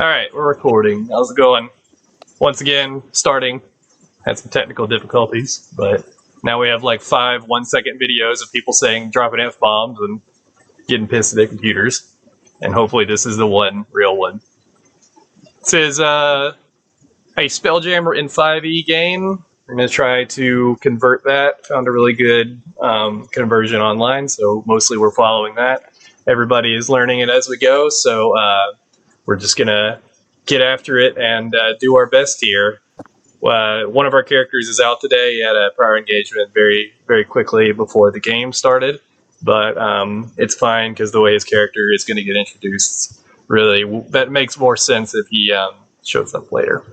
All right, we're recording. How's it going? Once again, starting. Had some technical difficulties, but now we have like 5 1-second videos of people saying dropping F bombs and getting pissed at their computers. And hopefully, this is the one, real one. This is a Spelljammer in 5e game. I'm going to try to convert that. Found a really good conversion online, so mostly we're following that. Everybody is learning it as we go, so we're just going to get after it and do our best here. One of our characters is out today. He had a prior engagement very, very quickly before the game started, but it's fine because the way his character is going to get introduced, really, that makes more sense if he shows up later.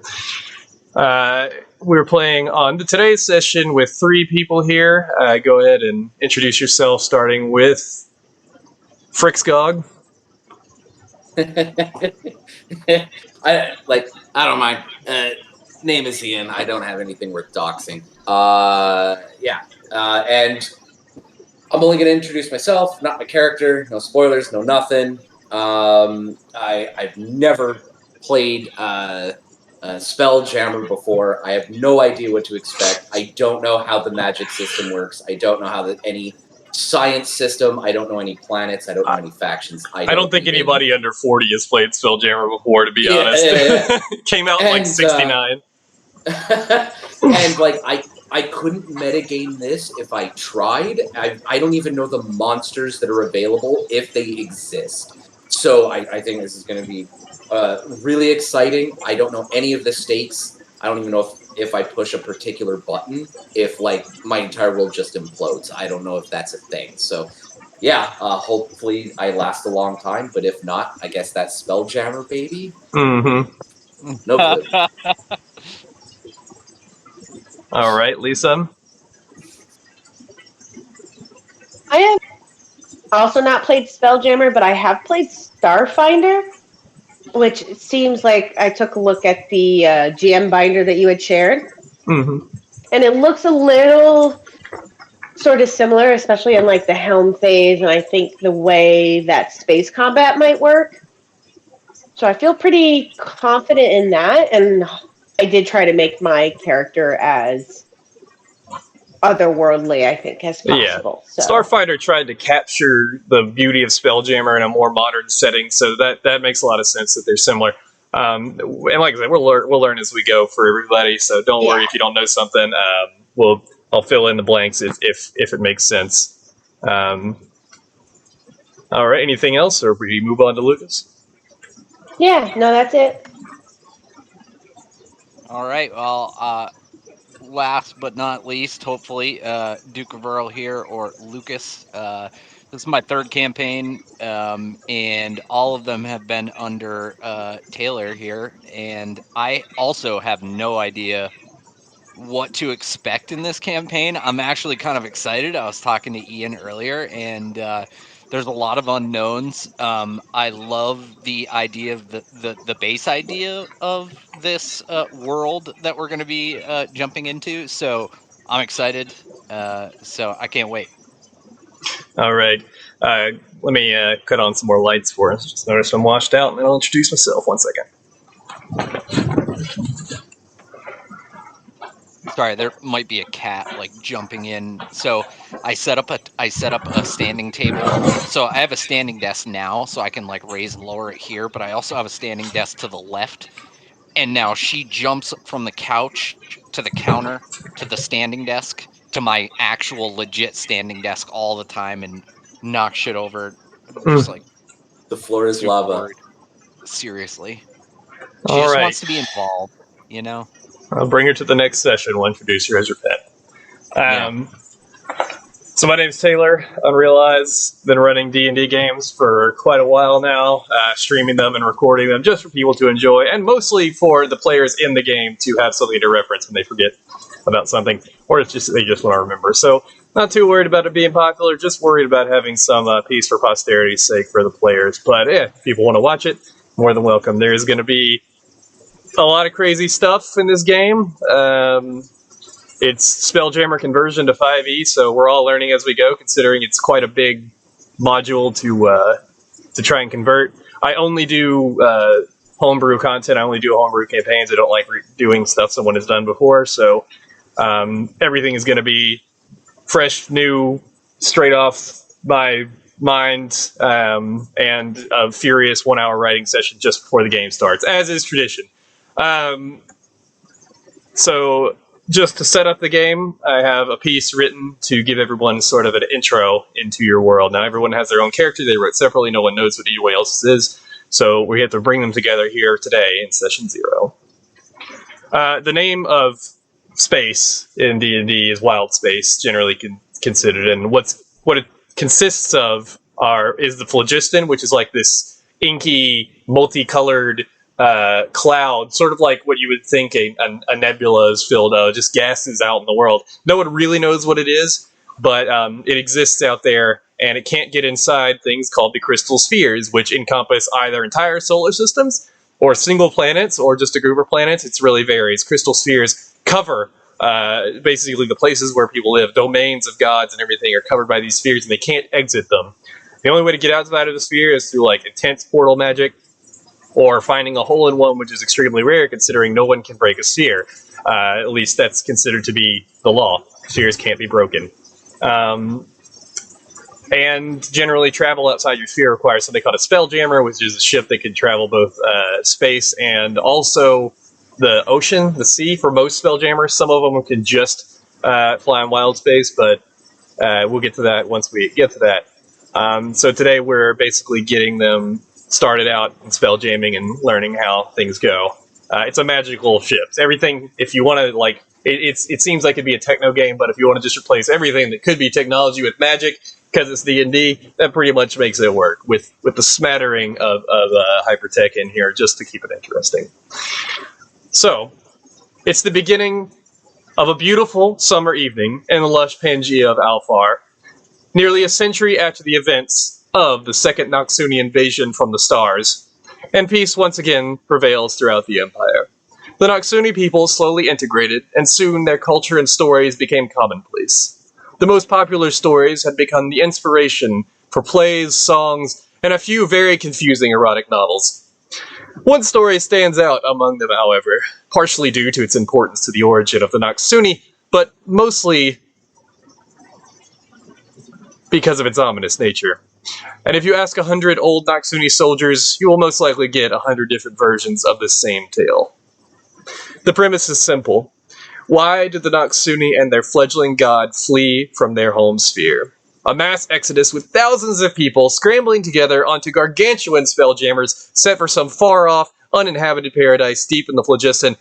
We're playing on today's session with 3 people here. Go ahead and introduce yourself, starting with Frixgog. I don't mind. Name is Ian. I don't have anything worth doxing. And I'm only going to introduce myself, not my character. No spoilers, no nothing. I've never played Spelljammer before. I have no idea what to expect. I don't know how the magic system works. I don't know how any science system. I don't know any planets. I don't know any factions. I don't think anybody under 40 has played Spelljammer before, to be honest. It came out in like 69. And I couldn't metagame this if I tried. I don't even know the monsters that are available if they exist. So I think this is going to be really exciting. I don't know any of the stakes. I don't even know if I push a particular button, if my entire world just implodes. I don't know if that's a thing. So yeah, hopefully I last a long time, but if not, I guess that's Spelljammer, baby. Mm-hmm. No clue. All right, Lisa. I have also not played Spelljammer, but I have played Starfinder, which seems like I took a look at the GM binder that you had shared. Mm-hmm. And it looks a little sort of similar, especially in the helm phase, and I think the way that space combat might work. So I feel pretty confident in that, and I did try to make my character as otherworldly, I think, as possible. Yeah. So. Starfinder tried to capture the beauty of Spelljammer in a more modern setting, so that makes a lot of sense that they're similar. And like I said, we'll learn as we go for everybody, so don't worry if you don't know something. I'll fill in the blanks if it makes sense. All right, anything else, or we move on to Lucas? Yeah, no, that's it. All right, well, last but not least, hopefully, Duke of Earl here, or Lucas. This is my 3rd campaign, and all of them have been under Taylor here, and I also have no idea what to expect in this campaign. I'm actually kind of excited. I was talking to Ian earlier, and there's a lot of unknowns. I love the idea of the base idea of this world that we're going to be jumping into. So I'm excited. So I can't wait. All right. Let me cut on some more lights for us. Just noticed I'm washed out, and then I'll introduce myself. 1 second. Sorry, there might be a cat jumping in. So I set up a standing table. So I have a standing desk now, so I can raise and lower it here. But I also have a standing desk to the left, and now she jumps from the couch to the counter to the standing desk to my actual legit standing desk all the time and knocks shit over. Just the floor is lava. Worried. Seriously, she just wants to be involved, you know. I'll bring her to the next session. We'll introduce her as your pet. So my name's Taylor, Unrealized. Been running D&D games for quite a while now, streaming them and recording them just for people to enjoy, and mostly for the players in the game to have something to reference when they forget about something, or they just want to remember. So not too worried about it being popular, just worried about having some piece for posterity's sake for the players. But if people want to watch it, more than welcome. There's going to be a lot of crazy stuff in this game. It's Spelljammer conversion to 5e, so we're all learning as we go, considering it's quite a big module to try and convert. I only do homebrew content. I only do homebrew campaigns. I don't like doing stuff someone has done before. So everything is going to be fresh, new, straight off my mind, and a furious 1 hour writing session just before the game starts, as is tradition. So just to set up the game, I have a piece written to give everyone sort of an intro into your world. Now, everyone has their own character. They wrote separately. No one knows what anyone else is. So we have to bring them together here today in session 0. The name of space in D&D is wild space, generally considered. And what it consists of is the phlogiston, which is like this inky, multicolored cloud, sort of like what you would think a nebula is filled of, just gases out in the world. No one really knows what it is, but it exists out there, and it can't get inside things called the crystal spheres, which encompass either entire solar systems, or single planets, or just a group of planets. It really varies. Crystal spheres cover basically the places where people live. Domains of gods and everything are covered by these spheres, and they can't exit them. The only way to get outside of the sphere is through like intense portal magic, or finding a hole-in-one, which is extremely rare considering no one can break a sphere. At least that's considered to be the law. Spheres can't be broken. And generally, travel outside your sphere requires something called a Spelljammer, which is a ship that can travel both space and also the ocean, the sea, for most Spelljammers. Some of them can just fly in wild space, but we'll get to that once we get to that. So today we're basically getting them started out in spelljamming and learning how things go. It's a magical ship. Everything, if you want to, like, it seems like it'd be a techno game, but if you want to just replace everything that could be technology with magic, because it's D&D, that pretty much makes it work, with the smattering of hypertech in here, just to keep it interesting. So, it's the beginning of a beautiful summer evening in the lush Pangea of Alfar, nearly a century after the events of the Second Noxuni invasion from the stars, and peace once again prevails throughout the Empire. The Noxuni people slowly integrated, and soon their culture and stories became commonplace. The most popular stories had become the inspiration for plays, songs, and a few very confusing erotic novels. One story stands out among them, however, partially due to its importance to the origin of the Noxuni, but mostly because of its ominous nature. And if you ask 100 old Noxuni soldiers, you will most likely get 100 different versions of the same tale. The premise is simple. Why did the Noxuni and their fledgling god flee from their home sphere? A mass exodus with thousands of people scrambling together onto gargantuan spelljammers set for some far-off, uninhabited paradise deep in the phlogiston.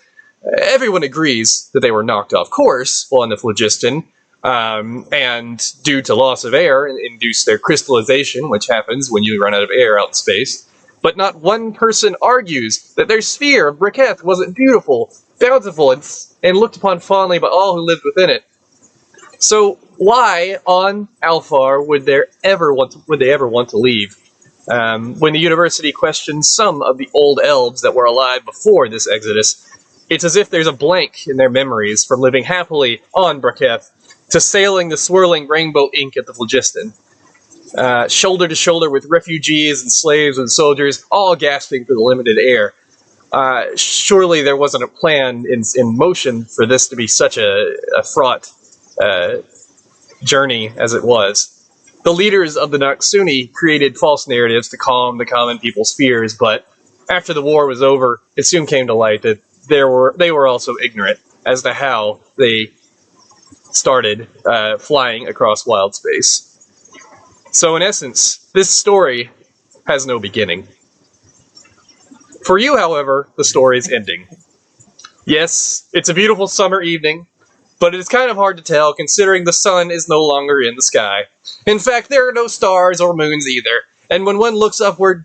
Everyone agrees that they were knocked off course while in the phlogiston, and due to loss of air, induce their crystallization, which happens when you run out of air out in space. But not one person argues that their sphere of Briquette wasn't beautiful, bountiful, and looked upon fondly by all who lived within it. So why on Alfar would they ever want to leave? When the university questions some of the old elves that were alive before this exodus, it's as if there's a blank in their memories from living happily on Briquette to sailing the swirling rainbow ink at the phlogiston. Shoulder to shoulder with refugees and slaves and soldiers, all gasping for the limited air. Surely there wasn't a plan in motion for this to be such a fraught journey as it was. The leaders of the Noxuni created false narratives to calm the common people's fears, but after the war was over, it soon came to light that they were also ignorant as to how they started flying across wild space. So in essence, this story has no beginning. For you, however, the story's ending. Yes, it's a beautiful summer evening, but it is kind of hard to tell considering the sun is no longer in the sky. In fact, there are no stars or moons either, and when one looks upward,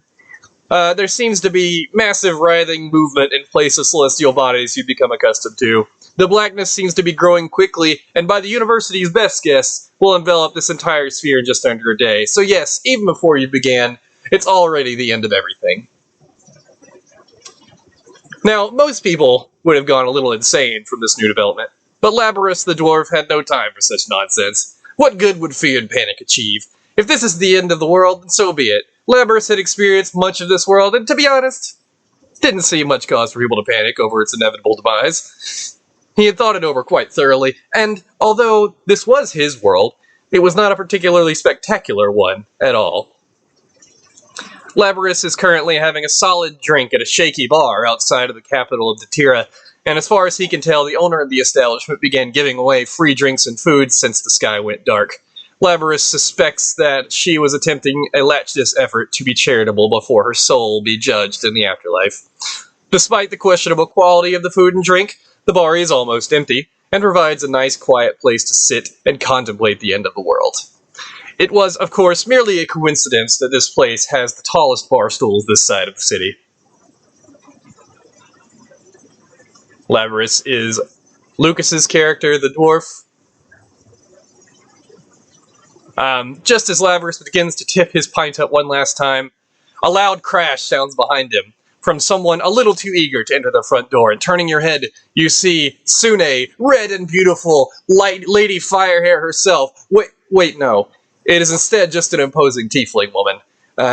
there seems to be massive writhing movement in place of celestial bodies you've become accustomed to. The blackness seems to be growing quickly, and by the university's best guess, will envelop this entire sphere in just under a day. So yes, even before you began, it's already the end of everything. Now, most people would have gone a little insane from this new development, but Labarus the dwarf had no time for such nonsense. What good would fear and panic achieve? If this is the end of the world, then so be it. Labarus had experienced much of this world, and to be honest, didn't see much cause for people to panic over its inevitable demise. He had thought it over quite thoroughly, and although this was his world, it was not a particularly spectacular one at all. Labyrinth is currently having a solid drink at a shaky bar outside of the capital of Datira, and as far as he can tell, the owner of the establishment began giving away free drinks and food since the sky went dark. Labyrinth suspects that she was attempting a latchdiss effort to be charitable before her soul be judged in the afterlife. Despite the questionable quality of the food and drink, the bar is almost empty, and provides a nice quiet place to sit and contemplate the end of the world. It was, of course, merely a coincidence that this place has the tallest bar stools this side of the city. Labyrinth is Lucas's character, the dwarf. Just as Labyrinth begins to tip his pint up one last time, a loud crash sounds behind him from someone a little too eager to enter the front door, and turning your head, you see Sune, red and beautiful, Lady Firehair herself. Wait, no. It is instead just an imposing tiefling woman,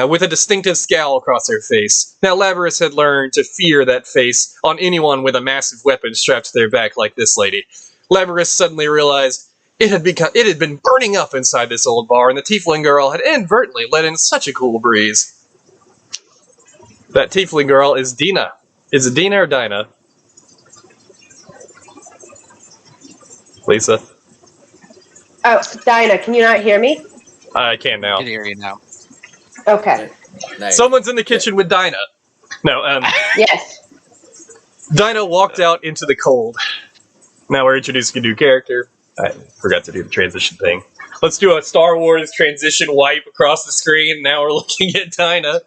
with a distinctive scowl across her face. Now, Labyrinth had learned to fear that face on anyone with a massive weapon strapped to their back like this lady. Labyrinth suddenly realized it had been burning up inside this old bar, and the tiefling girl had inadvertently let in such a cool breeze. That tiefling girl is Dina. Is it Dina or Dinah? Lisa? Oh, Dinah, can you not hear me? I can I now. can hear you now. Okay. Nice. Someone's in the kitchen with Dinah. No, Yes. Dinah walked out into the cold. Now we're introducing a new character. I forgot to do the transition thing. Let's do a Star Wars transition wipe across the screen. Now we're looking at Dinah.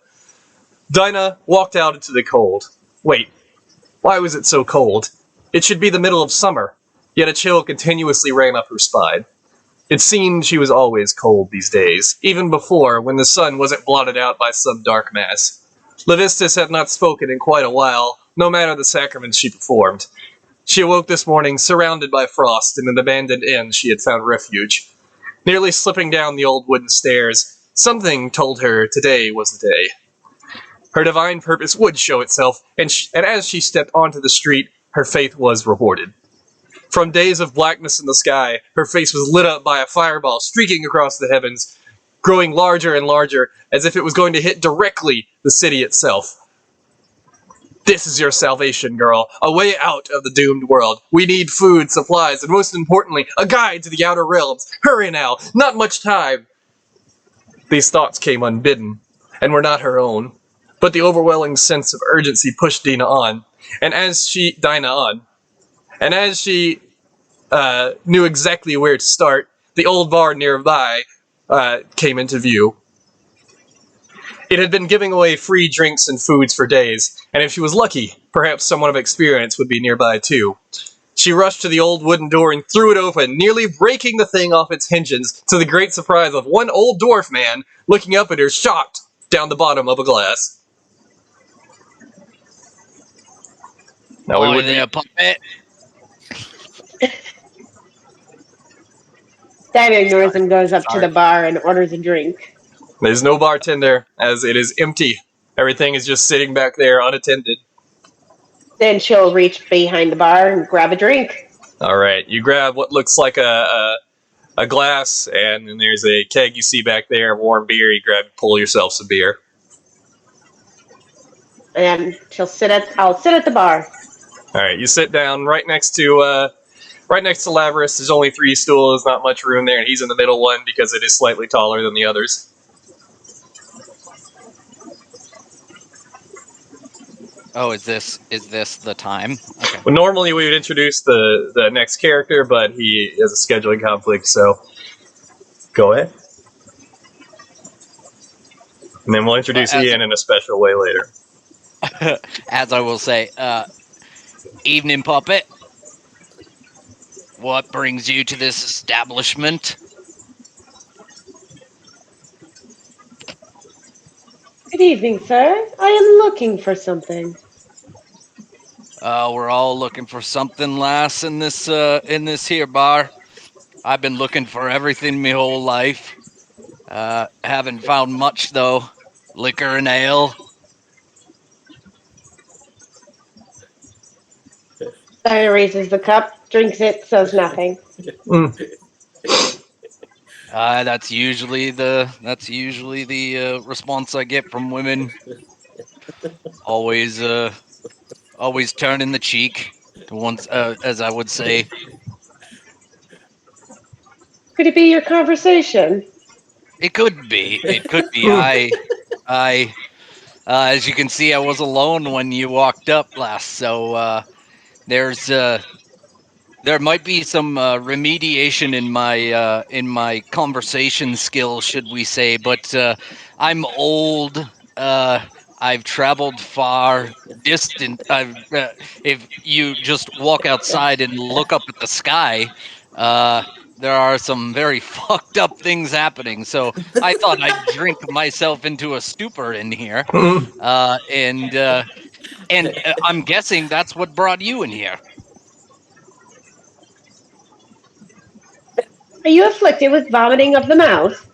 Dinah walked out into the cold. Wait, why was it so cold? It should be the middle of summer, yet a chill continuously ran up her spine. It seemed she was always cold these days, even before, when the sun wasn't blotted out by some dark mass. Levistus had not spoken in quite a while, no matter the sacraments she performed. She awoke this morning surrounded by frost in an abandoned inn she had found refuge. Nearly slipping down the old wooden stairs, something told her today was the day. Her divine purpose would show itself, and as she stepped onto the street, her faith was rewarded. From days of blackness in the sky, her face was lit up by a fireball streaking across the heavens, growing larger and larger, as if it was going to hit directly the city itself. This is your salvation, girl. A way out of the doomed world. We need food, supplies, and most importantly, a guide to the outer realms. Hurry now, not much time. These thoughts came unbidden, and were not her own. But the overwhelming sense of urgency pushed Dinah on, and as she knew exactly where to start, the old bar nearby came into view. It had been giving away free drinks and foods for days, and if she was lucky, perhaps someone of experience would be nearby too. She rushed to the old wooden door and threw it open, nearly breaking the thing off its hinges, to the great surprise of one old dwarf man looking up at her shocked down the bottom of a glass. Now we would there, puppet. Dinah ignores and goes up to the bar and orders a drink. There's no bartender, as it is empty. Everything is just sitting back there unattended. Then she'll reach behind the bar and grab a drink. All right, you grab what looks like a glass, and then there's a keg you see back there, warm beer. You pull yourself some beer. And I'll sit at the bar. All right, you sit down right next to Labyrinth. There's only 3 stools, not much room there, and he's in the middle one because it is slightly taller than the others. Oh, is this the time? Okay. Well, normally we would introduce the next character, but he has a scheduling conflict, so go ahead. And then we'll introduce Ian in a special way later. As I will say, evening, puppet. What brings you to this establishment? Good evening, sir. I am looking for something. We're all looking for something, lass, in this here bar. I've been looking for everything my whole life. Haven't found much, though. Liquor and ale. Dinah raises the cup, drinks it, says nothing. That's usually the response I get from women. Always turning the cheek to once, as I would say. Could it be your conversation? It could be. It could be. I as you can see, I was alone when you walked up last. So there's there might be some remediation in my conversation skills, should we say? But I'm old. I've traveled far, distant. If you just walk outside and look up at the sky, uh, there are some very fucked up things happening. So I thought I'd drink myself into a stupor in here, and I'm guessing that's what brought you in here. Are you afflicted with vomiting of the mouth?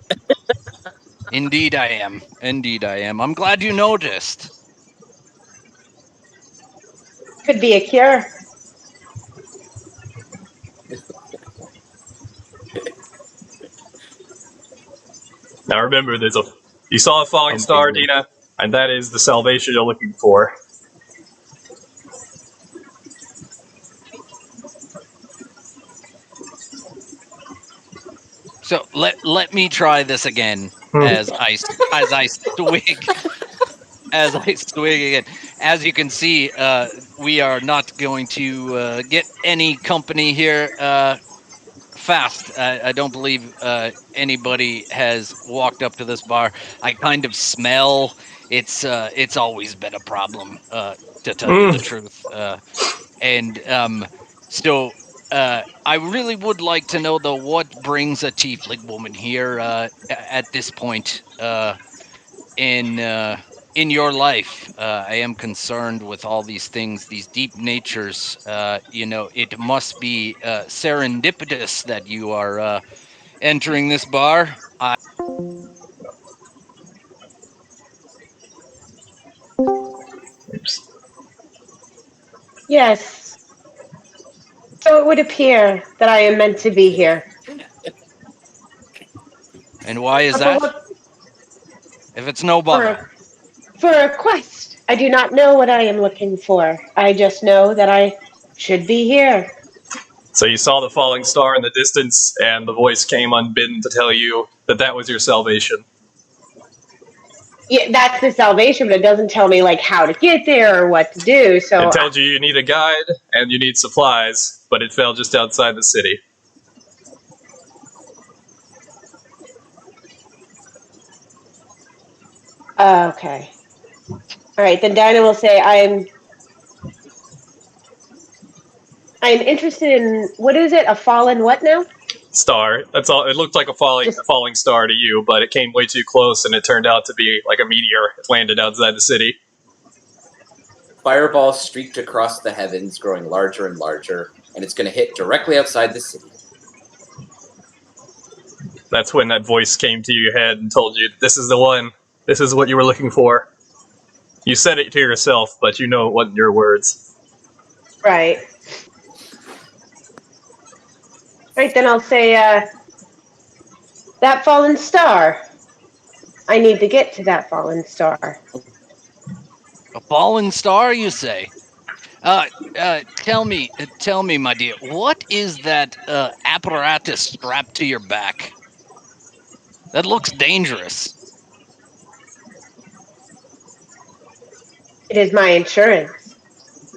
Indeed I am. Indeed I am. I'm glad you noticed. Could be a cure. Now remember, you saw a falling star, Dina, and that is the salvation you're looking for. So let me try this again as I swig again. As you can see, we are not going to get any company here fast. I don't believe anybody has walked up to this bar. I kind of smell. It's always been a problem, to tell you the truth. And so I really would like to know, though, what brings a tiefling woman here at this point in your life. I am concerned with all these things, these deep natures. It must be serendipitous that you are entering this bar. Oops. Yes. So it would appear that I am meant to be here. And why is For that? what? If it's no For bother. for a quest. I do not know what I am looking for. I just know that I should be here. So you saw the falling star in the distance, and the voice came unbidden to tell you that that was your salvation. Yeah, that's the salvation, but it doesn't tell me like how to get there or what to do. So It tells you need a guide and you need supplies, but it fell just outside the city. okay. All right, then Dinah will say I'm interested in what is it? A fallen what now? Star. That's all. It looked like a Just falling star to you, but it came way too close, and it turned out to be like a meteor. It landed outside the city. Fireball streaked across the heavens, growing larger and larger, and it's going to hit directly outside the city. That's when that voice came to your head and told you, "This is the one. This is what you were looking for." You said it to yourself, but you know it wasn't your words. right. Right, then I'll say that fallen star. I need to get to that fallen star. A fallen star, you say? Tell me, my dear, what is that apparatus strapped to your back? That looks dangerous. It is my insurance.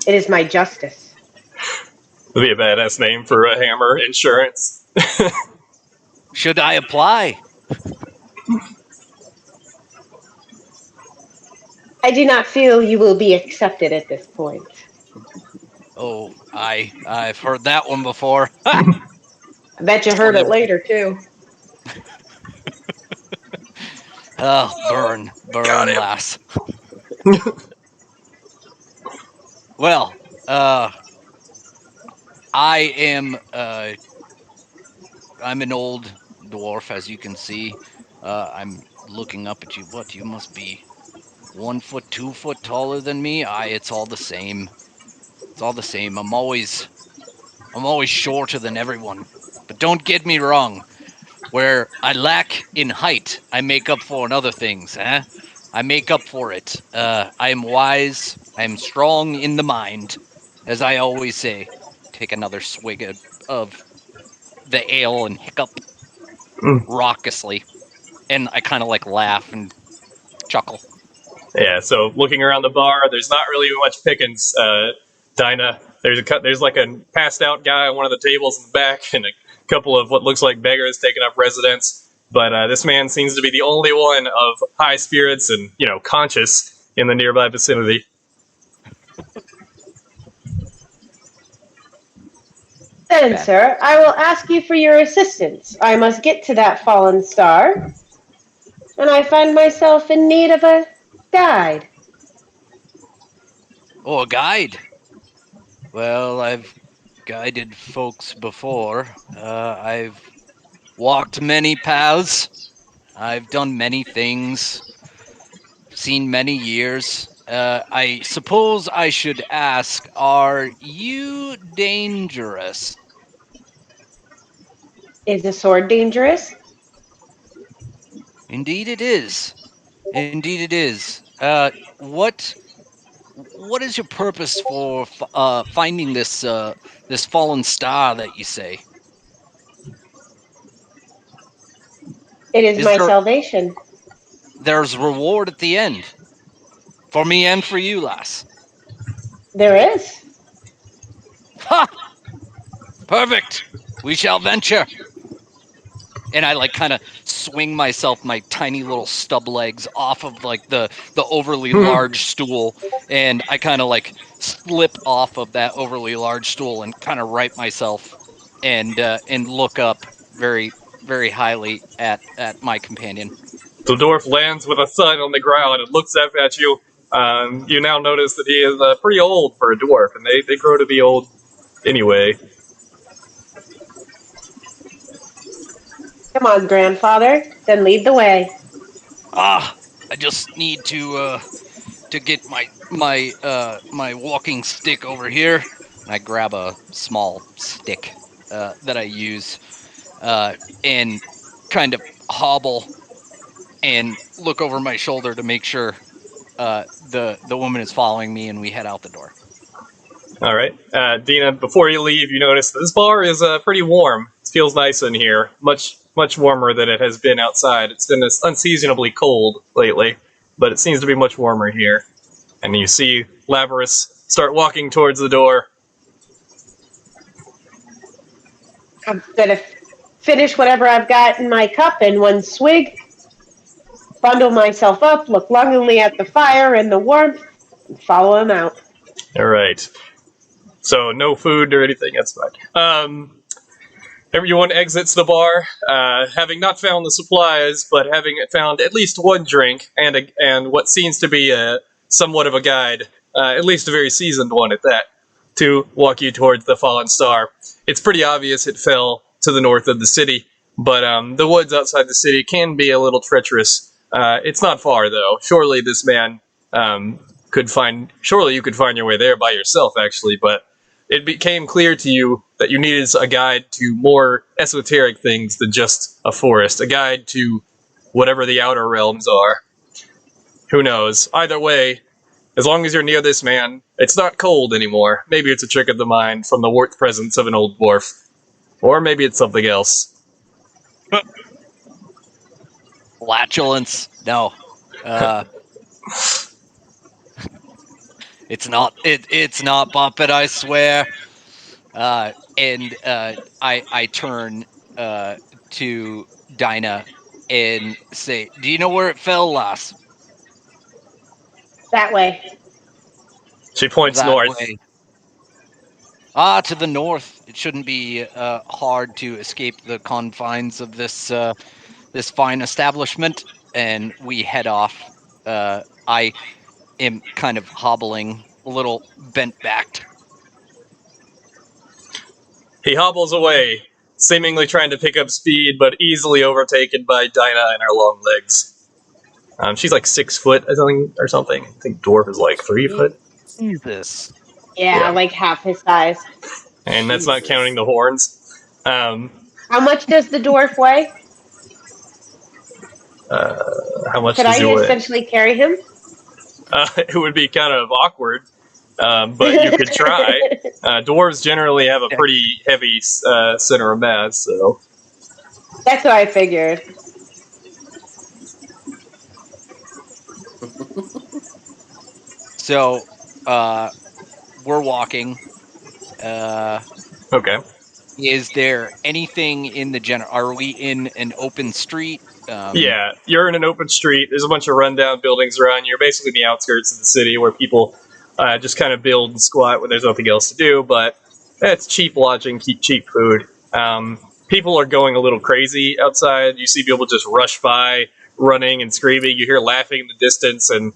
It is my justice. Would be a badass name for a hammer. Insurance. Should I apply? I do not feel you will be accepted at this point. Oh, I've heard that one before. I bet you heard it later too. Oh, burn, Got him. lass. Well, I am I'm an old dwarf, as you can see. I'm looking up at you. What, you must be 1 foot, 2 foot taller than me? Aye, it's all the same. It's all the same. I'm always shorter than everyone. But don't get me wrong. Where I lack in height, I make up for in other things, eh? I make up for it. I am wise. I am strong in the mind, as I always say. Take another swig of the ale and hiccup Mm. raucously. And I kind of like laugh and chuckle. Yeah, so looking around the bar, there's not really much pickings, Dinah. There's like a passed out guy on one of the tables in the back, and a couple of what looks like beggars taking up residence. But this man seems to be the only one of high spirits and conscious in the nearby vicinity. Then, Bad. sir, I will ask you for your assistance. I must get to that fallen star, and I find myself in need of a guide. Oh, a guide. Well, I've guided folks before. I've walked many paths. I've done many things. Seen many years. I suppose I should ask, are you dangerous? Is a sword dangerous? Indeed it is. Indeed it is. What is your purpose for finding this fallen star that you say? It is Is my salvation. there's reward at the end? For me and for you, lass. There is. Ha! Perfect. We shall venture. And I like kind of swing myself, my tiny little stub legs off of like the overly large stool, and I kind of like slip off of that overly large stool and kind of right myself, and look up very very highly at my companion. The dwarf lands with a thud on the ground and looks up at you. You now notice that he is pretty old for a dwarf, and they grow to be old anyway. Come on, grandfather. Then lead the way. I just need to get my walking stick over here. And I grab a small stick that I use and kind of hobble and look over my shoulder to make sure the woman is following me, and we head out the door. All right, Dina. Before you leave, you notice this bar is pretty warm. It feels nice in here, much warmer than it has been outside. It's been unseasonably cold lately, but it seems to be much warmer here. And you see Labrys start walking towards the door. I'm gonna finish whatever I've got in my cup in one swig, bundle myself up, look longingly at the fire and the warmth, and follow him out. All right. So no food or anything. That's fine. Everyone exits the bar, having not found the supplies, but having found at least one drink and what seems to be somewhat of a guide, at least a very seasoned one at that, to walk you towards the fallen star. It's pretty obvious it fell to the north of the city, but the woods outside the city can be a little treacherous. It's not far though. Surely this man Surely you could find your way there by yourself, actually, but it became clear to you that you needed a guide to more esoteric things than just a forest, a guide to whatever the outer realms are. Who knows? Either way, as long as you're near this man, it's not cold anymore. Maybe it's a trick of the mind from the warmth presence of an old dwarf. Or maybe it's something else. Flatulence? No. It's not. It's not Bumpet, I swear. And I turn to Dinah and say, "Do you know where it fell, lass?" That way. She points That north. way. To the north. It shouldn't be hard to escape the confines of this fine establishment. And we head off. I am kind of hobbling, a little bent backed. He hobbles away, seemingly trying to pick up speed, but easily overtaken by Dinah and her long legs. She's like 6 foot, I think, or something. I think dwarf is like 3 foot. Jesus. Yeah, like half his size. And that's not Jesus. counting the horns. How much does the dwarf weigh? How much Could does I he weigh? essentially carry him? It would be kind of awkward, but you could try. Dwarves generally have a Yeah. pretty heavy center of mass, so That's what I figured. So, we're walking. okay. Is there anything in the general? Are we in an open street? Yeah, you're in an open street. There's a bunch of rundown buildings around you. You're basically in the outskirts of the city where people just kind of build and squat when there's nothing else to do, but it's cheap lodging, cheap food. People are going a little crazy outside. You see people just rush by, running and screaming. You hear laughing in the distance and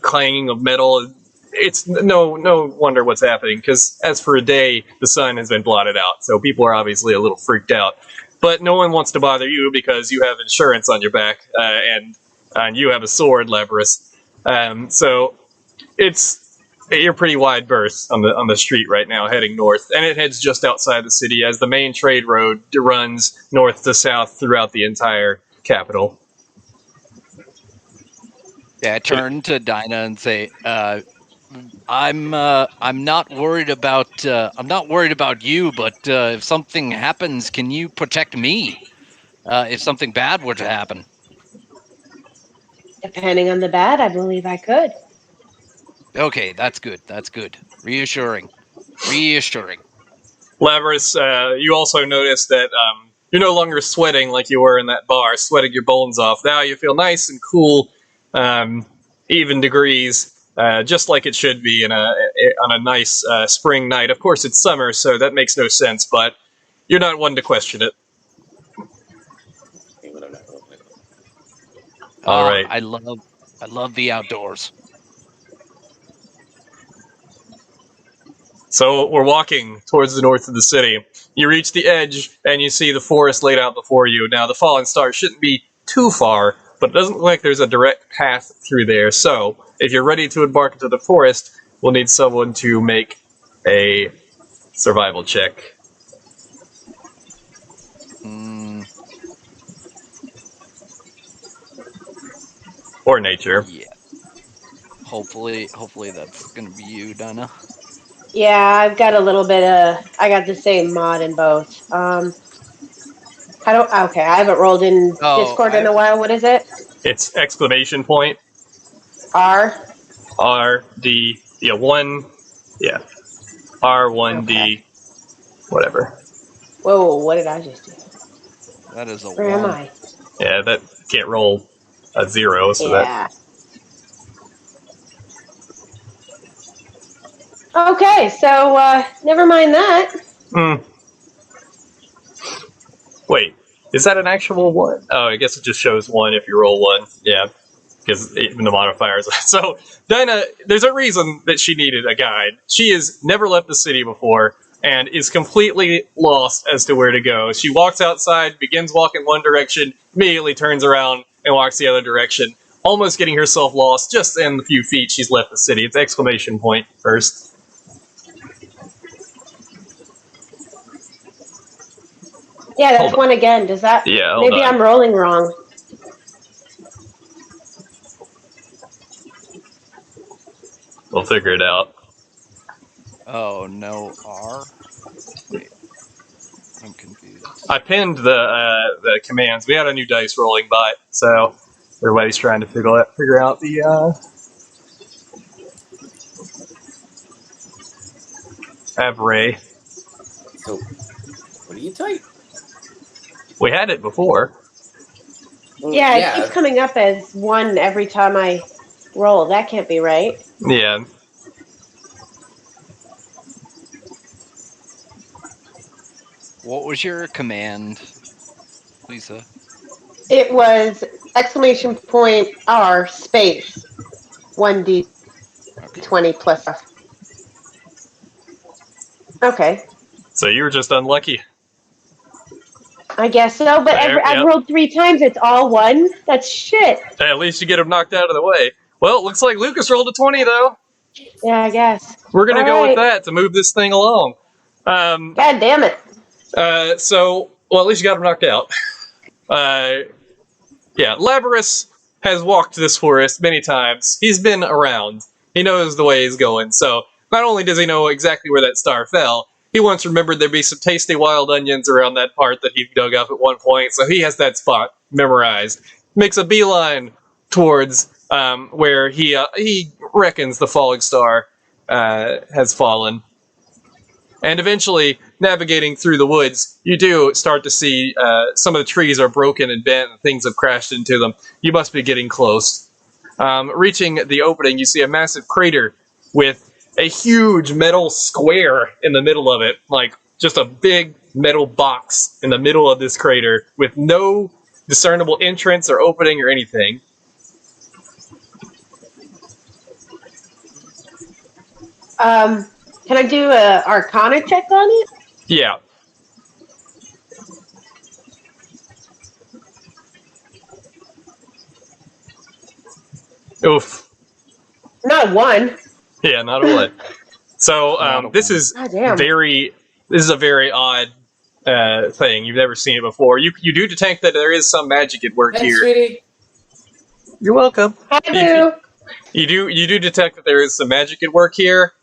clanging of metal. It's no wonder what's happening, because as for a day, the sun has been blotted out, so people are obviously a little freaked out. But no one wants to bother you because you have insurance on your back, and you have a sword, Leverus. So you're pretty wide berth on the street right now, heading north, and it heads just outside the city as the main trade road runs north to south throughout the entire capital. Yeah, I turn to Dinah and say, I'm not worried about you, but if something happens, can you protect me? If something bad were to happen. Depending on the bad, I believe I could. Okay, that's good. That's good. Reassuring. Leverus, you also notice that you're no longer sweating like you were in that bar, sweating your bones off. Now you feel nice and cool, even degrees, just like it should be on a nice spring night. Of course, it's summer, so that makes no sense, but you're not one to question it. All right. I love the outdoors. So we're walking towards the north of the city. You reach the edge and you see the forest laid out before you. Now, the fallen star shouldn't be too far, but it doesn't look like there's a direct path through there. So, if you're ready to embark into the forest, we'll need someone to make a survival check. Or nature. Yeah. Hopefully that's gonna be you, Dinah. Yeah, I've got a little bit of. I got the same mod in both. I don't. Okay, I haven't rolled in Discord in a while. What is it? It's exclamation point. R. R D. Yeah, one. Yeah. R1D. Okay. Whatever. Whoa! What did I just do? That is a Where am one. I? Yeah, that can't roll a 0, so Yeah. Okay, so never mind that. Wait, is that an actual 1? Oh, I guess it just shows 1 if you roll 1. Yeah, because even the modifiers. So, Dinah, there's a reason that she needed a guide. She has never left the city before and is completely lost as to where to go. She walks outside, begins walking one direction, immediately turns around and walks the other direction, almost getting herself lost just in the few feet she's left the city. It's exclamation point first. Yeah, that's one again. Does that? Yeah, maybe I'm rolling wrong. We'll figure it out. Oh no, R. Wait, I'm confused. I pinned the commands. We had a new dice rolling bot, so everybody's trying to figure out the. Ray. So, what do you type? We had it before. Well, yeah, it keeps coming up as 1 every time I roll. That can't be right. Yeah. What was your command, Lisa? It was exclamation point R space 1d20 plus. Okay. So you were just unlucky. I guess so, but I've rolled 3 times. It's all 1. That's shit. At least you get him knocked out of the way. Well, it looks like Lucas rolled a 20, though. Yeah, I guess. We're gonna All go with right. that to move this thing along. God damn it. Well, at least you got him knocked out. Yeah, Labrys has walked this forest many times. He's been around. He knows the way he's going. So not only does he know exactly where that star fell, he once remembered there'd be some tasty wild onions around that part that he dug up at one point. So he has that spot memorized. Makes a beeline towards where he reckons the falling star has fallen. And eventually, navigating through the woods, you do start to see some of the trees are broken and bent and things have crashed into them. You must be getting close. Reaching the opening, you see a massive crater with a huge metal square in the middle of it, like just a big metal box in the middle of this crater with no discernible entrance or opening or anything. Can I do a Arcana check on it? Yeah. Oof. Not one. Yeah, not a one. So Not a this one. is God damn. this is a very odd thing. You've never seen it before. You do detect that there is some magic at work Thanks, here. sweetie. You're welcome. I do. You do detect that there is some magic at work here,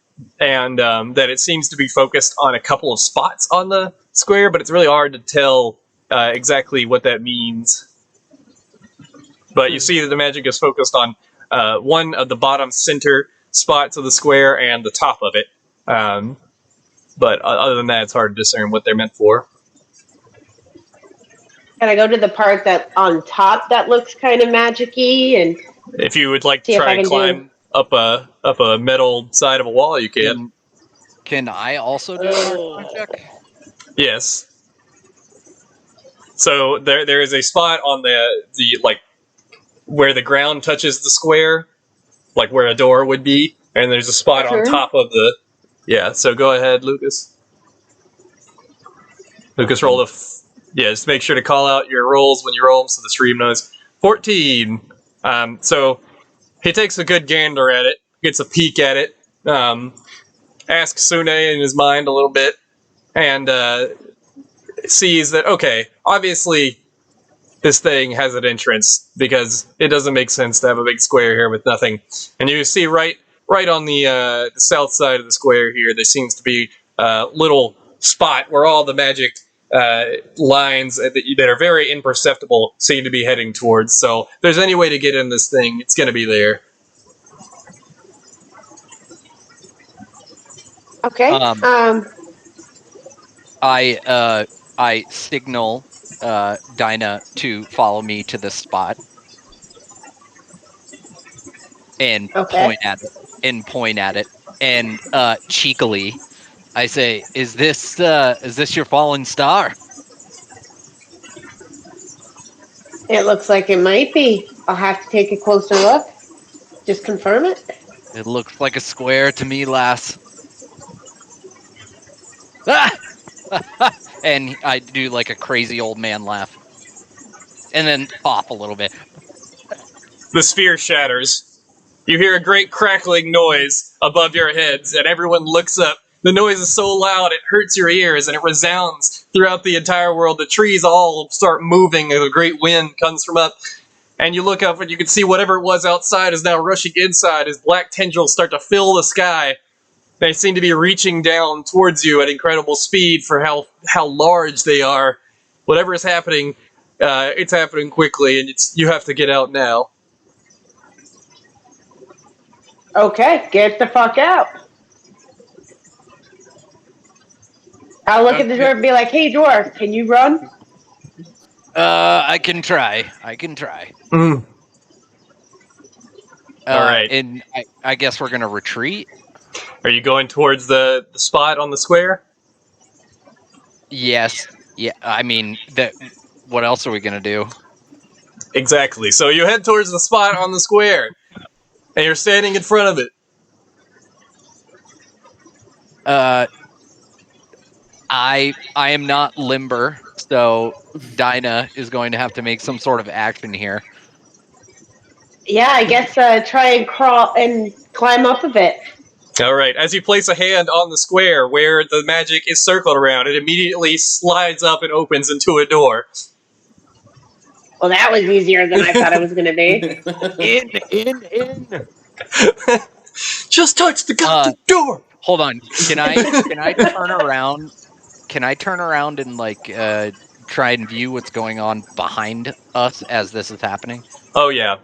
and that it seems to be focused on a couple of spots on the square, but it's really hard to tell exactly what that means. But you see that the magic is focused on one of the bottom center spots of the square and the top of it. But other than that, it's hard to discern what they're meant for. Can I go to the part that on top that looks kind of magic-y and If you would like to see if try I and can climb up a metal side of a wall, you can. Can I also do an Arcana check? Yes. So there is a spot on the like where the ground touches the square, like where a door would be, and there's a spot on top of the. Yeah. So go ahead, Lucas. Lucas rolled a. Yeah, just make sure to call out your rolls when you roll them so the stream knows. 14. So he takes a good gander at it, gets a peek at it, asks Sune in his mind a little bit, and sees that, okay, obviously this thing has an entrance because it doesn't make sense to have a big square here with nothing. And you see right on the south side of the square here, there seems to be a little spot where all the magic lines that are very imperceptible seem to be heading towards. So if there's any way to get in this thing, it's going to be there. Okay. I signal Dinah to follow me to this spot and point at it. And cheekily, I say, "Is this your falling star?" It looks like it might be. I'll have to take a closer look. Just confirm it. It looks like a square to me, lass. Ah! And I do like a crazy old man laugh, and then cough a little bit. The sphere shatters. You hear a great crackling noise above your heads, and everyone looks up. The noise is so loud it hurts your ears, and it resounds throughout the entire world. The trees all start moving as a great wind comes from up. And you look up and you can see whatever it was outside is now rushing inside as black tendrils start to fill the sky. They seem to be reaching down towards you at incredible speed for how large they are. Whatever is happening, it's happening quickly, and you have to get out now. Okay, get the fuck out. I'll look at the dwarf and be like, "Hey, dwarf, can you run?" I can try. Mm. All right. And I guess we're gonna retreat. Are you going towards the spot on the square? Yes. Yeah. I mean, that. What else are we gonna do? Exactly. So you head towards the spot on the square, and you're standing in front of it. I am not limber, so Dinah is going to have to make some sort of action here. Yeah, I guess try and crawl and climb up a bit. All right. As you place a hand on the square where the magic is circled around, it immediately slides up and opens into a door. Well, that was easier than I thought it was going to be. In. Just touch the goddamn door. Hold on. Can I turn around? Can I turn around and try and view what's going on behind us as this is happening? Oh yeah.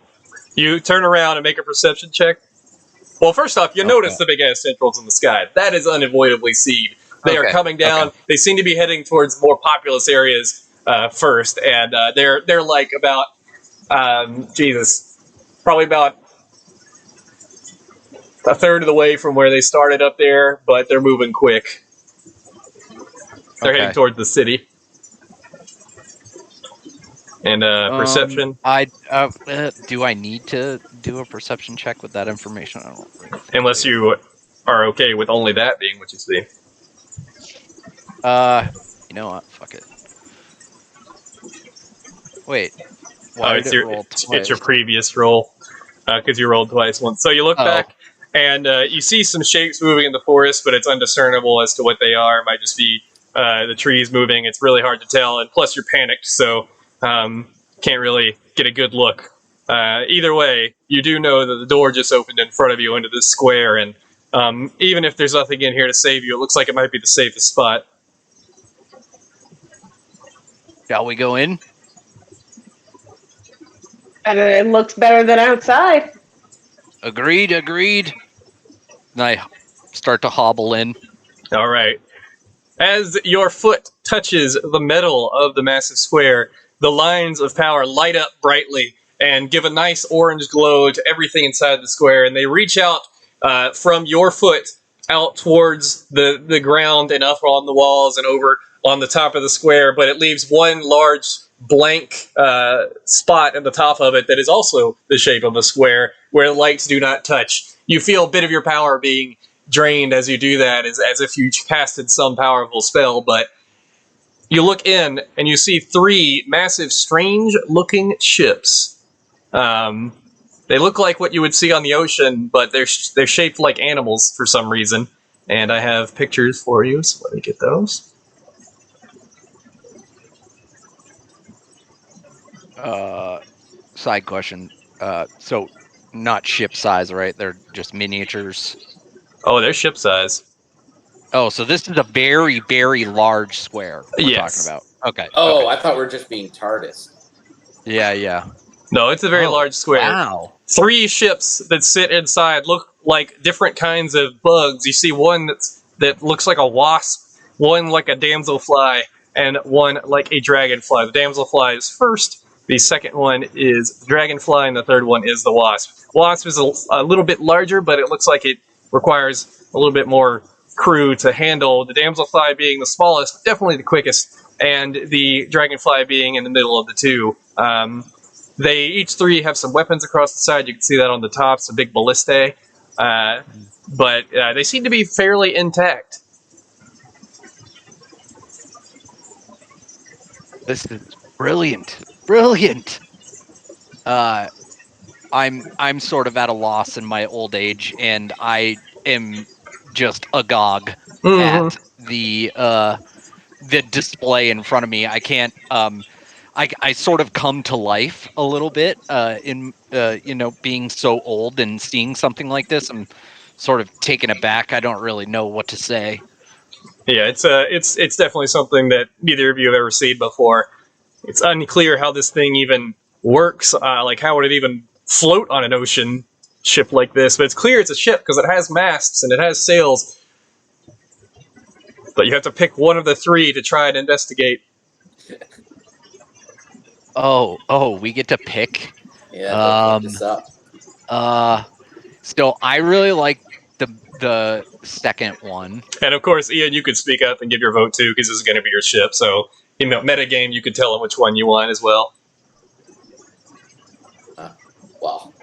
You turn around and make a perception check. Well, first off, you notice the big ass tendrils in the sky. That is unavoidably seen. They are coming down. Okay. They seem to be heading towards more populous areas first, and they're like about probably about a third of the way from where they started up there, but they're moving quick. They're heading towards the city. And perception. Do I need to do a perception check with that information? I don't really think unless you are okay with only that being what you see. You know what? Fuck it. Wait. Why did it roll twice? It's your previous roll, because you rolled twice once. So you look back, and you see some shapes moving in the forest, but it's undiscernible as to what they are. It might just be the trees moving. It's really hard to tell, and plus you're panicked, so can't really get a good look. Either way, you do know that the door just opened in front of you into this square, and even if there's nothing in here to save you, it looks like it might be the safest spot. Shall we go in? And it looks better than outside. Agreed. And I start to hobble in. All right. As your foot touches the metal of the massive square, the lines of power light up brightly and give a nice orange glow to everything inside the square, and they reach out from your foot out towards the ground and up on the walls and over on the top of the square, but it leaves one large blank spot at the top of it that is also the shape of a square where lights do not touch. You feel a bit of your power being drained as you do that, as if you casted some powerful spell, but you look in and you see three massive, strange-looking ships. They look like what you would see on the ocean, but they're shaped like animals for some reason. And I have pictures for you, so let me get those. Side question. So, not ship size, right? They're just miniatures. Oh, they're ship size. Oh, so this is a very, very large square we're talking about. Okay. Oh, okay. I thought we were just being TARDIS. Yeah. No, it's a very large square. Wow. Three ships that sit inside look like different kinds of bugs. You see one that looks like a wasp, one like a damselfly, and one like a dragonfly. The damselfly is first. The second one is the dragonfly, and the third one is the wasp. Wasp is a little bit larger, but it looks like it requires a little bit more crew to handle. The damselfly being the smallest, definitely the quickest, and the dragonfly being in the middle of the two. They each three have some weapons across the side. You can see that on the top, some big ballistae, but they seem to be fairly intact. This is brilliant. I'm sort of at a loss in my old age, and I am just agog at the display in front of me. I can't. I sort of come to life a little bit in being so old and seeing something like this. I'm sort of taken aback. I don't really know what to say. Yeah, it's definitely something that neither of you have ever seen before. It's unclear how this thing even works. Like, how would it even float on an ocean ship like this? But it's clear it's a ship because it has masts and it has sails. But you have to pick one of the three to try and investigate. Oh, we get to pick. Yeah, this up. Still, I really like the second one. And of course, Ian, you could speak up and give your vote too, because this is going to be your ship. So, metagame, you could tell them which one you want as well. Well,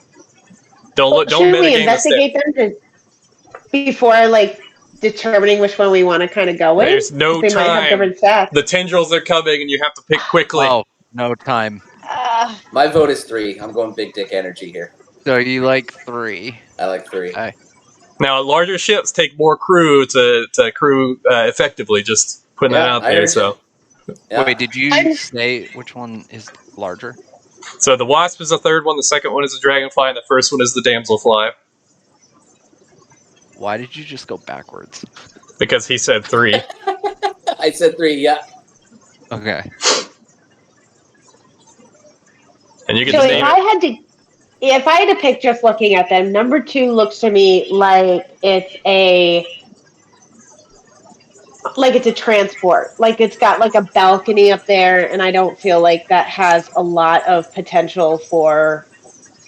don't shouldn't metagame we investigate them before determining which one we want to kind of go with? There's no they time. Might have different stats. The tendrils are coming, and you have to pick quickly. Oh, no time. My vote is 3. I'm going big dick energy here. So you like 3? I like 3. Now, larger ships take more crew to crew effectively. Just putting that out I there. heard So, you. Yeah. Wait, did you I'm- say which one is larger? so the Wasp is the third one. The second one is the Dragonfly, and the first one is the Damselfly. Why did you just go backwards? Because he said 3. I said 3, yeah. Okay. And you can So just if name I it. had to, if I had to pick just looking at them, number 2 looks to me like it's a transport. Like it's got like a balcony up there, and I don't feel like that has a lot of potential for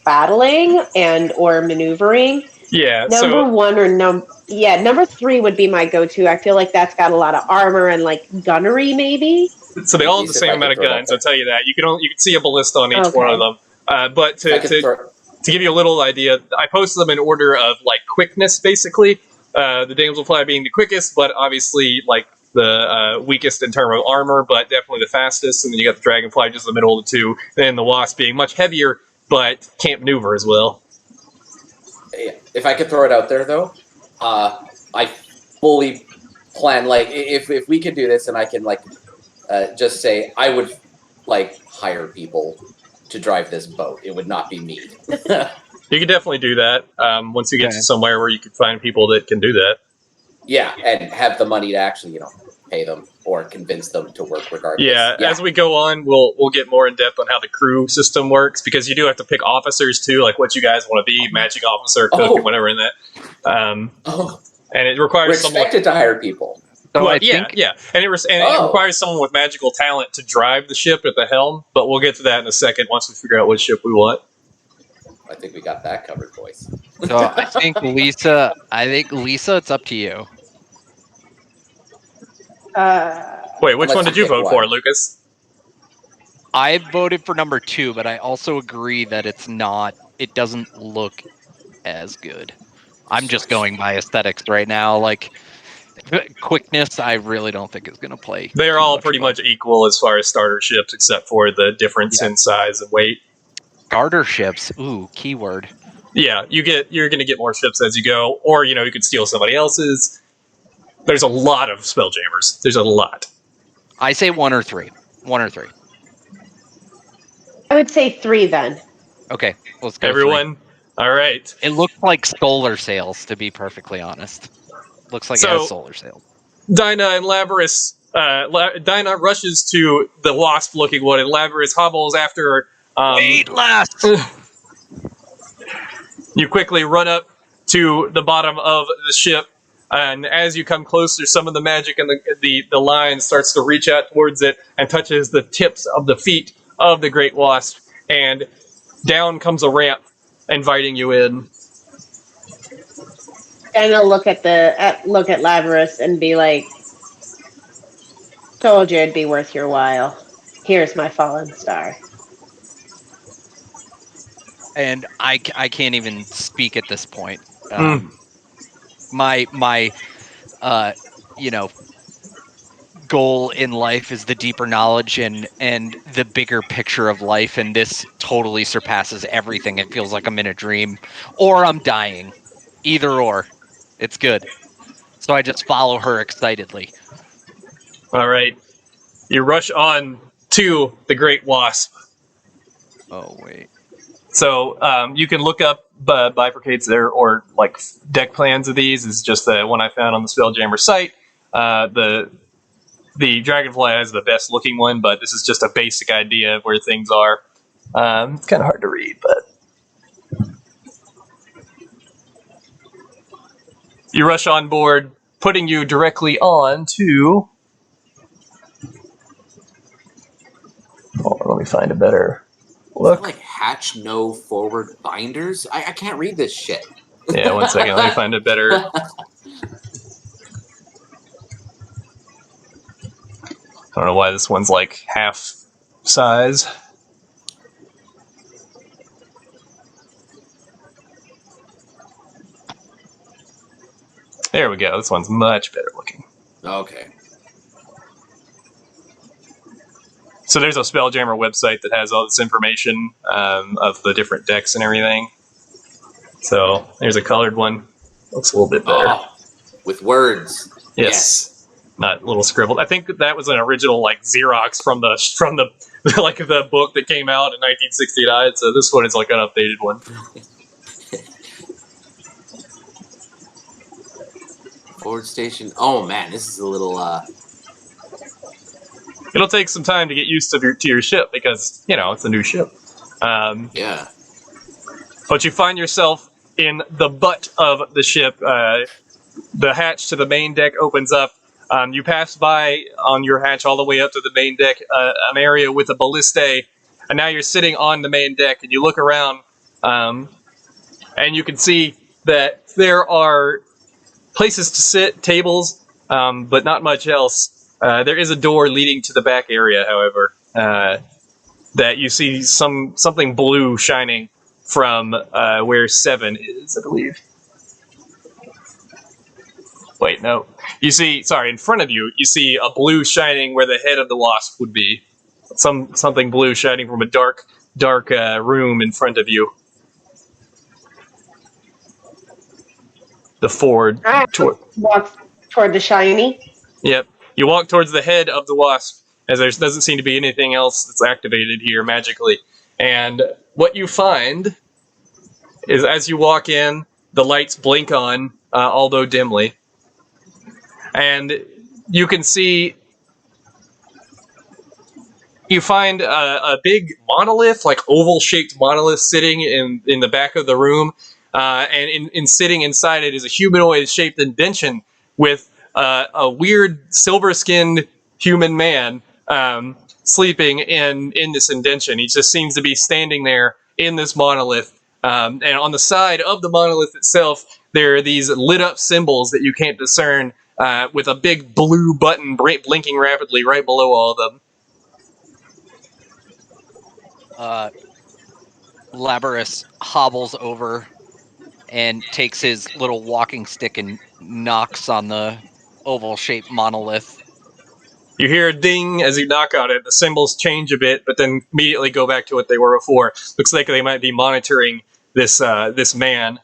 battling and or maneuvering. Yeah. Number So 1 or number 3 would be my go-to. I feel like that's got a lot of armor and like gunnery, maybe. they all have the If same I amount could of throw it out guns. I'll there. tell you that. You can see a ballista on each one Okay. of them. But If I could throw to give you a little idea, I posted them in order of like quickness, basically. The Damselfly being the quickest, but obviously like the weakest in terms of armor, but definitely the fastest. And then you got the Dragonfly just in the middle of the two, and the Wasp being much heavier, but can't maneuver as well. if I could throw it out there though, I fully plan like if we could do this and I can like just say I would like hire people to drive this boat. It would not be me. You can definitely do that once you get Okay. to somewhere where you can find people that can do that. Yeah, and have the money to actually pay them or convince them to work regardless. Yeah, as we go on, we'll get more in depth on how the crew system works because you do have to pick officers too, like what you guys want to be, magic officer, cook, or whatever in that. And it We're requires someone. expected to hire people. So Well, I yeah, think yeah, and it requires someone with magical talent to drive the ship at the helm. But we'll get to that in a second once we figure out what ship we want. I think we got that covered, boys. so. I think Lisa. It's up to you. Wait, which Unless one you did you pick vote for, one. Lucas? I voted for number 2, but I also agree that it's not. It doesn't look as good. I'm just going by aesthetics right now. Like quickness, I really don't think is going to play. They're too all much pretty of a- much equal as far as starter ships, except for the difference Yeah. in size and weight. Garter ships. Ooh, keyword. Yeah, you're going to get more ships as you go, or you could steal somebody else's. There's a lot of Spelljammers. There's a lot. I say 1 or 3. 1 or 3. I would say 3 then. Okay, let's go. 3. Everyone, all right. It looks like solar sails, to be perfectly honest. Looks like it So- has solar sails. Dinah and Labrys. Dinah rushes to the wasp-looking one, and Labrys hobbles after her. Wait, last. You quickly run up to the bottom of the ship, and as you come closer, some of the magic and the line starts to reach out towards it and touches the tips of the feet of the Great Wasp, and down comes a ramp inviting you in. And I'll look at Labrys and be like, "Told you it'd be worth your while. Here's my fallen star." And I can't even speak at this point. My goal in life is the deeper knowledge and the bigger picture of life, and this totally surpasses everything. It feels like I'm in a dream, or I'm dying. Either or, it's good. So I just follow her excitedly. All right, you rush on to the Great Wasp. Oh wait. So you can look up bifurcates there or like deck plans of these. Is just the one I found on the Spelljammer site. The Dragonfly is the best looking one, but this is just a basic idea of where things are. It's kind of hard to read, but you rush on board, putting you directly on to. Hold on, let me find a better look. Like hatch no forward binders. I can't read this shit. Yeah, 1 second. Let me find a better. I don't know why this one's like half size. There we go. This one's much better looking. Okay. So there's a Spelljammer website that has all this information of the different decks and everything. So there's a colored one. Looks a little bit better. Oh, with words. Yes. Not a little scribbled. I think that was an original like Xerox from the like the book that came out in 1969. So this one is like an updated one. Forward station. Oh man, this is a little. It'll take some time to get used to your ship because it's a new ship. Yeah. But you find yourself in the butt of the ship. The hatch to the main deck opens up. You pass by on your hatch all the way up to the main deck, an area with a ballistae, and now you're sitting on the main deck, and you look around, and you can see that there are places to sit, tables, but not much else. There is a door leading to the back area, however, that you see something blue shining from where 7 is, I believe. Wait, no. You see, sorry, in front of you, you see a blue shining where the head of the wasp would be. Something blue shining from a dark room in front of you. The forward. Walk toward the shiny. Yep. You walk towards the head of the wasp, as there doesn't seem to be anything else that's activated here magically. And what you find is as you walk in, the lights blink on, although dimly. And you can see, you find a big monolith, like oval-shaped monolith sitting in the back of the room. And in sitting inside it is a humanoid-shaped indention with a weird silver-skinned human man sleeping in this indention. He just seems to be standing there in this monolith. And on the side of the monolith itself, there are these lit-up symbols that you can't discern with a big blue button blinking rapidly right below all of them. Labrys hobbles over and takes his little walking stick and knocks on the oval-shaped monolith. You hear a ding as you knock on it. The symbols change a bit, but then immediately go back to what they were before. Looks like they might be monitoring this man.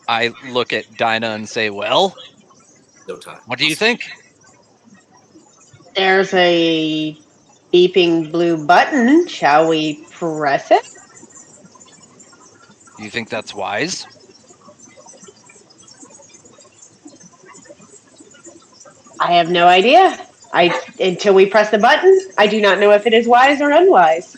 I look at Dinah and say, well, No time. what do you think? There's a beeping blue button. Shall we press it? Do you think that's wise? I have no idea. Until we press the button, I do not know if it is wise or unwise.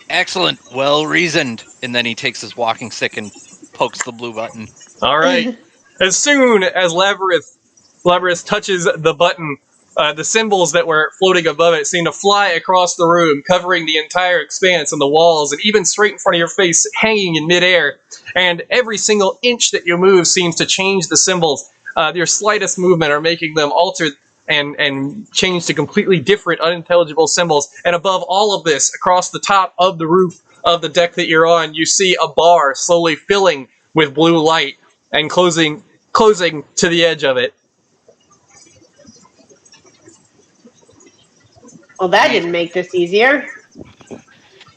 Excellent, well reasoned. And then he takes his walking stick and pokes the blue button. All right. As soon as Labrys touches the button, the symbols that were floating above it seem to fly across the room, covering the entire expanse and the walls, and even straight in front of your face, hanging in midair. And every single inch that you move seems to change the symbols. Your slightest movement are making them altered and change to completely different, unintelligible symbols. And above all of this, across the top of the roof of the deck that you're on, you see a bar slowly filling with blue light and closing to the edge of it. Well, that didn't make this easier.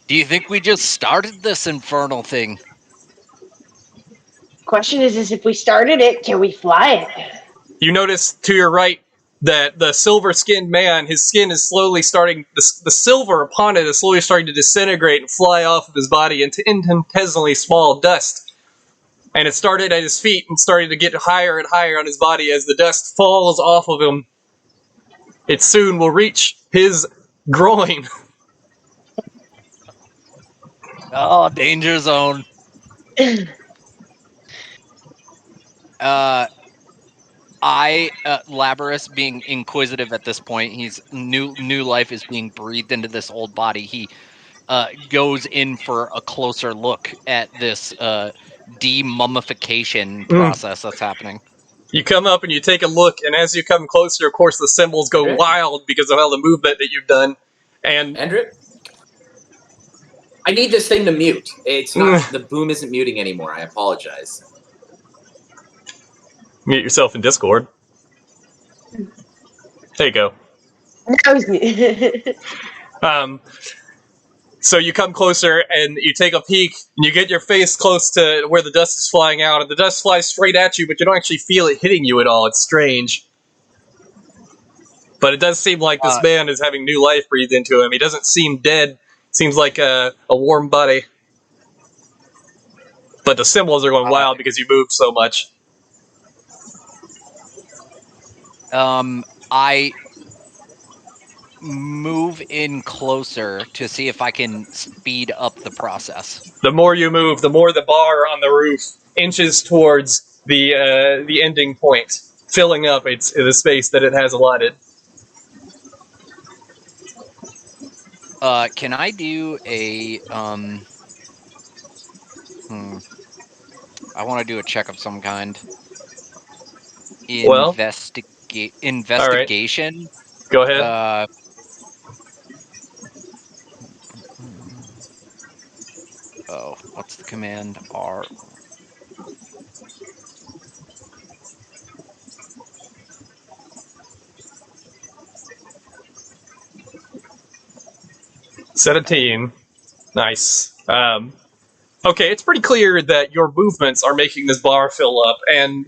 Do you think we just started this infernal thing? Question is if we started it, can we fly it? You notice to your right that the silver-skinned man, his skin is slowly starting, the silver upon it is slowly starting to disintegrate and fly off of his body into infinitesimally small dust. And it started at his feet and started to get higher and higher on his body as the dust falls off of him. It soon will reach his groin. Oh, danger zone. Labrys, being inquisitive at this point, he's new life is being breathed into this old body. He goes in for a closer look at this demummification process that's happening. You come up and you take a look, and as you come closer, of course, the symbols go wild because of all the movement that you've done. And Andrew? I need this thing to mute. It's not the boom isn't muting anymore. I apologize. Mute yourself in Discord. There you go. So you come closer and you take a peek and you get your face close to where the dust is flying out, and the dust flies straight at you, but you don't actually feel it hitting you at all. It's strange. But it does seem like this man is having new life breathed into him. He doesn't seem dead. Seems like a warm body. But the symbols are going wild because you moved so much. I move in closer to see if I can speed up the process. The more you move, the more the bar on the roof inches towards the ending point, filling up the space that it has allotted. Can I do a I want to do a check of some kind. Well, investigation. Right. Go ahead. What's the command? R. $17. Nice. Okay, it's pretty clear that your movements are making this bar fill up, and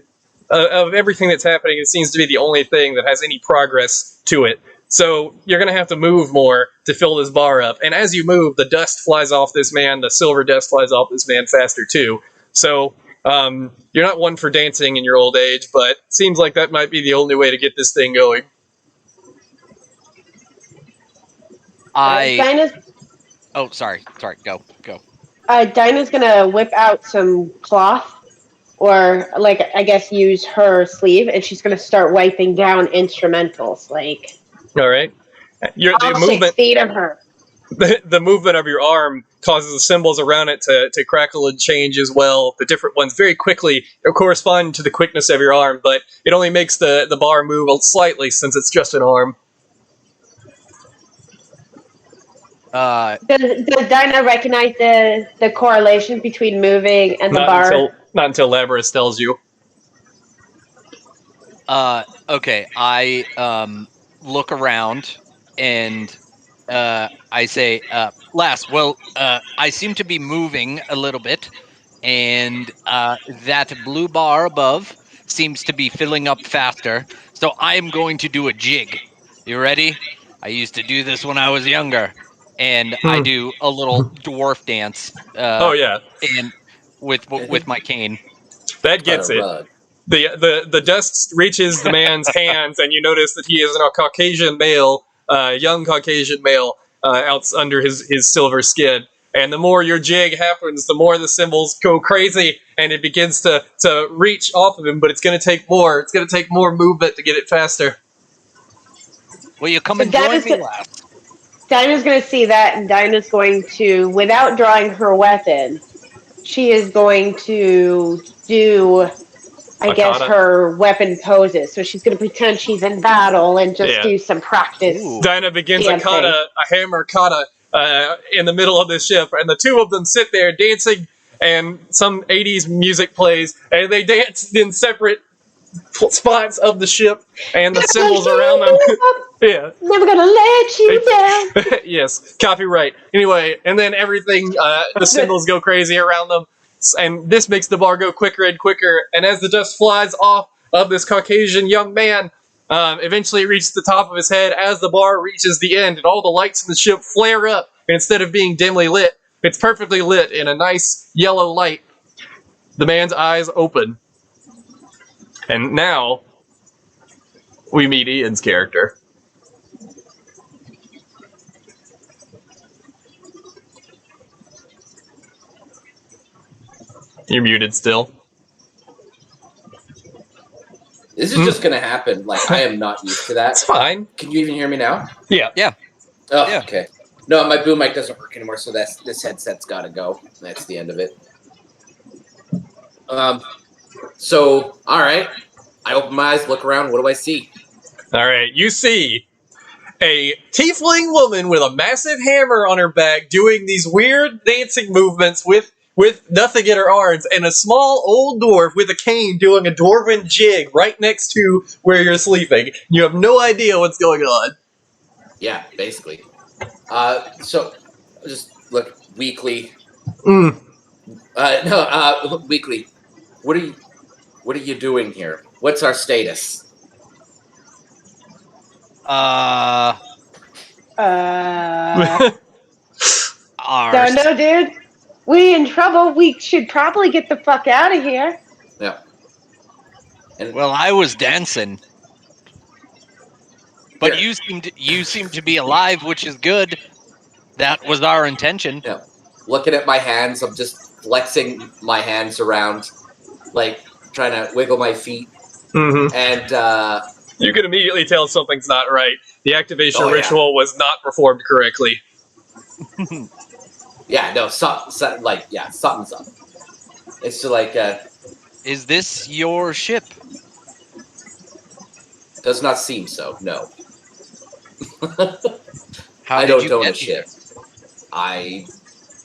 of everything that's happening, it seems to be the only thing that has any progress to it. So you're going to have to move more to fill this bar up. And as you move, the dust flies off this man, the silver dust flies off this man faster too. So you're not one for dancing in your old age, but it seems like that might be the only way to get this thing going. Oh, sorry, go. Dinah's gonna whip out some cloth, or like I guess use her sleeve, and she's gonna start wiping down instrumentals. Like, all right, all 6 feet of her. The movement of your arm causes the symbols around it to crackle and change as well. The different ones very quickly correspond to the quickness of your arm, but it only makes the bar move slightly since it's just an arm. Does Dinah recognize the correlation between moving and the bar? Not until Labrys tells you. Okay, I look around and I say, Lass, well, I seem to be moving a little bit, and that blue bar above seems to be filling up faster, so I am going to do a jig. You ready? I used to do this when I was younger, and I do a little dwarf dance. Oh yeah, and with my cane. That gets it. The dust reaches the man's hands, and you notice that he is a Caucasian male, young Caucasian male, out under his silver skin. And the more your jig happens, the more the symbols go crazy, and it begins to reach off of him. But it's going to take more. It's going to take more movement to get it faster. Will you come and join me, last? Dinah's going to see that, and Dinah's going to, without drawing her weapon, she is going to do, I guess, her weapon poses. So she's going to pretend she's in battle and just do some practice. Ooh. Dinah begins a hammer kata in the middle of the ship, and the two of them sit there dancing, and some 80s music plays, and they dance in separate spots of the ship, and the symbols around them. Yeah. Never gonna let you down. Yes, copyright. Anyway, and then everything, the symbols go crazy around them, and this makes the bar go quicker and quicker, and as the dust flies off of this Caucasian young man, eventually it reaches the top of his head as the bar reaches the end, and all the lights in the ship flare up, and instead of being dimly lit, it's perfectly lit in a nice yellow light. The man's eyes open. And now, we meet Ian's character. You're muted still. This is just gonna happen. Like, I am not used to that. It's fine. Can you even hear me now? Yeah. Yeah. Oh, yeah. Okay. No, my boom mic doesn't work anymore, so this headset's gotta go. That's the end of it. So, all right. I open my eyes, look around. What do I see? All right. You see a tiefling woman with a massive hammer on her back doing these weird dancing movements with nothing in her arms, and a small old dwarf with a cane doing a dwarven jig right next to where you're sleeping. You have no idea what's going on. Yeah, basically. So, just look, Weekly. Mm. Weekly. What are you doing here? What's our status? Uh, Ours. don't know, dude. We in trouble. We should probably get the fuck out of here. Yeah. And Well, I was dancing, but here, you seem to be alive, which is good. That was our intention. yeah. Looking at my hands, I'm just flexing my hands around, like trying to wiggle my feet. Hmm. And You can immediately tell something's not right. The activation Oh, yeah. ritual was not performed correctly. yeah, no, something's up. It's just like Is this your ship? does not seem so. No, How I did don't you own a get here? ship. I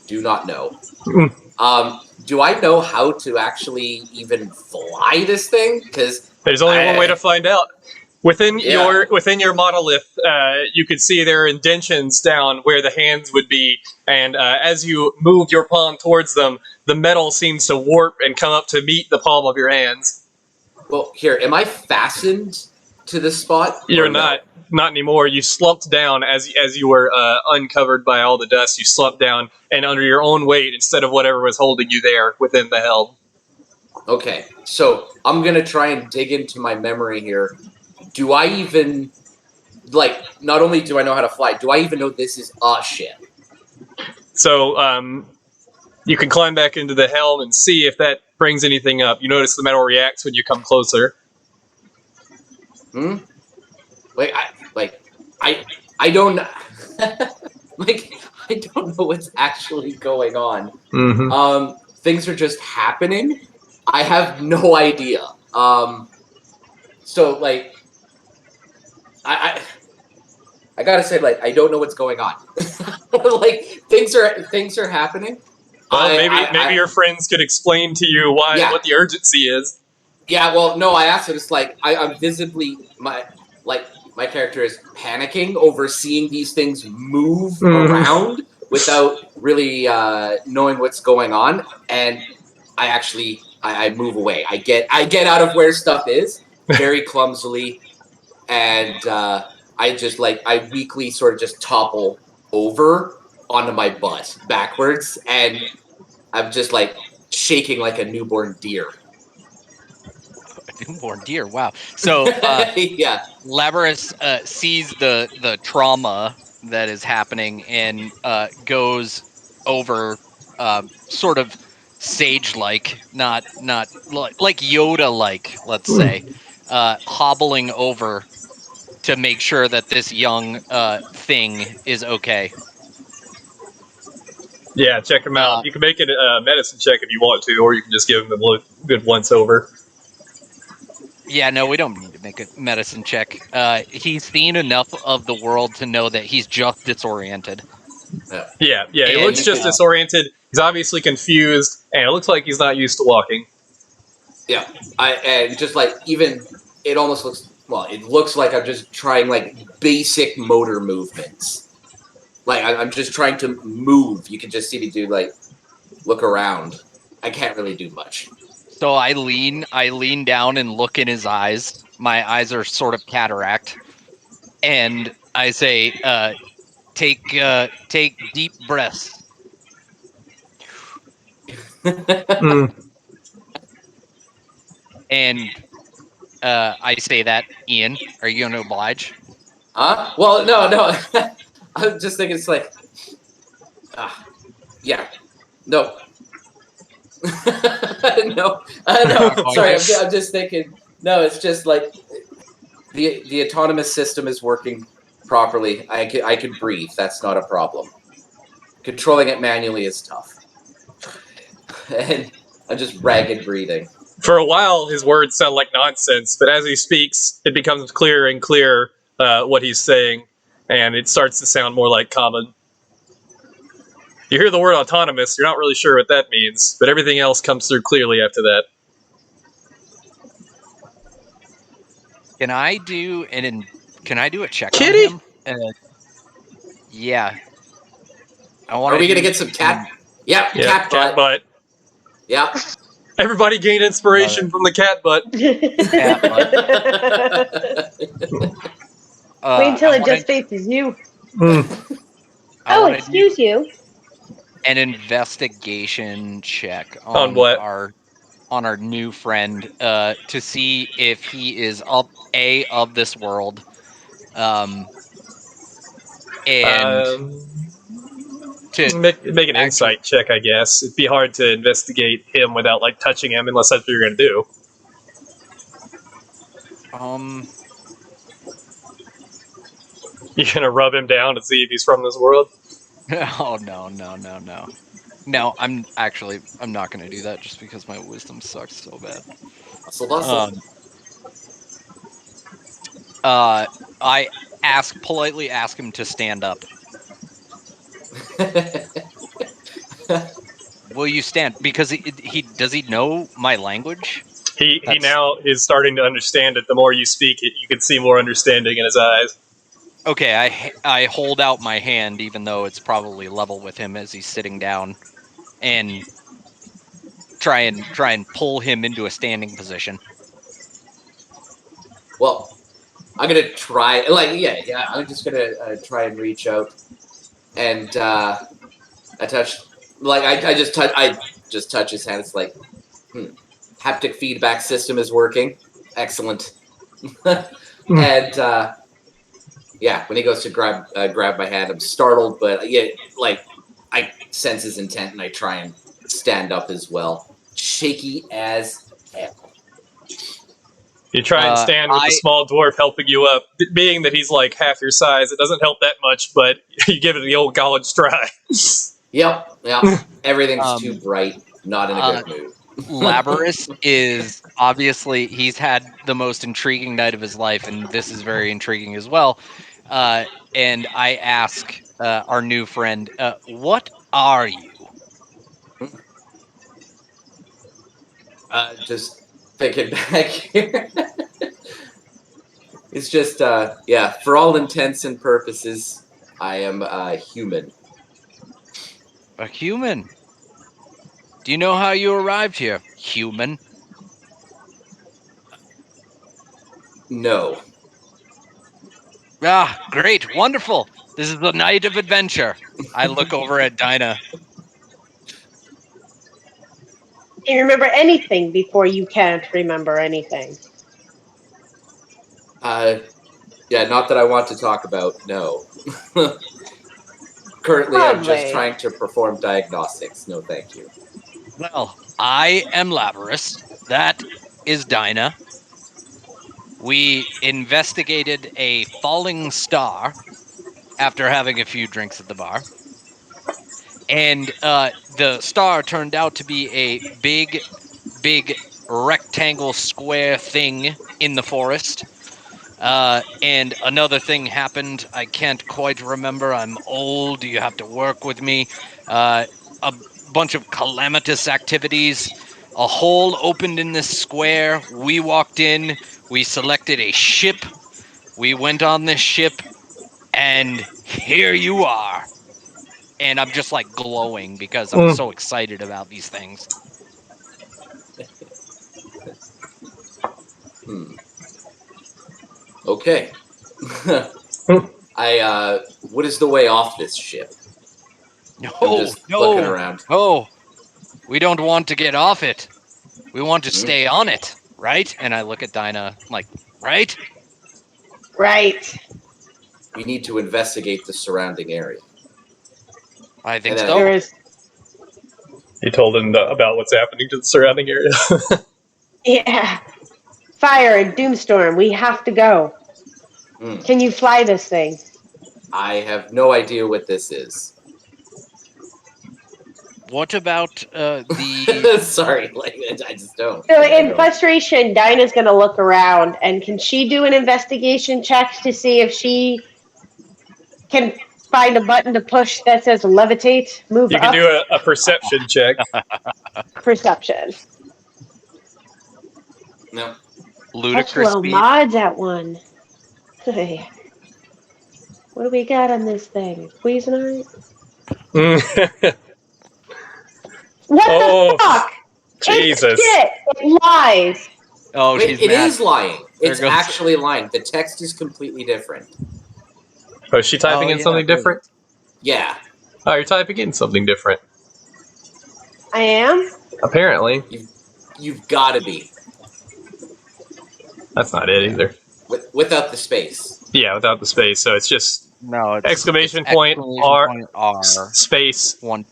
do not know. Mm. Do I know how to actually even fly this thing? Because There's only one way to find out. Within Yeah. your monolith, you could see there are indentions down where the hands would be, and as you move your palm towards them, the metal seems to warp and come up to meet the palm of your hands. Well, here, am I fastened to this spot? You're or no? not anymore. You slumped down as you were uncovered by all the dust. You slumped down, and under your own weight, instead of whatever was holding you there within the helm. Okay, so I'm gonna try and dig into my memory here. Do I even Not only do I know how to fly, do I even know this is a ship? So you can climb back into the helm and see if that brings anything up. You notice the metal reacts when you come closer. Hmm. I don't I don't know what's actually going on. Mm-hmm. Things are just happening. I have no idea. So I I gotta say, I don't know what's going on. Things are happening. Well, maybe your friends could explain to you Yeah. what the urgency is. Yeah, well, no, I asked it. It's like I'm visibly my character is panicking over seeing these things move around without really knowing what's going on, and I move away. I get out of where stuff is very clumsily, and I weakly sort of just topple over onto my butt backwards, and I'm just shaking like a newborn deer. Newborn deer. Wow. So Yeah. Labrys sees the trauma that is happening and goes over, sort of sage-like, not like Yoda-like, let's say, hobbling over to make sure that this young thing is okay. Yeah, check him out. You can make it a medicine check if you want to, or you can just give him a good once over. Yeah, no, we don't need to make a medicine check. He's seen enough of the world to know that he's just disoriented. Yeah, he And, looks just disoriented. He's obviously confused, and it looks like he's not used to walking. Yeah, and just even it almost it looks like I'm just trying basic motor movements. I'm just trying to move. You can just see me do look around. I can't really do much. So I lean down and look in his eyes. My eyes are sort of cataract, and I say, take deep breaths. And I say that, Ian, are you going to oblige? Well, no. I'm just thinking it's yeah, no. No, no. Sorry, I'm just thinking. No, it's just the autonomous system is working properly. I could breathe. That's not a problem. Controlling it manually is tough, and I'm just ragged breathing. For a while, his words sound like nonsense, but as he speaks, it becomes clearer and clearer what he's saying, and it starts to sound more like common. You hear the word autonomous, you're not really sure what that means, but everything else comes through clearly after that. Can I do a check Kitty? on him? Yeah. Are we gonna get some cat? Yeah, Yeah, cat butt. Yeah. Everybody gain inspiration from the cat butt. Wait until it just faces you. Oh, excuse you. An investigation check On what? on our new friend to see if he is of this world, and to make an insight check, I guess. It'd be hard to investigate him without like touching him, unless that's what you're gonna do. You're gonna rub him down to see if he's from this world. Oh no. No, I'm not gonna do that just because my wisdom sucks so bad. Bustle. I politely ask him to stand up. Will you stand? Because he does he know my language? He now is starting to understand it. The more you speak it, you can see more understanding in his eyes. Okay, I hold out my hand, even though it's probably level with him as he's sitting down, and try and pull him into a standing position. Well, I'm gonna try. Yeah. I'm just gonna try and reach out, and I touch. I just touch his hand. It's like, haptic feedback system is working. Excellent. And yeah, when he goes to grab my hand, I'm startled, but yeah, like I sense his intent, and I try and stand up as well. Shaky as hell. You try and stand with the small dwarf helping you up. Being that he's like half your size, it doesn't help that much, but you give it the old college try. Yep. Everything's too bright, not in a good mood. Labrys is obviously, he's had the most intriguing night of his life, and this is very intriguing as well. And I ask our new friend, what are you? Just thinking back here. It's just, for all intents and purposes, I am a human. A human? Do you know how you arrived here, human? No. Ah, great, wonderful. This is the night of adventure. I look over at Dinah. Do you remember anything before you can't remember anything? Yeah, not that I want to talk about, no. Currently, Lovely. I'm just trying to perform diagnostics. No, thank you. Well, I am Labrys. That is Dinah. We investigated a falling star after having a few drinks at the bar. And the star turned out to be a big rectangle square thing in the forest. And another thing happened. I can't quite remember. I'm old. You have to work with me. A bunch of calamitous activities. A hole opened in this square. We walked in. We selected a ship. We went on this ship. And here you are. And I'm just like glowing because I'm so excited about these things. Okay. What is the way off this ship? I'm just looking around. No, we don't want to get off it. We want to stay on it, right? And I look at Dinah like, right? Right. We need to investigate the surrounding area. I think so. You told him about what's happening to the surrounding area. Yeah. Fire and Doomstorm. We have to go. Can you fly this thing? I have no idea what this is. What about the... Sorry, I just don't. So in frustration, Dinah's going to look around, and can she do an investigation check to see if she can find a button to push that says levitate, move You can up? do a perception check. Perception. No. Ludicrous Touch speed. mods at one. Hey. What do we got on this thing? Cuisinart? What Oh, the fuck? Jesus. It's shit. It lies. Oh, Wait, she's it mad. is lying. There It's goes- actually lying. The text is completely different. Oh, is she typing Oh, in yeah, something good. different? Yeah, Oh, you're typing in something different. I am? Apparently. you've got to be That's not it either. without the space. Yeah, without the space. So it's just No, it's exclamation it's point, exclamation R, point R space. 1.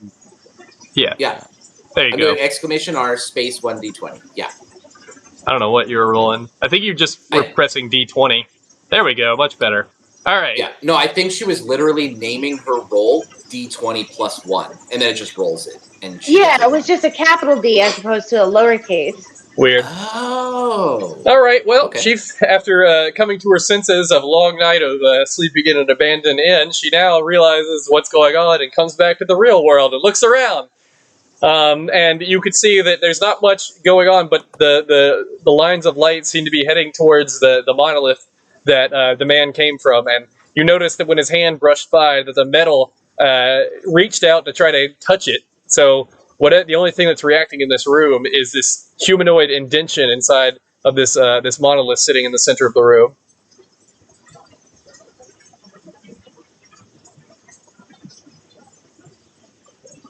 Yeah, Yeah, there you I'm go. doing exclamation R space 1d20. Yeah, I don't know what you were rolling. I think you just were pressing D20. There we go. Much better. All right. yeah. No, I think she was literally naming her roll d20 plus 1, and then it just rolls it. And she Yeah, gets it was just a capital D as opposed to a lowercase. Weird. Oh. All right. Well, Okay. she, after coming to her senses of a long night of sleeping in an abandoned inn, she now realizes what's going on and comes back to the real world and looks around. And you could see that there's not much going on, but the lines of light seem to be heading towards the monolith that the man came from. And you notice that when his hand brushed by, that the metal reached out to try to touch it. So the only thing that's reacting in this room is this humanoid indention inside of this monolith sitting in the center of the room.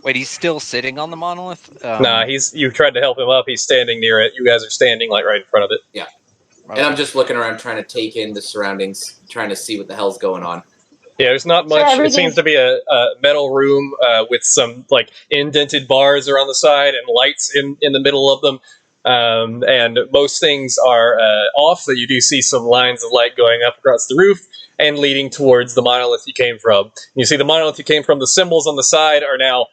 Wait, he's still sitting on the monolith? Nah, you tried to help him up. He's standing near it. You guys are standing like right in front of it. Yeah. Okay. And I'm just looking around trying to take in the surroundings, trying to see what the hell's going on. Yeah, there's not So much. It everything's- seems to be a metal room with some like indented bars around the side and lights in the middle of them. And most things are off. So you do see some lines of light going up across the roof and leading towards the monolith you came from. You see the monolith you came from. The symbols on the side are now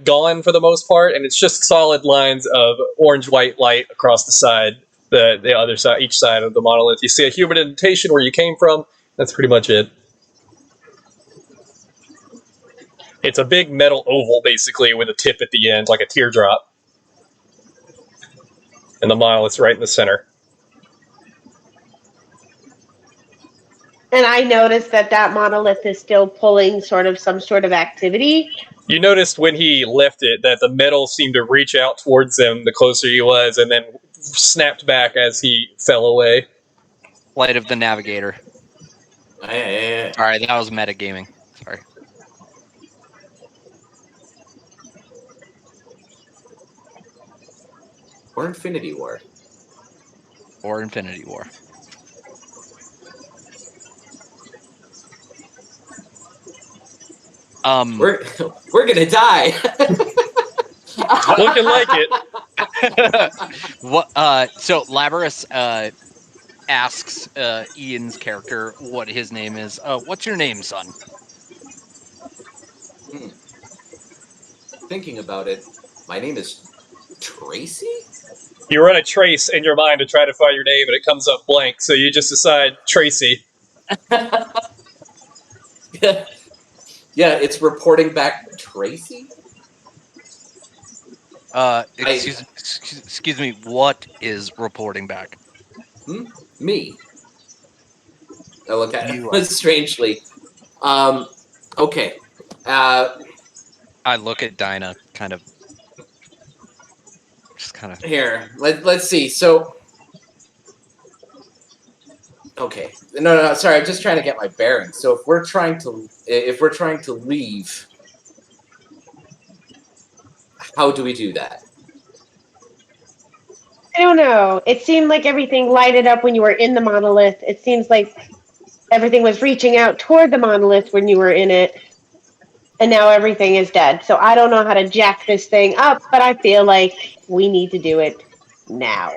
gone for the most part, and it's just solid lines of orange-white light across the side, the other side, each side of the monolith. You see a human indentation where you came from. That's pretty much it. It's a big metal oval, basically, with a tip at the end, like a teardrop. And the monolith's right in the center. And I noticed that monolith is still pulling some sort of activity. You noticed when he left it that the metal seemed to reach out towards him the closer he was, and then snapped back as he fell away. Light of the Navigator. Yeah. Sorry, that was metagaming. Sorry. Or Infinity War. Or Infinity War. We're gonna die. Looking like it. What? So Labrys asks Ian's character what his name is. What's your name, son? Thinking about it, my name is Tracy? You run a trace in your mind to try to find your name, and it comes up blank, so you just decide Tracy. Yeah, it's reporting back Tracy? Excuse me, what is reporting back? Me. I look at You it strangely. Okay. I look at Dinah, just kind of. Here, let's see. So, okay, no. Sorry, I'm just trying to get my bearings. So, if we're trying to leave, how do we do that? I don't know. It seemed like everything lighted up when you were in the monolith. It seems like everything was reaching out toward the monolith when you were in it. And now everything is dead. So I don't know how to jack this thing up, but I feel like we need to do it now.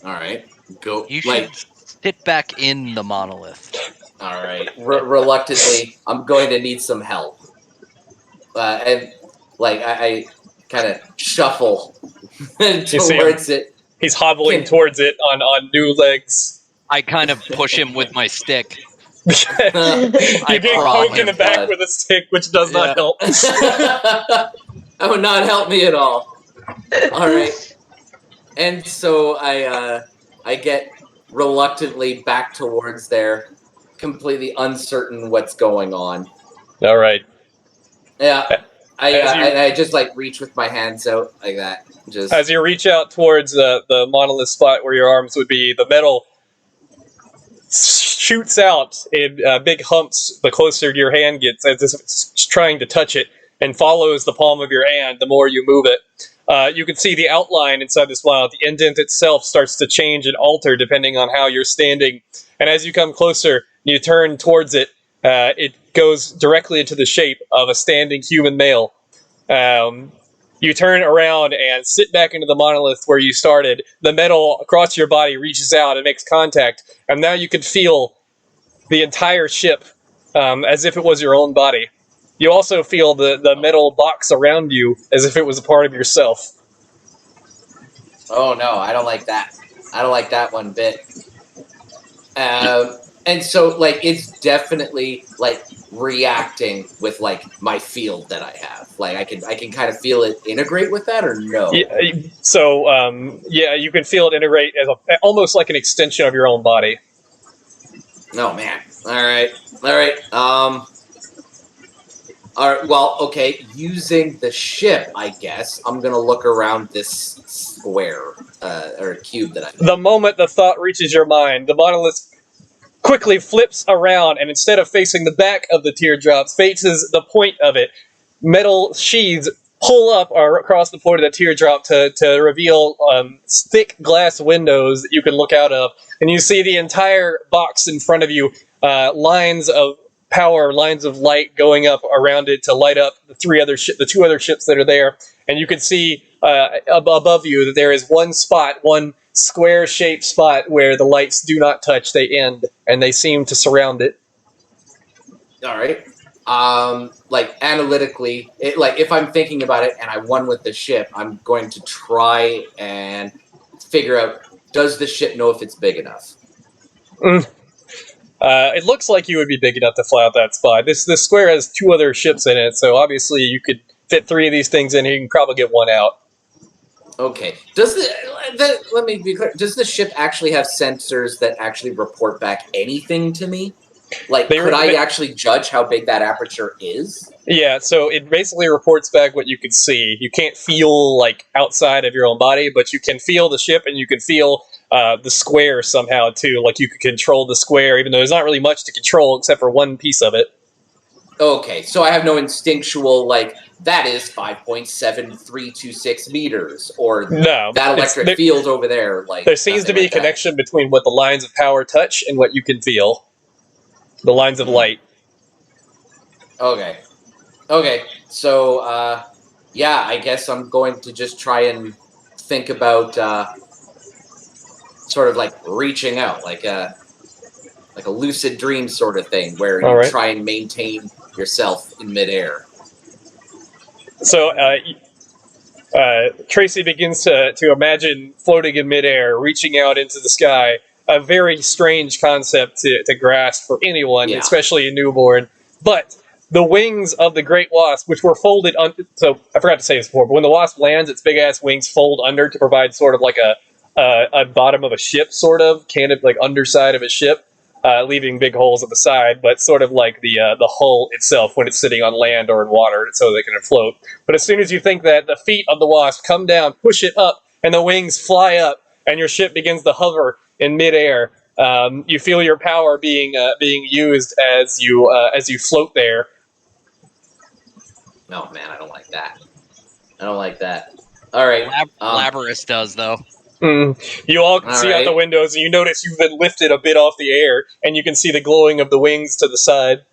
All right, go. You should sit back in the monolith. All right. Reluctantly, I'm going to need some help. And I kind of shuffle towards it. He's hobbling towards it on new legs. Uh, I kind of push him with my stick. You get poked in the back with a stick, which does not help. That would not help me at all. All right. And so I get reluctantly back towards there, completely uncertain what's going on. All right. Yeah. I just like reach with my hands out like that. As you reach out towards the monolith spot where your arms would be, the metal shoots out in big humps the closer your hand gets, as if it's trying to touch it, and follows the palm of your hand the more you move it. You can see the outline inside this vial. The indent itself starts to change and alter depending on how you're standing. And as you come closer, you turn towards it, it goes directly into the shape of a standing human male. You turn around and sit back into the monolith where you started. The metal across your body reaches out and makes contact, and now you can feel the entire ship as if it was your own body. You also feel the metal box around you as if it was a part of yourself. Oh no, I don't like that. I don't like that one bit. And so, like, it's definitely like reacting with like my field that I have. Like, I can kind of feel it integrate with that, or no? Yeah, so you can feel it integrate as almost like an extension of your own body. Oh man. All right. All right. Well, okay. Using the ship, I guess I'm gonna look around this square or cube that I. The moment the thought reaches your mind, the monolith quickly flips around, and instead of facing the back of the teardrops, faces the point of it. Metal sheaths pull up across the point of the teardrop to reveal thick glass windows that you can look out of, and you see the entire box in front of you, lines of power, lines of light going up around it to light up the two other ships that are there, and you can see above you that there is one square-shaped spot where the lights do not touch; they end, and they seem to surround it. All right. Like analytically, like if I'm thinking about it and I won with the ship, I'm going to try and figure out, does the ship know if it's big enough? It looks like you would be big enough to fly out that spot. This square has two other ships in it, so obviously you could fit three of these things in here. You can probably get one out. Okay. Let me be clear. Does the ship actually have sensors that actually report back anything to me? Like, could I actually judge how big that aperture is? Yeah, so it basically reports back what you can see. You can't feel, like, outside of your own body, but you can feel the ship, and you can feel the square somehow, too. Like, you can control the square, even though there's not really much to control except for one piece of it. Okay, so I have no instinctual, like, that is 5.7326 meters, or no, that electric field over there. Like, there seems to be a connection between what the lines of power touch and what you can feel. The lines of light. Okay. So, yeah, I guess I'm going to just try and think about sort of like reaching out, like a lucid dream sort of thing, where you try and maintain yourself in midair. So, Tracy begins to imagine floating in midair, reaching out into the sky. A very strange concept to grasp for anyone, especially a newborn. But the wings of the great wasp, which were folded so I forgot to say this before, but when the wasp lands, its big ass wings fold under to provide sort of like a bottom of a ship, sort of like underside of a ship, leaving big holes at the side, but sort of like the hull itself when it's sitting on land or in water, so they can float. But as soon as you think that, the feet of the wasp come down, push it up, and the wings fly up, and your ship begins to hover in midair. You feel your power being used as you float there. Oh man, I don't like that. All right, Labrys does though. You all see out the windows, and you notice you've been lifted a bit off the air, and you can see the glowing of the wings to the side.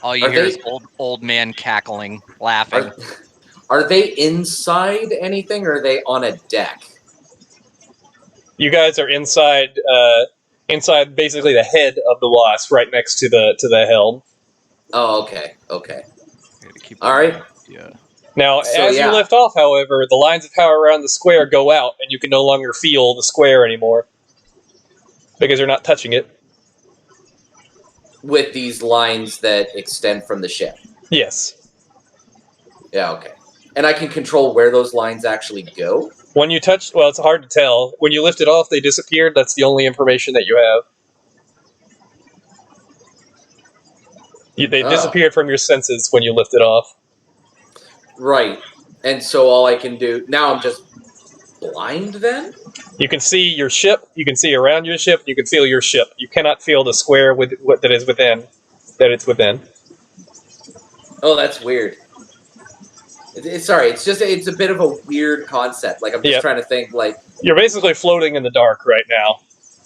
All you hear is old man cackling, laughing. Are they inside anything, or are they on a deck? You guys are inside basically the head of the wasp, right next to the helm. Oh, okay. All right. Yeah. Now, as you lift off, however, the lines of power around the square go out, and you can no longer feel the square anymore because you're not touching it. With these lines that extend from the ship. Yes. Yeah. Okay. And I can control where those lines actually go? When you touch... Well, it's hard to tell. When you lift it off, they disappeared. That's the only information that you have. They disappeared from your senses when you lift it off. Right. And so all I can do now, I'm just blind. Then You can see your ship. You can see around your ship. You can feel your ship. You cannot feel the square with that is within. That it's within. oh, that's weird. Sorry, it's a bit of a weird concept. Like I'm just Yep. trying to think. Like You're basically floating in the dark right now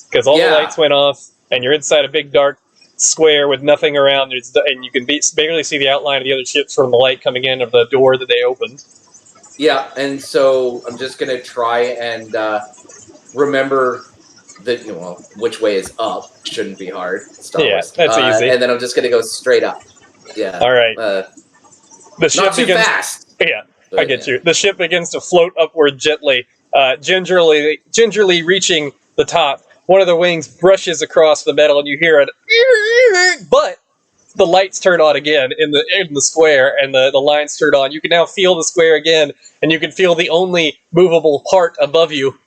because all the Yeah. lights went off, and you're inside a big dark square with nothing around. And you can barely see the outline of the other ships from the light coming in of the door that they opened. yeah, and so I'm just gonna try and remember which way is up. Shouldn't be hard. Star Yeah, Wars. that's easy. And then I'm just gonna go straight up. Yeah. All right. The ship Not too begins. fast. Yeah, But, I get you. The ship begins to float upward gently, gingerly reaching the top. One of the wings brushes across the metal, and you hear it. But the lights turn on again in the square, and the lines turn on. You can now feel the square again, and you can feel the only movable part above you.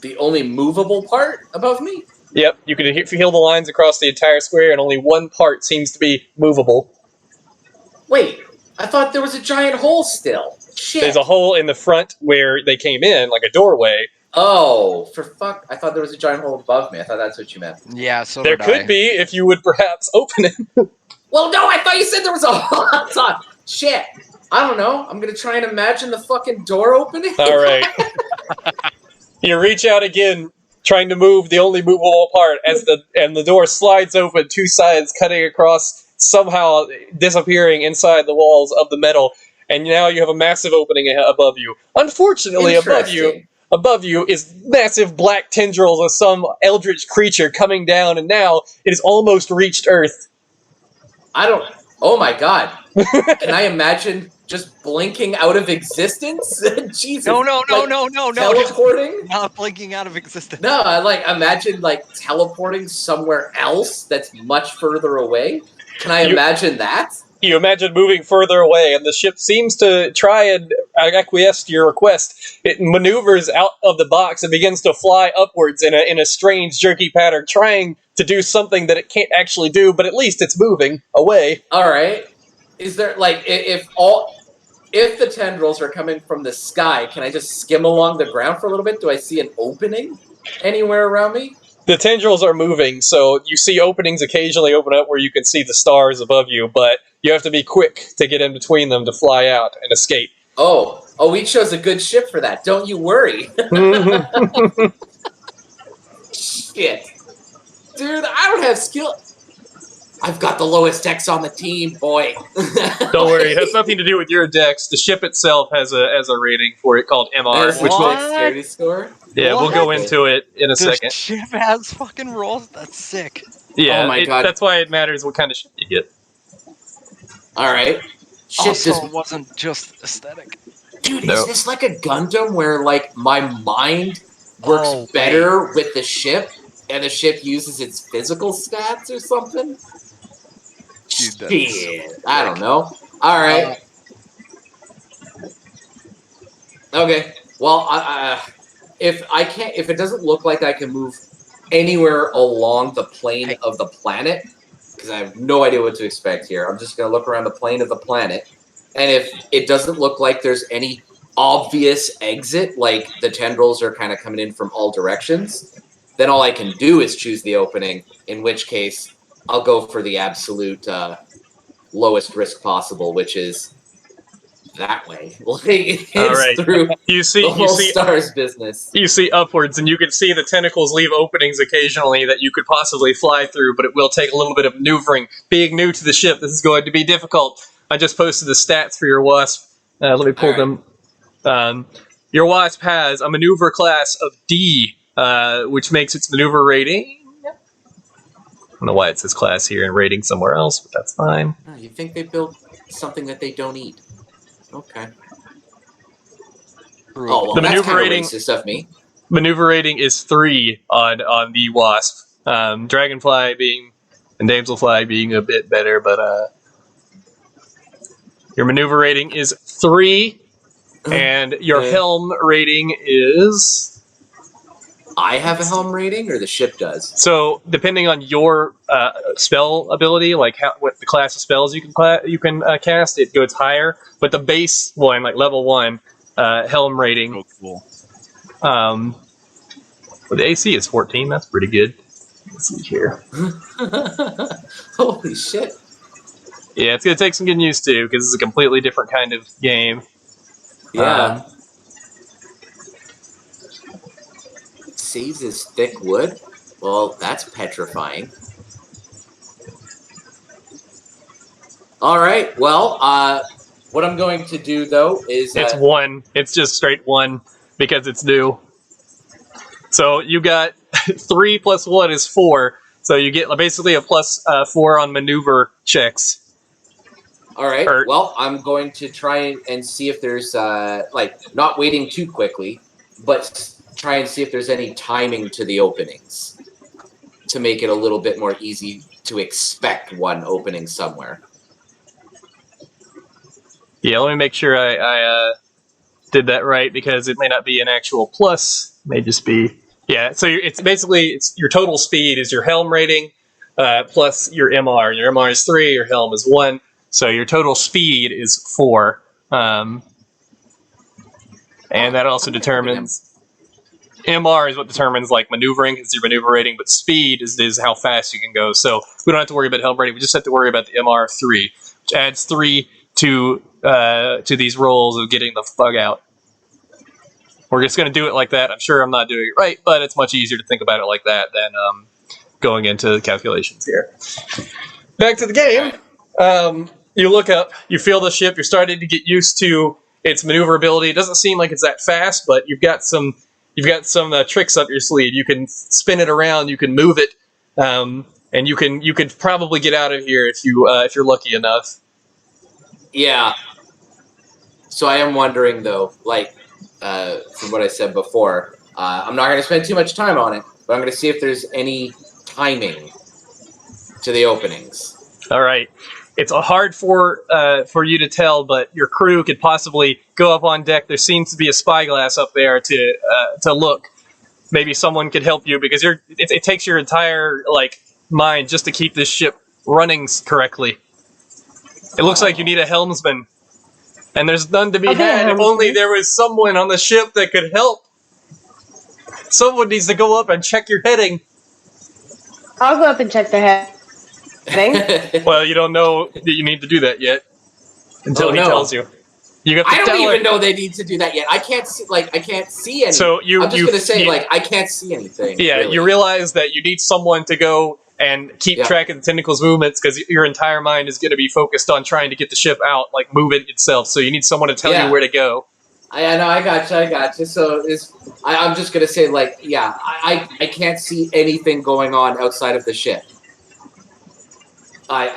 The only movable part above me? Yep, you can feel the lines across the entire square, and only one part seems to be movable. Wait, I thought there was a giant hole still. Shit. There's a hole in the front where they came in, like a doorway. Oh, for fuck! I thought there was a giant hole above me. I thought that's what you meant. Yeah, so There did could I. be if you would perhaps open it. Well, no, I thought you said there was a hole on top. Shit. I don't know. I'm gonna try and imagine the fucking door opening. All right. You reach out again, trying to move the only movable part, and the door slides open, two sides cutting across, somehow disappearing inside the walls of the metal. And now you have a massive opening above you. Unfortunately, above you is massive black tendrils of some eldritch creature coming down, and now it has almost reached Earth. Oh my god. Can I imagine just blinking out of existence? Jesus. No. Teleporting? Not blinking out of existence. No, I imagine teleporting somewhere else that's much further away. Can I imagine that? You imagine moving further away, and the ship seems to try and acquiesce to your request. It maneuvers out of the box and begins to fly upwards in a strange, jerky pattern, trying to do something that it can't actually do, but at least it's moving away. All right. Is there if the tendrils are coming from the sky, can I just skim along the ground for a little bit? Do I see an opening anywhere around me? The tendrils are moving, so you see openings occasionally open up where you can see the stars above you, but you have to be quick to get in between them to fly out and escape. Oh, we chose a good ship for that. Don't you worry. Shit. Dude, I don't have skill. I've got the lowest dex on the team, boy. Don't worry, it has nothing to do with your dex. The ship itself has a rating for it called MR, There's which a will dexterity score? yeah, we'll go into it in a second. This ship has fucking rolls? That's sick. Yeah, Oh my God. That's why it matters what kind of ship you get. All right. Shit, Also, it wasn't just aesthetic. dude, No. is this like a Gundam where my mind works better with the ship, and the ship uses its physical stats or something? Dude, that's Shit, I don't know. All right. Okay. Well, if it doesn't look like I can move anywhere along the plane of the planet, because I have no idea what to expect here, I'm just gonna look around the plane of the planet, and if it doesn't look like there's any obvious exit, like the tendrils are kind of coming in from all directions, then all I can do is choose the opening. In which case, I'll go for the absolute lowest risk possible, which is that way. It's All right. through You see the whole stars business. You see upwards, and you can see the tentacles leave openings occasionally that you could possibly fly through, but it will take a little bit of maneuvering. Being new to the ship, this is going to be difficult. I just posted the stats for your Wasp. Let me pull them. Your Wasp has a maneuver class of D, which makes its maneuver rating. I don't know why it says class here and rating somewhere else, but that's fine. Oh, you think they built something that they don't eat? Okay. Oh, well, The that's maneuver kind of rating- racist of me. Maneuver rating is 3 on the Wasp. Dragonfly and Damselfly being a bit better, but your maneuver rating is 3, and your helm rating is I have a helm rating, or the ship does? So depending on your spell ability, like what the class of spells you can cast, it goes higher. But the base one, like level 1, helm rating, Oh, cool. well, the AC is 14. That's pretty good. Let's see here. Holy shit! Yeah, it's gonna take some getting used to because it's a completely different kind of game. Yeah. Saves as thick wood? Well, that's petrifying. All right. Well, what I'm going to do though is It's 1. It's just straight 1 because it's new. So you got 3 plus 1 is 4. So you get basically a plus 4 on maneuver checks. all right. Or- Well, I'm going to try and see if there's like not waiting too quickly, but try and see if there's any timing to the openings to make it a little bit more easy to expect one opening somewhere. Yeah, let me make sure I did that right because it may not be an actual plus. It may just be So it's basically your total speed is your helm rating plus your MR. Your MR is 3. Your helm is 1. So your total speed is 4. And that also determines. MR is what determines like maneuvering, is your maneuver rating, but speed is how fast you can go. So we don't have to worry about helm rating. We just have to worry about the MR of 3, which adds 3 to these rolls of getting the bug out. We're just going to do it like that. I'm sure I'm not doing it right, but it's much easier to think about it like that than going into the calculations here. Back to the game. You look up, you feel the ship, you're starting to get used to its maneuverability. It doesn't seem like it's that fast, but you've got some tricks up your sleeve. You can spin it around, you can move it, and you could probably get out of here if you're lucky enough. Yeah. So I am wondering though, like from what I said before, I'm not going to spend too much time on it, but I'm going to see if there's any timing to the openings. All right. It's hard for you to tell, but your crew could possibly go up on deck. There seems to be a spyglass up there to look. Maybe someone could help you because it takes your entire mind just to keep this ship running correctly. It looks like you need a helmsman, and there's none to be had. If only there was someone on the ship that could help. Someone needs to go up and check your heading. I'll go up and check the heading. Well, you don't know that you need to do that yet until he tells you. You have to I don't even know they need to do that yet. I can't see anything. So I'm just gonna say I can't see anything. Yeah, really. You realize that you need someone to go and keep track of the tentacles' movements because your entire mind is going to be focused on trying to get the ship out, like move it itself. So you need someone to tell you where to go. I know, I gotcha. So I'm just gonna say I can't see anything going on outside of the ship. I'm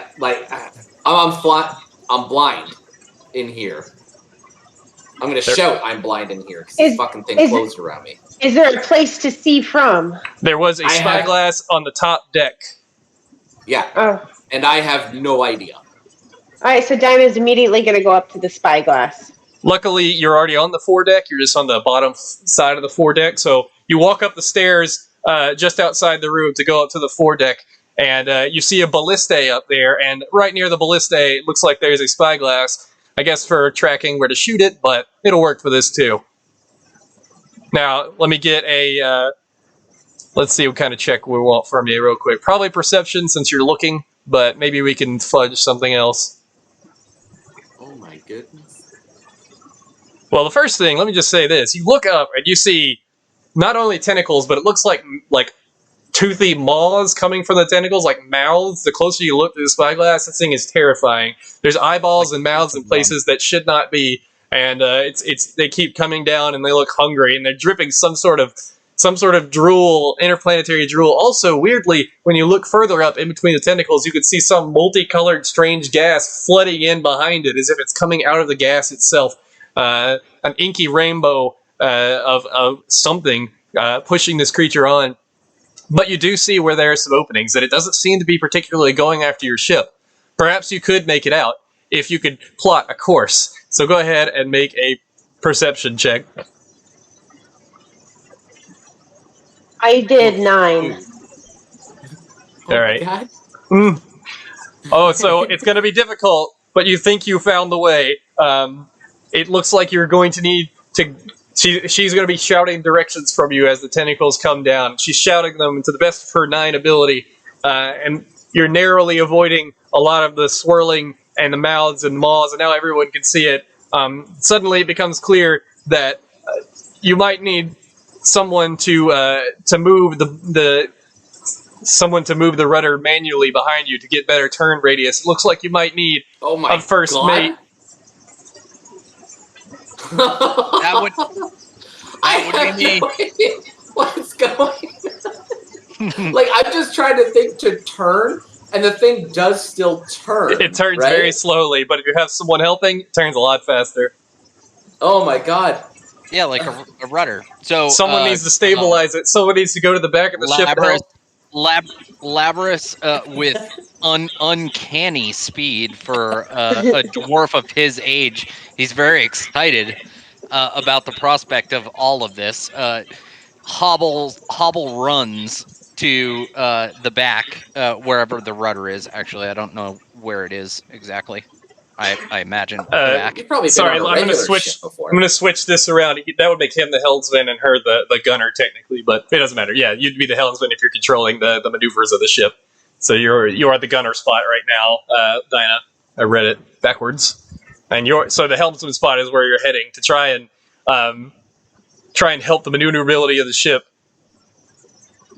blind in here. I'm gonna shout I'm blind in here because this fucking thing closed around me. Is there a place to see from? There was a spyglass on the top deck. Yeah. Oh. And I have no idea. All right, so Diamond's immediately going to go up to the spyglass. Luckily, you're already on the foredeck. You're just on the bottom side of the foredeck. So you walk up the stairs just outside the room to go up to the foredeck, and you see a ballista up there. And right near the ballista, it looks like there's a spyglass. I guess for tracking where to shoot it, but it'll work for this too. Now, let me get let's see what kind of check we want from you real quick. Probably perception since you're looking, but maybe we can fudge something else. Oh my goodness. Well, the first thing, let me just say this. You look up and you see not only tentacles, but it looks like toothy maws coming from the tentacles, like mouths. The closer you look to the spyglass, this thing is terrifying. There's eyeballs and mouths in places that should not be, and they keep coming down and they look hungry and they're dripping some sort of drool, interplanetary drool. Also, weirdly, when you look further up in between the tentacles, you can see some multicolored strange gas flooding in behind it as if it's coming out of the gas itself. An inky rainbow of something pushing this creature on. But you do see where there are some openings, that it doesn't seem to be particularly going after your ship. Perhaps you could make it out if you could plot a course. So go ahead and make a perception check. I did 9. Oh All my right. God. Oh, so it's going to be difficult, but you think you found the way. It looks like you're going to need to. She's going to be shouting directions from you as the tentacles come down. She's shouting them to the best of her 9 ability, and you're narrowly avoiding a lot of the swirling and the mouths and maws, and now everyone can see it. Suddenly, it becomes clear that you might need someone to move the someone to move the rudder manually behind you to get better turn radius. It looks like you might need Oh my a first God. mate. That would be me. No idea what's going. Like I'm just trying to think to turn, and the thing does still turn. It turns right? very slowly, but if you have someone helping, it turns a lot faster. Oh my God. Yeah, like a rudder. So Someone needs to stabilize it. Someone needs to go to the back of the ship to help. Labrys with uncanny speed for a dwarf of his age. He's very excited about the prospect of all of this. Hobble runs to the back wherever the rudder is. Actually, I don't know where it is exactly. I imagine the back. You've probably been Sorry, on a I'm going to regular switch. ship before. I'm going to switch this around. That would make him the helmsman and her the gunner, technically, but it doesn't matter. Yeah, you'd be the helmsman if you're controlling the maneuvers of the ship. So you are the gunner spot right now, Dinah. I read it backwards, and so the helmsman spot is where you're heading to try and help the maneuverability of the ship.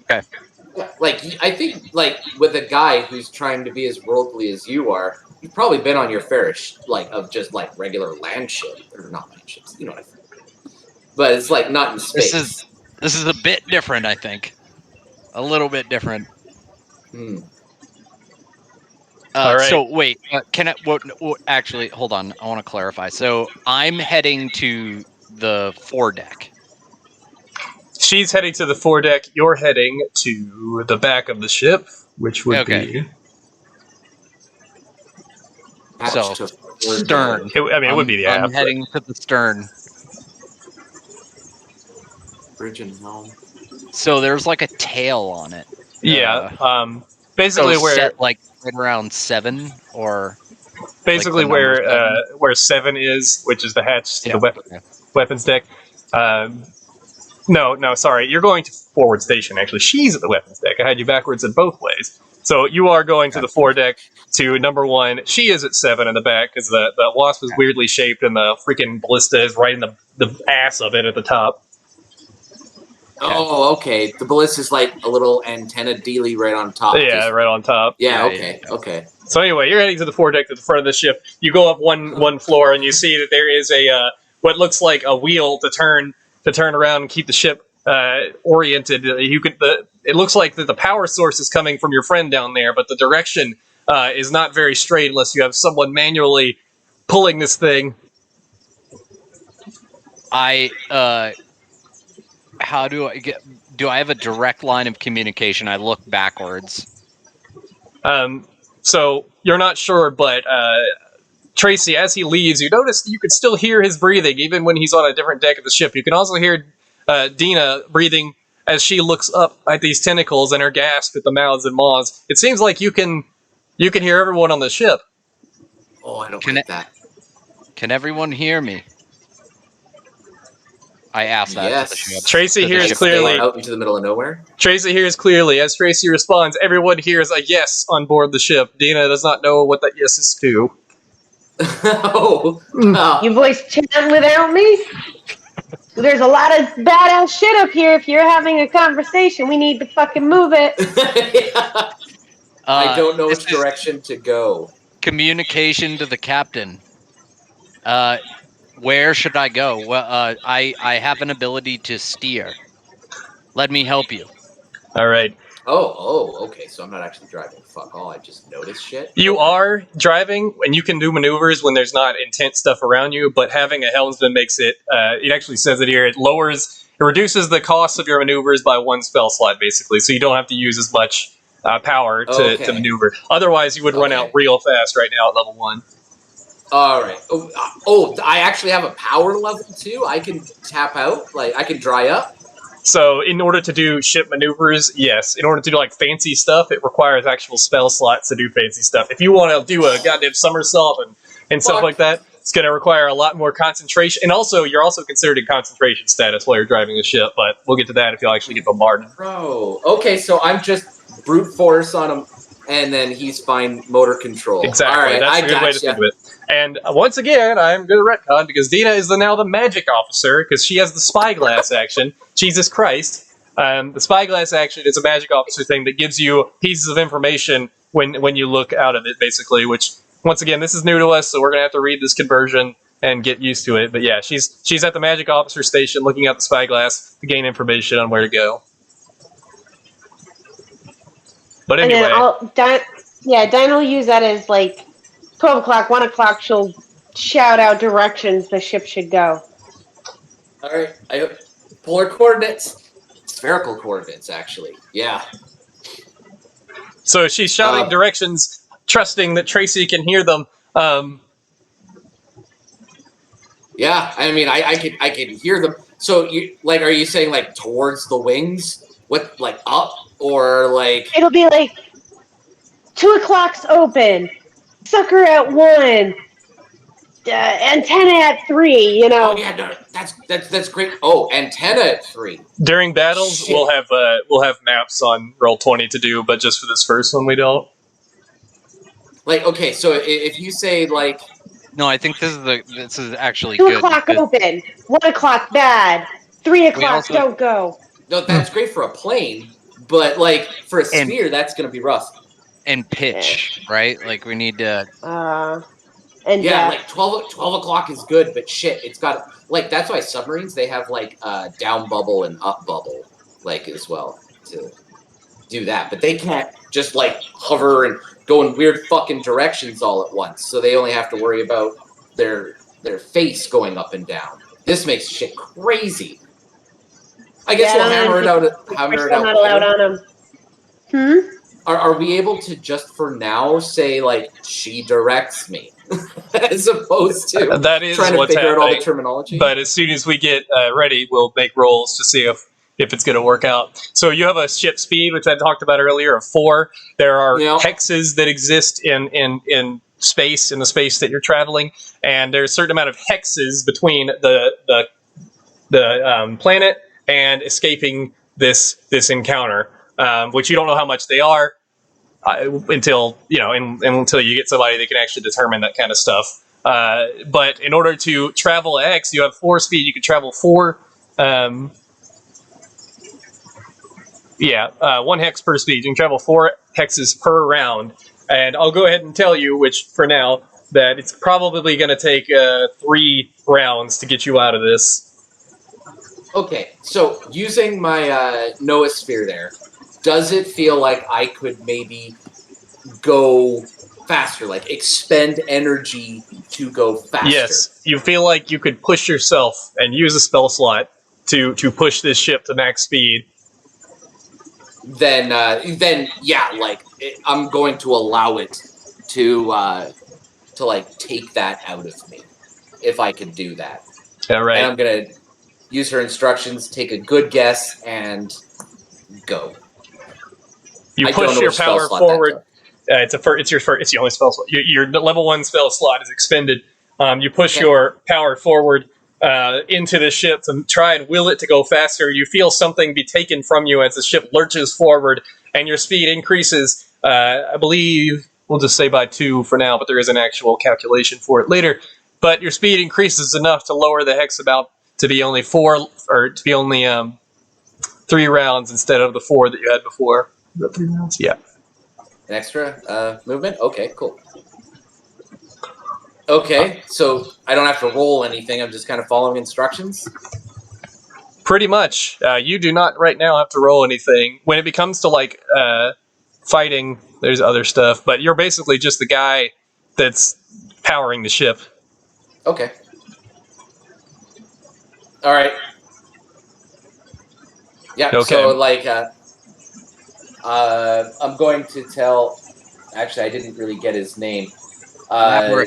Okay. Like I think, like with a guy who's trying to be as worldly as you are, you've probably been on your fair of just like regular land ship or not land ships. You know what I mean? But it's like not in space. This is a bit different, I think. A little bit different. All right. So wait, can I? Actually, hold on. I want to clarify. So I'm heading to the foredeck. She's heading to the foredeck. You're heading to the back of the ship, which would be. So stern. It would be the aft. I'm heading to the stern. Bridge and helm. So there's like a tail on it. Yeah. Basically, so where set like right around 7 or. Basically, like where 7 is, which is the hatch to the weapons deck. No, sorry. You're going to forward station, actually. She's at the weapons deck. I had you backwards in both ways. So you are going to the foredeck to number 1. She is at 7 in the back because the wasp is weirdly shaped and the freaking ballista is right in the ass of it at the top. Oh, okay. The ballista is like a little antenna dealy right on top. Yeah, right on top. Yeah, okay. So anyway, you're heading to the foredeck to the front of the ship. You go up one floor and you see that there is a what looks like a wheel to turn around and keep the ship oriented. It looks like that the power source is coming from your friend down there, but the direction is not very straight unless you have someone manually pulling this thing. How do I get? Do I have a direct line of communication? I look backwards. So you're not sure, but Tracy, as he leaves, you notice that you can still hear his breathing even when he's on a different deck of the ship. You can also hear Dina breathing as she looks up at these tentacles and her gasp at the mouths and maws. It seems like you can hear everyone on the ship. Oh, I don't like that. Can everyone hear me? I asked that to the ship. Tracy hears clearly. Out into the middle of nowhere? Tracy hears clearly. As Tracy responds, everyone hears a yes on board the ship. Dina does not know what that yes is to. You boys chatting without me? There's a lot of badass shit up here. If you're having a conversation, we need to fucking move it. I don't know which direction to go. Communication to the captain. Where should I go? Well, I have an ability to steer. Let me help you. All right. Oh, okay. So I'm not actually driving. Fuck all. I just noticed shit. You are driving, and you can do maneuvers when there's not intense stuff around you. But having a helmsman makes it. It actually says it here. It reduces the cost of your maneuvers by 1 spell slot, basically. So you don't have to use as much power to maneuver. Otherwise, you would run out real fast right now at level 1. All right. Oh, I actually have a power level 2. I can tap out. Like I can dry up. So in order to do ship maneuvers, yes. In order to do like fancy stuff, it requires actual spell slots to do fancy stuff. If you want to do a goddamn somersault and stuff like that, it's going to require a lot more concentration. And also, you're also considered in concentration status while you're driving the ship, but we'll get to that if you'll actually get bombarded. Bro, okay, so I'm just brute force on him, and then he's fine motor control. Exactly, All right, that's a good way to think of it. And once again, I'm going to retcon because Dina is now the magic officer because she has the spyglass action. Jesus Christ. The spyglass action is a magic officer thing that gives you pieces of information when you look out of it, basically, which, once again, this is new to us, so we're going to have to read this conversion and get used to it. But yeah, she's at the magic officer station looking out the spyglass to gain information on where to go. But anyway. And then Dinah will use that as like 12 o'clock, 1 o'clock, she'll shout out directions the ship should go. All right, polar coordinates, spherical coordinates, actually. Yeah. So she's shouting directions, trusting that Tracy can hear them. Yeah, I mean, I could hear them. So you are you saying like towards the wings? What, like up or like? It'll be like 2 o'clock's open, sucker at 1, antenna at 3. You know. Oh yeah, no, that's great. Oh, antenna at 3. During battles, Shit. we'll have maps on Roll20 to do, but just for this first one, we don't. Like, okay, so if you say like. No, I think this is actually 2 good. o'clock open, 1 o'clock bad, 3 o'clock don't go. No, that's great for a plane, but like for a sphere, that's gonna be rough. And pitch, right? Like we need to. Like 12 o'clock is good, but shit, it's got like that's why submarines they have like down bubble and up bubble like as well to do that, but they can't just like hover and go in weird fucking directions all at once. So they only have to worry about their face going up and down. This makes shit crazy. I guess we'll hammer it out. Hammer it out. Not allowed on them. Are we able to just for now say like she directs me, as opposed to that is trying to what's figure out all the happening. terminology? But as soon as we get ready, we'll make rolls to see if it's going to work out. So you have a ship speed, which I talked about earlier, of 4. There are hexes that exist in space, in the space that you're traveling, and there's a certain amount of hexes between the planet and escaping this encounter, which you don't know how much they are until until you get somebody that can actually determine that kind of stuff. But in order to travel X, you have 4 speed. You can travel 4. 1 hex per speed. You can travel 4 hexes per round. And I'll go ahead and tell you, which for now, that it's probably going to take 3 rounds to get you out of this. Okay, so using my noosphere there, does it feel like I could maybe go faster, like expend energy to go faster? Yes, you feel like you could push yourself and use a spell slot to push this ship to max speed. Then yeah, like I'm going to allow it to like take that out of me if I can do that. Yeah, right. And I'm gonna use her instructions, take a good guess, and go. You push your power forward. It's the only spell slot. Your level 1 spell slot is expended. You push your power forward into the ship to try and will it to go faster. You feel something be taken from you as the ship lurches forward, and your speed increases. I believe we'll just say by 2 for now, but there is an actual calculation for it later. But your speed increases enough to lower the hex amount to be only 4, or to be only 3 rounds instead of the 4 that you had before. Is that 3 rounds? Yeah. An extra movement? Okay, cool. Okay, so I don't have to roll anything. I'm just kind of following instructions? Pretty much. You do not right now have to roll anything. When it becomes to like fighting, there's other stuff. But you're basically just the guy that's powering the ship. Okay. All right. Yeah, Okay. So like I'm going to tell... Actually, I didn't really get his name. Oh,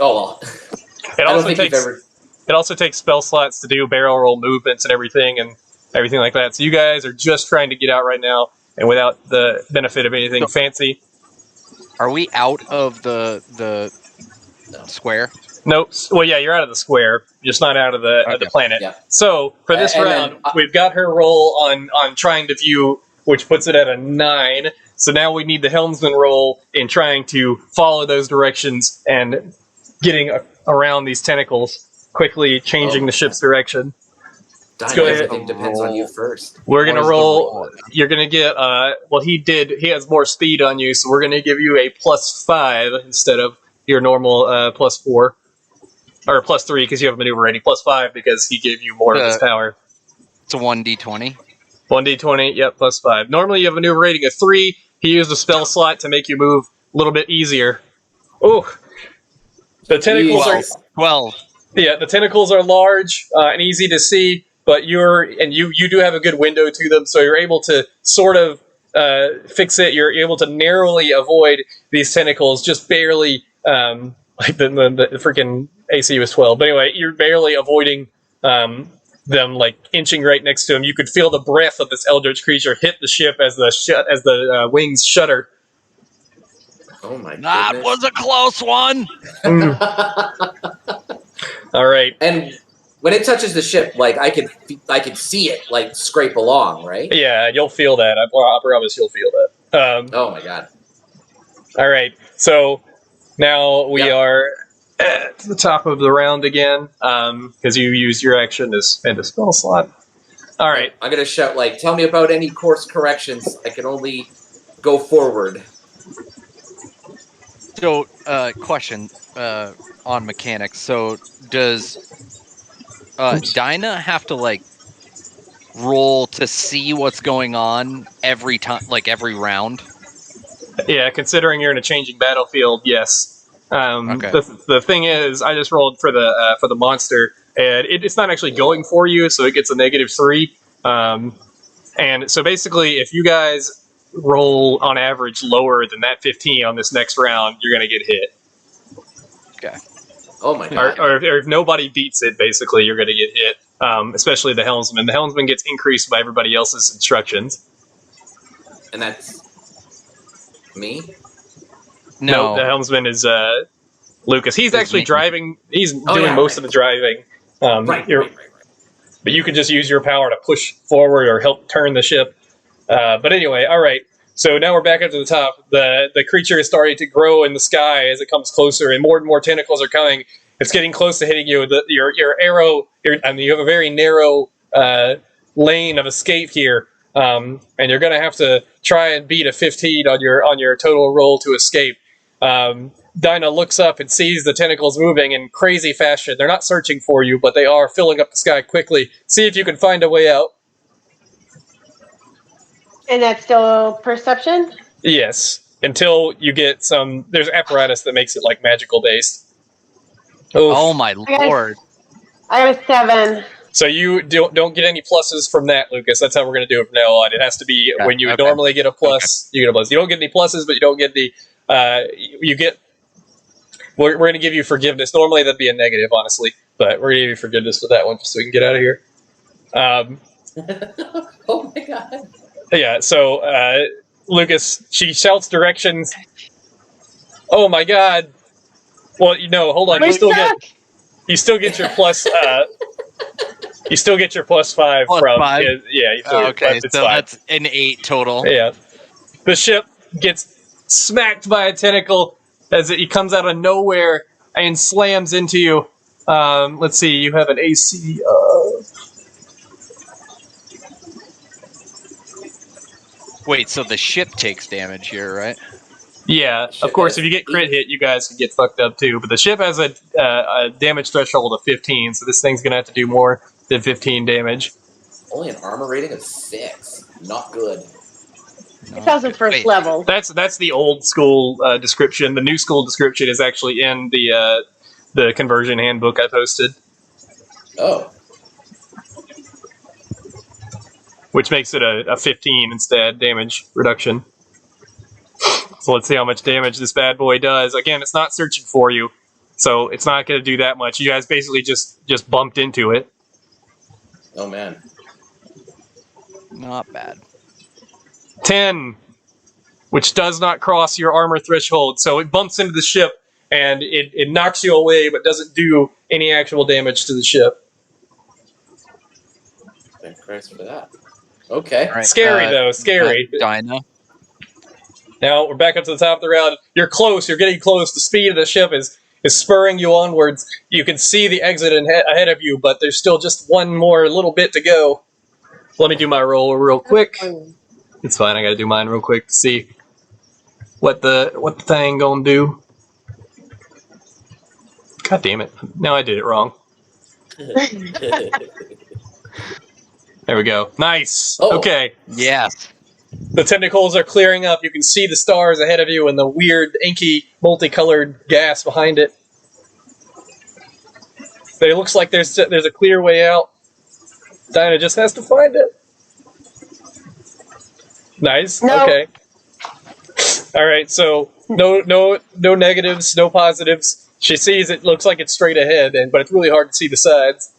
well. It also takes spell slots to do barrel roll movements and everything, and everything like that. So you guys are just trying to get out right now, and without the benefit of anything fancy. Are we out of the square? Nope. Well, yeah, you're out of the square, just not out of the planet. Yeah. So for this And round, then, we've got her roll on trying to view, which puts it at a 9. So now we need the helmsman roll in trying to follow those directions and getting around these tentacles, quickly changing the ship's direction. Dinah, go ahead. everything depends on you first. We're gonna What is the roll. roll? You're gonna get. Well, he has more speed on you, so we're gonna give you a +5 instead of your normal +4 or +3 because you have maneuver rating. +5 because he gave you more of his power. It's a 1d20. 1d20. Yep, +5. Normally you have a maneuver rating of 3. He used a spell slot to make you move a little bit easier. Oh, the tentacles are. 12. Yeah, the tentacles are large and easy to see, but you do have a good window to them, so you're able to sort of fix it. You're able to narrowly avoid these tentacles, just barely. Like the freaking AC was 12, but anyway, you're barely avoiding them, like inching right next to him. You could feel the breath of this eldritch creature hit the ship as the wings shudder. Oh my That goodness. was a close one. All right. And when it touches the ship, like I could see it like scrape along, right? Yeah, you'll feel that. I promise you'll feel that. Oh my god. All right. So now we are at the top of the round again because you used your action to spend a spell slot. All right. I'm gonna shout like, "Tell me about any course corrections. I can only go forward." So, question on mechanics. So, does Dinah have to like roll to see what's going on every time, like every round? Yeah, considering you're in a changing battlefield, yes. Okay. The thing is, I just rolled for the monster, and it's not actually going for you, so it gets a -3. And so basically, if you guys roll on average lower than that 15 on this next round, you're going to get hit. Okay. Oh my god. Or if nobody beats it, basically, you're going to get hit. Especially the helmsman. The helmsman gets increased by everybody else's instructions. And that's me? No, the helmsman is Lucas. He's actually driving. He's doing most of the driving. Right. But you can just use your power to push forward or help turn the ship. But anyway, all right. So now we're back up to the top. The creature is starting to grow in the sky as it comes closer, and more tentacles are coming. It's getting close to hitting you. Your arrow. You have a very narrow lane of escape here, and you're going to have to try and beat a 15 on your total roll to escape. Dinah looks up and sees the tentacles moving in crazy fashion. They're not searching for you, but they are filling up the sky quickly. See if you can find a way out. And that's still perception? Yes, until you get some. There's apparatus that makes it like magical based. Oof. Oh my lord! I have a 7. So you don't get any pluses from that, Lucas. That's how we're going to do it from now on. It has to be when you normally get a plus, you get a plus. You don't get any pluses, but you don't get the. You get. We're going to give you forgiveness. Normally that'd be a negative, honestly, but we're going to give you forgiveness for that one, just so we can get out of here. Oh my god. Yeah. So Lucas, she shouts directions. Oh my god. Well, hold on. You still get your plus. You still get your +5 Plus from 5? Yeah. You still Okay, it's so fine. that's an 8 total. Yeah. The ship gets smacked by a tentacle as it comes out of nowhere and slams into you. Let's see. You have an AC of. Wait, so the ship takes damage here, right? Yeah, of course. If you get crit hit, you guys can get fucked up too. But the ship has a damage threshold of 15, so this thing's gonna have to do more than 15 damage. Only an armor rating of 6. Not good. It sounds like first level. That's the old school description. The new school description is actually in the conversion handbook I posted. Oh. Which makes it a 15 instead, damage reduction. So let's see how much damage this bad boy does. Again, it's not searching for you, so it's not going to do that much. You guys basically just bumped into it. Oh man. Not bad. 10, which does not cross your armor threshold. So it bumps into the ship and it knocks you away, but doesn't do any actual damage to the ship. Thank Christ for that. Okay. All right, Scary, though. Scary. Dinah. Now we're back up to the top of the round. You're close. You're getting close. The speed of the ship is spurring you onwards. You can see the exit ahead of you, but there's still just one more little bit to go. Let me do my roll real quick. It's fine. I gotta do mine real quick to see what the thing gonna do. God damn it! Now I did it wrong. There we go. Nice. Oh. Okay. Yes. The tentacles are clearing up. You can see the stars ahead of you and the weird, inky, multicolored gas behind it. But it looks like there's a clear way out. Dinah just has to find it. Nice. No. Okay. All right. So no negatives, no positives. She sees it. Looks like it's straight ahead, but it's really hard to see the sides.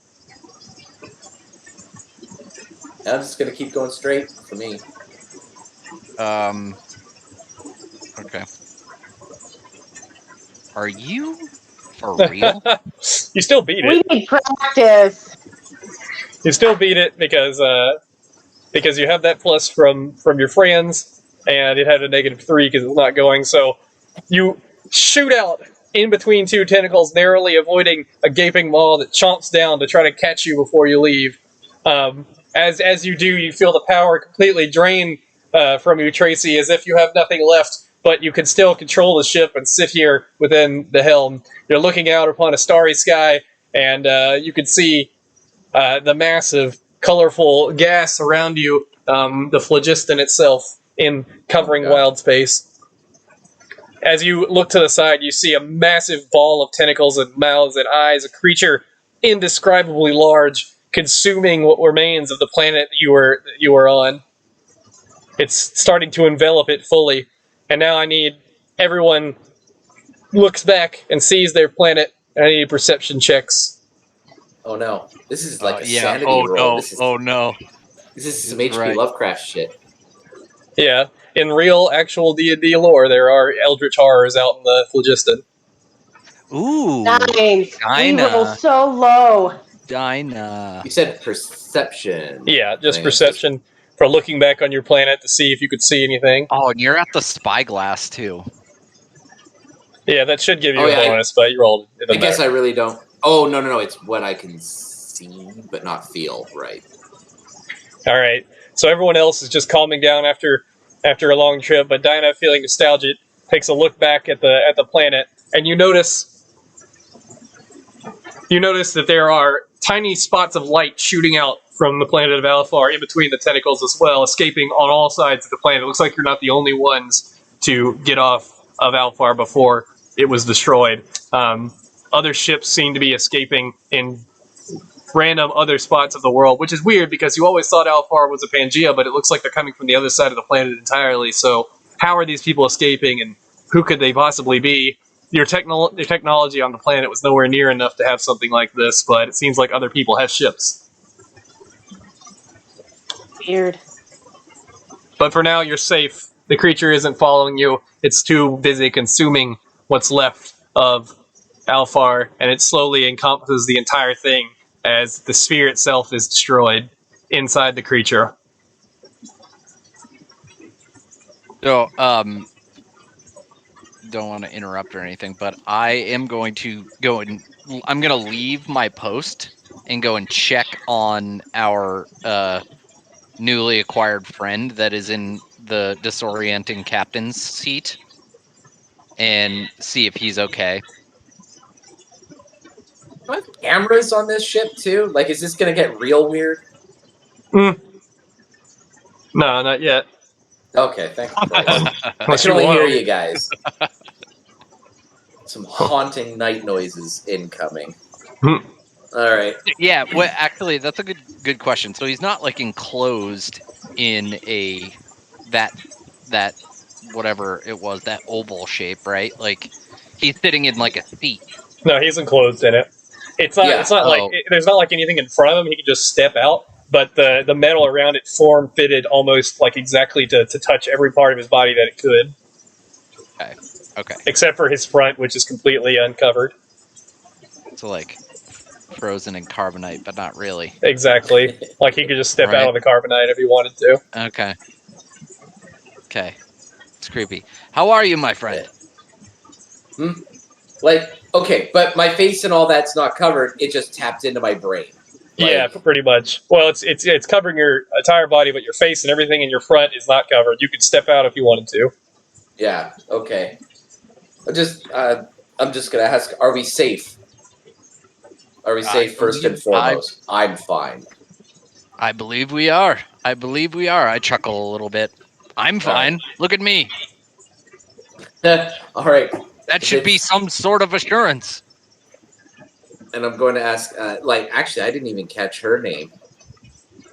I'm just gonna keep going straight for me. Okay. Are you for real? You still beat We it. need practice. You still beat it because you have that plus from your friends, and it had a -3 because it's not going. So you shoot out in between two tentacles, narrowly avoiding a gaping maw that chomps down to try to catch you before you leave. As you do, you feel the power completely drain from you, Tracy, as if you have nothing left, but you can still control the ship and sit here within the helm. You're looking out upon a starry sky, and you can see the massive, colorful gas around you, the phlogiston itself, in covering wild space. As you look to the side, you see a massive ball of tentacles and mouths and eyes, a creature indescribably large, consuming what remains of the planet that you were on. It's starting to envelop it fully, and now I need everyone looks back and sees their planet, and I need perception checks. Oh no, this is like a Yeah. sanity Oh roll. no. This is Oh no. some H.P. Right. Lovecraft shit. Yeah, in real, actual D&D lore, there are eldritch horrors out in the phlogiston. Ooh. 9. We Dinah. roll so low. Dinah. You said perception. Yeah, just I think it's perception for looking back on your planet to see if you could see anything. Oh, and you're at the spyglass too. Yeah, that should give you Oh, a yeah, bonus, but you rolled. I guess I really don't. Oh no! It's what I can see but not feel. Right. All right. So everyone else is just calming down after a long trip, but Dinah, feeling nostalgic, takes a look back at the planet, and you notice that there are tiny spots of light shooting out from the planet of Alphar in between the tentacles as well, escaping on all sides of the planet. It looks like you're not the only ones to get off of Alphar before it was destroyed. Other ships seem to be escaping in random other spots of the world, which is weird because you always thought Alphar was a Pangea, but it looks like they're coming from the other side of the planet entirely. So how are these people escaping, and who could they possibly be? Your technology on the planet was nowhere near enough to have something like this, but it seems like other people have ships. Weird. But for now, you're safe. The creature isn't following you. It's too busy consuming what's left of Alphar, and it slowly encompasses the entire thing as the sphere itself is destroyed inside the creature. So, don't want to interrupt or anything, but I am going to go and I'm going to leave my post and go and check on our newly acquired friend that is in the disorienting captain's seat and see if he's okay. Do I have cameras on this ship too? Like, is this gonna get real weird? No, not yet. Okay, thank you. I Unless can you only want hear them. you guys. Some haunting night noises incoming. All right. Yeah, well, actually, that's a good question. So he's not like enclosed in that whatever it was, that oval shape, right? Like he's sitting in like a seat. No, he's enclosed in it. It's not. Yeah. It's not like Oh. there's not like anything in front of him. He can just step out. but the metal around it form fitted almost like exactly to touch every part of his body that it could. Okay. Except for his front, which is completely uncovered. So like frozen in carbonite, but not really. Exactly. Like he could just step Right. out of the carbonite if he wanted to. Okay. Okay. It's creepy. How are you, my friend? Like, okay, but my face and all that's not covered. It just tapped into my brain. Yeah, Like, pretty much. Well, it's covering your entire body, but your face and everything in your front is not covered. You could step out if you wanted to. yeah, okay. I'm just gonna ask: are we safe? Are we safe first and foremost? I'm fine. I believe we are. I believe we are. I chuckle a little bit. I'm fine. Right. Look at me. All right. That If should be it's- some sort of assurance. And I'm going to ask. Like, actually, I didn't even catch her name.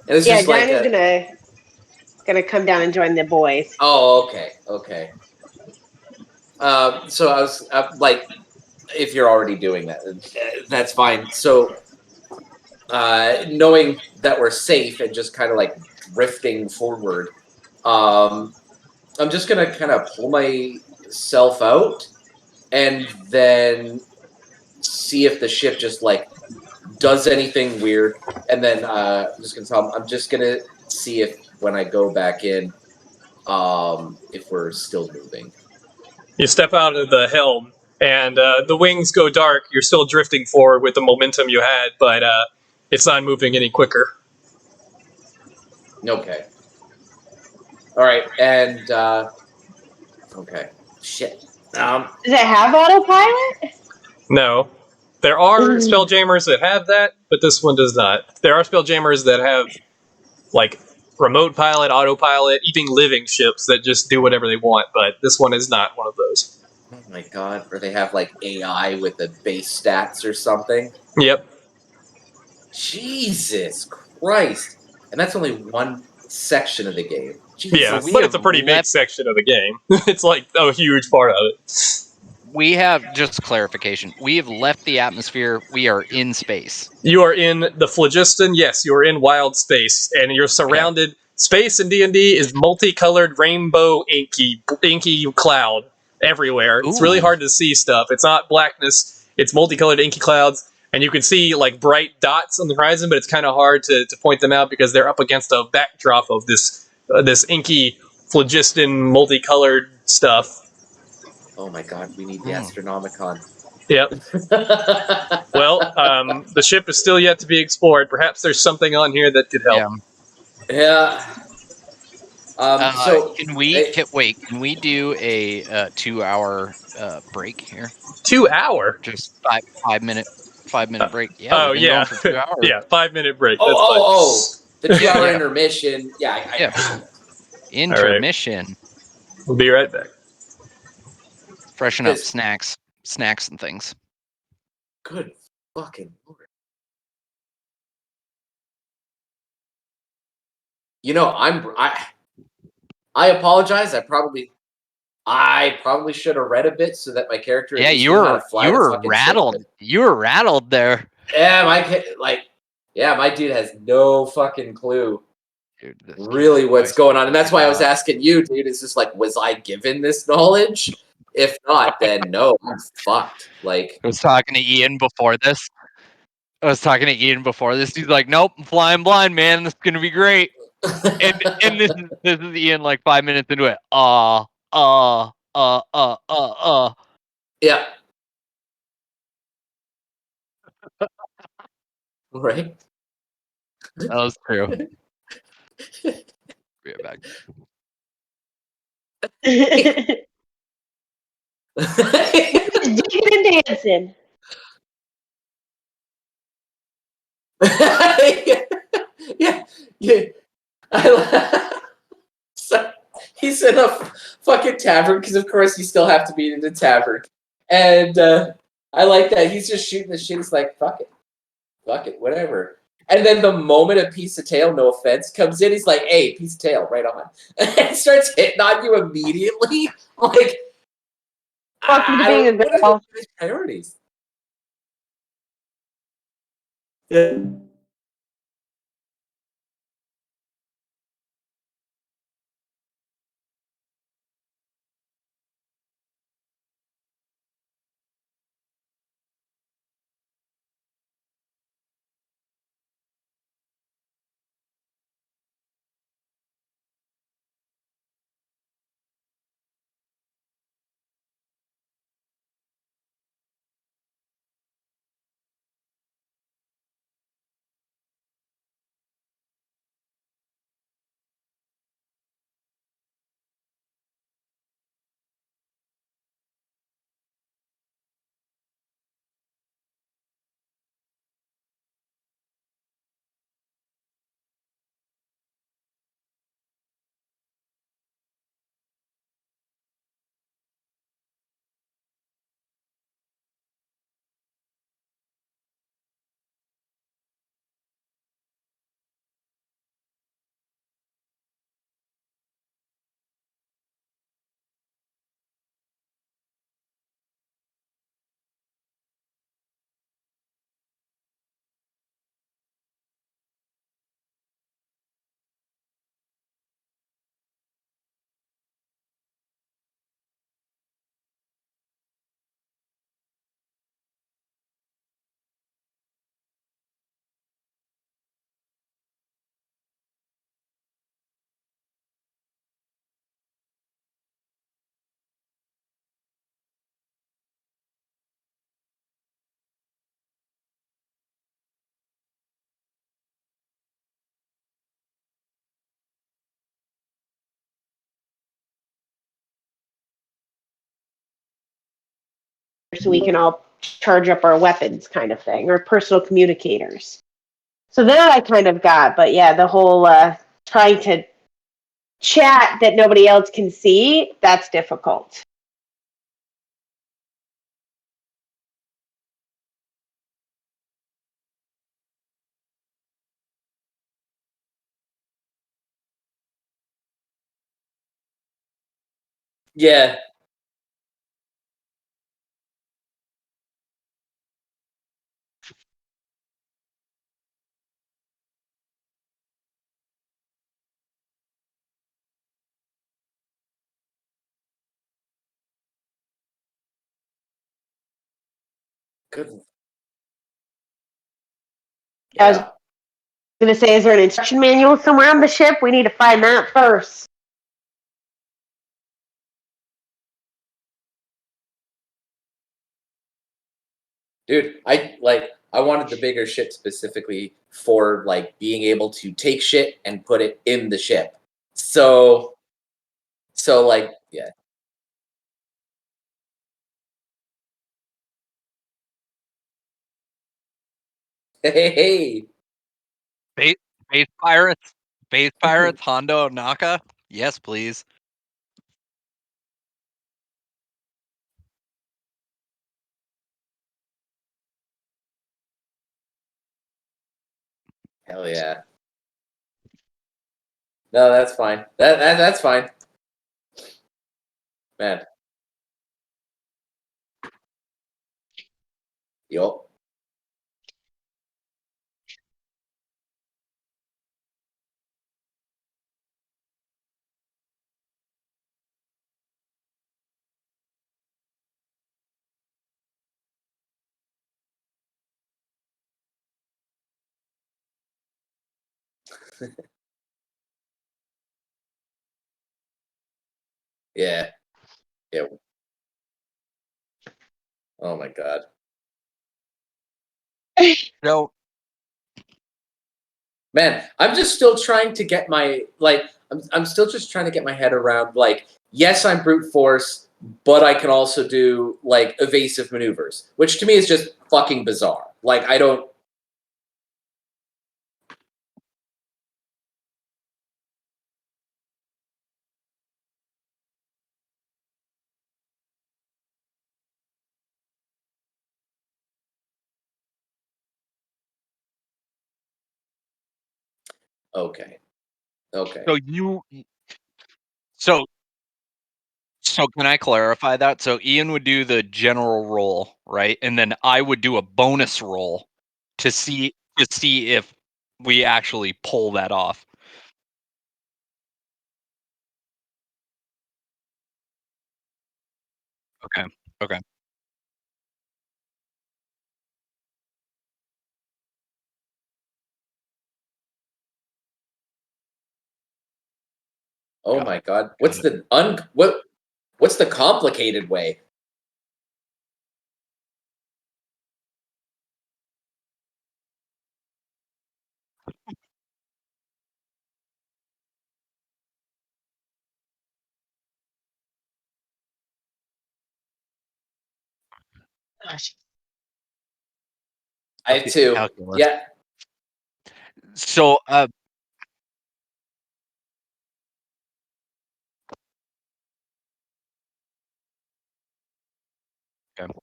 And it's Yeah, just like, Dinah's gonna come down and join the boys. oh, okay, okay. So I was like, if you're already doing that, that's fine. So, knowing that we're safe and just kind of like drifting forward, I'm just gonna kind of pull myself out and then see if the ship just like does anything weird. And then I'm just gonna tell them, I'm just gonna see if when I go back in, if we're still moving. You step out of the helm, and the wings go dark. You're still drifting forward with the momentum you had, but it's not moving any quicker. Okay. All right, and okay, shit. Does it have autopilot? No. There are Mm. Spelljammers that have that, but this one does not. There are Spelljammers that have, like, remote pilot, autopilot, even living ships that just do whatever they want, but this one is not one of those. Oh my god, or they have like AI with the base stats or something. Yep. Jesus Christ! And that's only one section of the game. Jesus. Yeah, we but it's have a pretty big left- section of the game. It's like a huge part of it. We have, just clarification, we have left the atmosphere. We are in space. You are in the phlogiston. Yes, you are in wild space, and you're surrounded. Space in D&D is multicolored, rainbow, inky cloud everywhere. It's really Ooh. hard to see stuff. It's not blackness. It's multicolored, inky clouds, and you can see like bright dots on the horizon, but it's kind of hard to point them out because they're up against a backdrop of this inky phlogiston, multicolored stuff. Oh my god, we need the Hmm. Astronomicon. Yep. Well, the ship is still yet to be explored. Perhaps there's something on here that could help. Yeah. Yeah. So Can we wait? Can we do a 2-hour break here? 2 hour. Just 5 minute break. Yeah. Oh we've been yeah, going for 2 hours. yeah. 5-minute break. oh, That's the 2-hour Yeah. intermission. Yeah, I Yeah. Intermission. We'll be right back. Freshen up, This- snacks and things. Good fucking lord. You know, I apologize. I probably should have read a bit so that my character. At Yeah, least you knew how were to fly the fucking rattled. ship. You were rattled there. Yeah, my dude has no fucking clue Dude, this really what's voice- going on, and that's why I was asking you, dude. It's just like, was I given this knowledge? If not, then no, I'm fucked. Like, I was talking to Ian before this. He's like, "Nope, I'm flying blind, man. This is gonna be great." And this is Ian like 5 minutes into it. yeah, right. That was true. Be right back. Jigging and dancing. yeah, yeah. So he's in a fucking tavern because, of course, you still have to be in the tavern. And I like that he's just shooting the shit. He's like, fuck it, whatever. And then the moment a piece of tail, no offense, comes in, he's like, hey, piece of tail, right on. And starts hitting on you immediately. Like, Welcome to being a what are girl. his priorities? Yeah. so we can all charge up our weapons kind of thing, or personal communicators. So that I kind of got, but yeah, the whole trying to chat that nobody else can see, that's difficult. Yeah. Good. I was Yeah. going to say, is there an instruction manual somewhere on the ship? We need to find that first. Dude, I wanted the bigger ship specifically for like being able to take shit and put it in the ship. So like yeah. Hey. Base, base pirates, base pirates, Hondo Naka. Yes, please. Hell yeah. No, that's fine. That's fine. Man. Yup. Yeah. Yeah. Oh my god. So Man, I'm just still trying to get my I'm still just trying to get my head around like yes, I'm brute force, but I can also do like evasive maneuvers, which to me is just fucking bizarre. Like I don't okay. Okay. so you so so can I clarify that? So Ian would do the general roll, right? And then I would do a bonus roll to see if we actually pull that off. Okay. Okay. Oh Got my it. god. Got it. What's the complicated way? Gosh. I have two. Calculus. Yeah. So okay.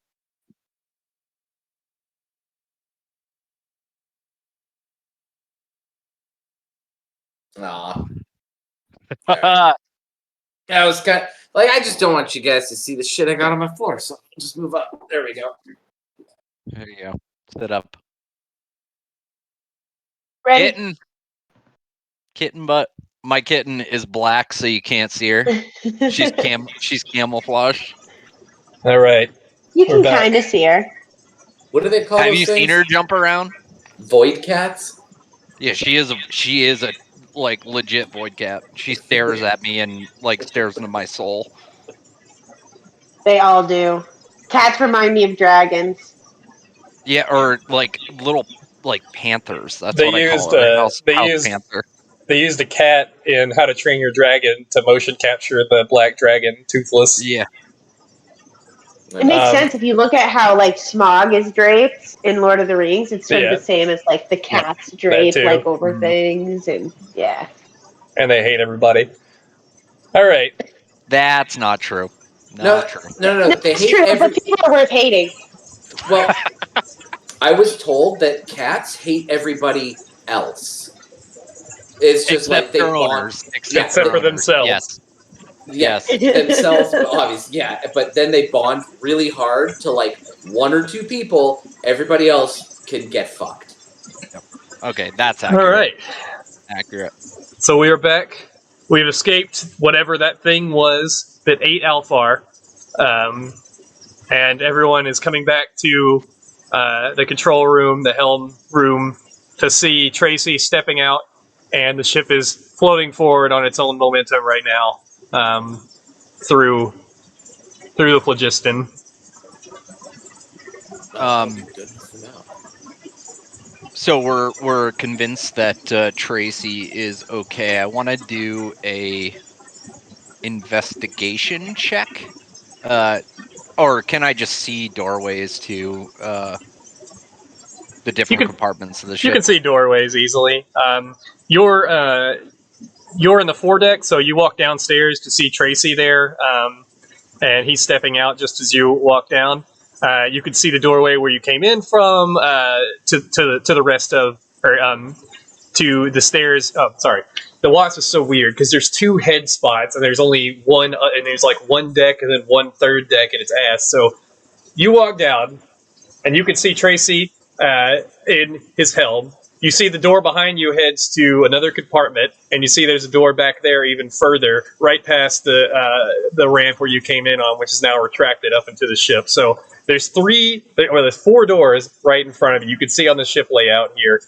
Aw. All right. Yeah, I was kind of, like I just don't want you guys to see the shit I got on my floor, so I'll just move up. There we go. There you go. Sit up. Ready? Kitten butt. My kitten is black, so you can't see her. She's camouflaged. All right. You We're can back. kind of see her. What do they call Have those you seen things? her jump around? Void cats? Yeah, she is a like legit void cat. She stares at me and like stares into my soul. They all do. Cats remind me of dragons. Yeah, or like little like panthers. That's They what I call used her. uh, they House used panther. they used a cat in How to Train Your Dragon to motion capture the black dragon Toothless. Yeah. It makes sense if you look at how like Smog is draped in Lord of the Rings. It's sort of the same as like the cats drape too. like over things, and And they hate everybody. All right. That's not true. No. They it's hate true, but people are worth hating. Well, I was told that cats hate everybody else. It's just Except like they their bond. owners. Except their for owners. themselves. Yes. Yes. Themselves, obviously, yeah. But then they bond really hard to like one or two people. Everybody else can get fucked. Okay, that's All accurate. right. Accurate. So we are back. We've escaped whatever that thing was that ate Alfar. And everyone is coming back to the control room, the helm room, to see Tracy stepping out, and the ship is floating forward on its own momentum right now through the phlogiston. Good for now. So we're convinced that Tracy is okay. I want to do a investigation check, or can I just see doorways to the different compartments of the ship? You can see doorways easily. You're in the foredeck, so you walk downstairs to see Tracy there, and he's stepping out just as you walk down. You can see the doorway where you came in from to the rest of, or to the stairs. Oh, sorry. The Wasp is so weird because there's two head spots and there's only one, and there's like one deck and then one third deck and its ass. So you walk down and you can see Tracy in his helm. You see the door behind you heads to another compartment, and you see there's a door back there even further, right past the ramp where you came in on, which is now retracted up into the ship. So there's four doors right in front of you. You can see on the ship layout here.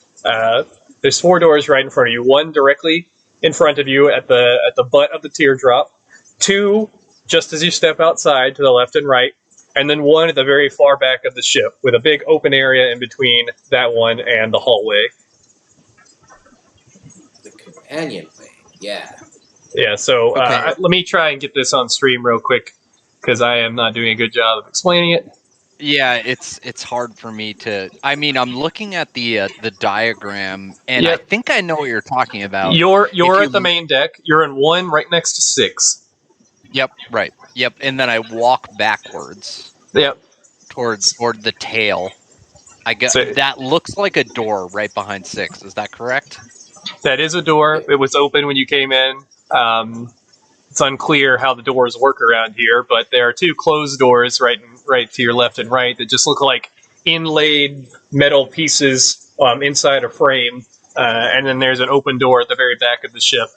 There's four doors right in front of you. One directly in front of you at the butt of the teardrop. Two just as you step outside to the left and right. And then one at the very far back of the ship with a big open area in between that one and the hallway. The companionway, yeah. Yeah, so Okay. let me try and get this on stream real quick because I am not doing a good job of explaining it. Yeah, it's hard for me to. I mean, I'm looking at the diagram, and I think I know what you're talking about. You're at the main deck. You're in one right next to 6. Yep, right. Yep, and then I walk backwards. Yep. Toward the tail. That looks like a door right behind 6. Is that correct? That is a door. It was open when you came in. It's unclear how the doors work around here, but there are two closed doors right to your left and right that just look like inlaid metal pieces inside a frame. And then there's an open door at the very back of the ship,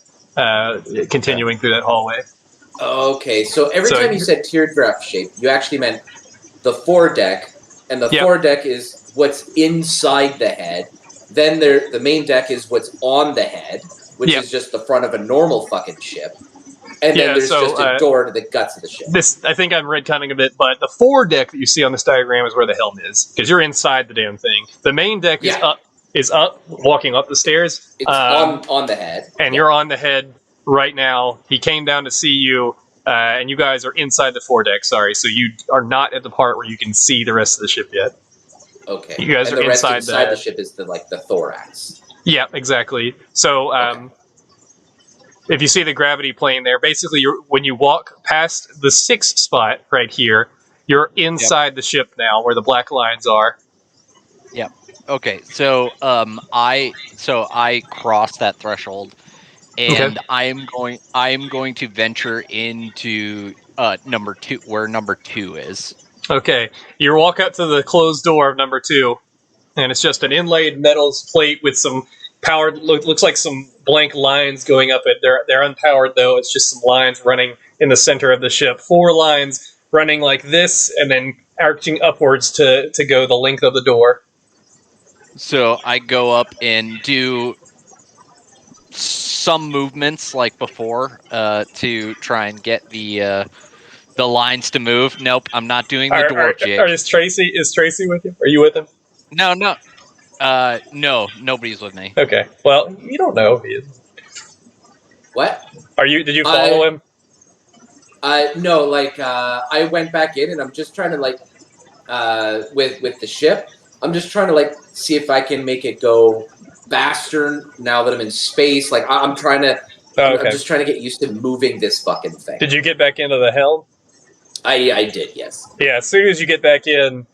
continuing through that hallway. Okay, so every time you said teardrop shape, you actually meant the foredeck, and the foredeck is what's inside the head. Then the main deck is what's on the head, which is just the front of a normal fucking ship. And then there's just a door to the guts of the ship. I think I'm retconning a bit, but the foredeck that you see on this diagram is where the helm is, because you're inside the damn thing. The main deck is up, walking up the stairs. It's on the head. And you're on the head right now. He came down to see you, and you guys are inside the foredeck, sorry. So you are not at the part where you can see the rest of the ship yet. Okay. You guys are inside the ship is the thorax. Yeah, exactly. So if you see the gravity plane there, basically when you walk past the 6 spot right here, you're inside the ship now where the black lines are. Yep. Okay. So I cross that threshold, and I am going to venture into number 2, where number 2 is. Okay. You walk up to the closed door of number 2, and it's just an inlaid metals plate with some powered, looks like some blank lines going up it. They're unpowered though. It's just some lines running in the center of the ship. 4 lines running like this, and then arching upwards to go the length of the door. So I go up and do some movements like before to try and get the lines to move. Nope, I'm not doing the dwarf jig. Is Tracy with you? Are you with him? No. No, nobody's with me. Okay. Well, you don't know if he is. What? Did you follow him? No, like I went back in and I'm just trying to like with the ship. I'm just trying to like see if I can make it go faster now that I'm in space. Like I'm trying to. Oh, I'm okay. just trying to get used to moving this fucking thing. Did you get back into the helm? I did, yes. Yeah, as soon as you get back in,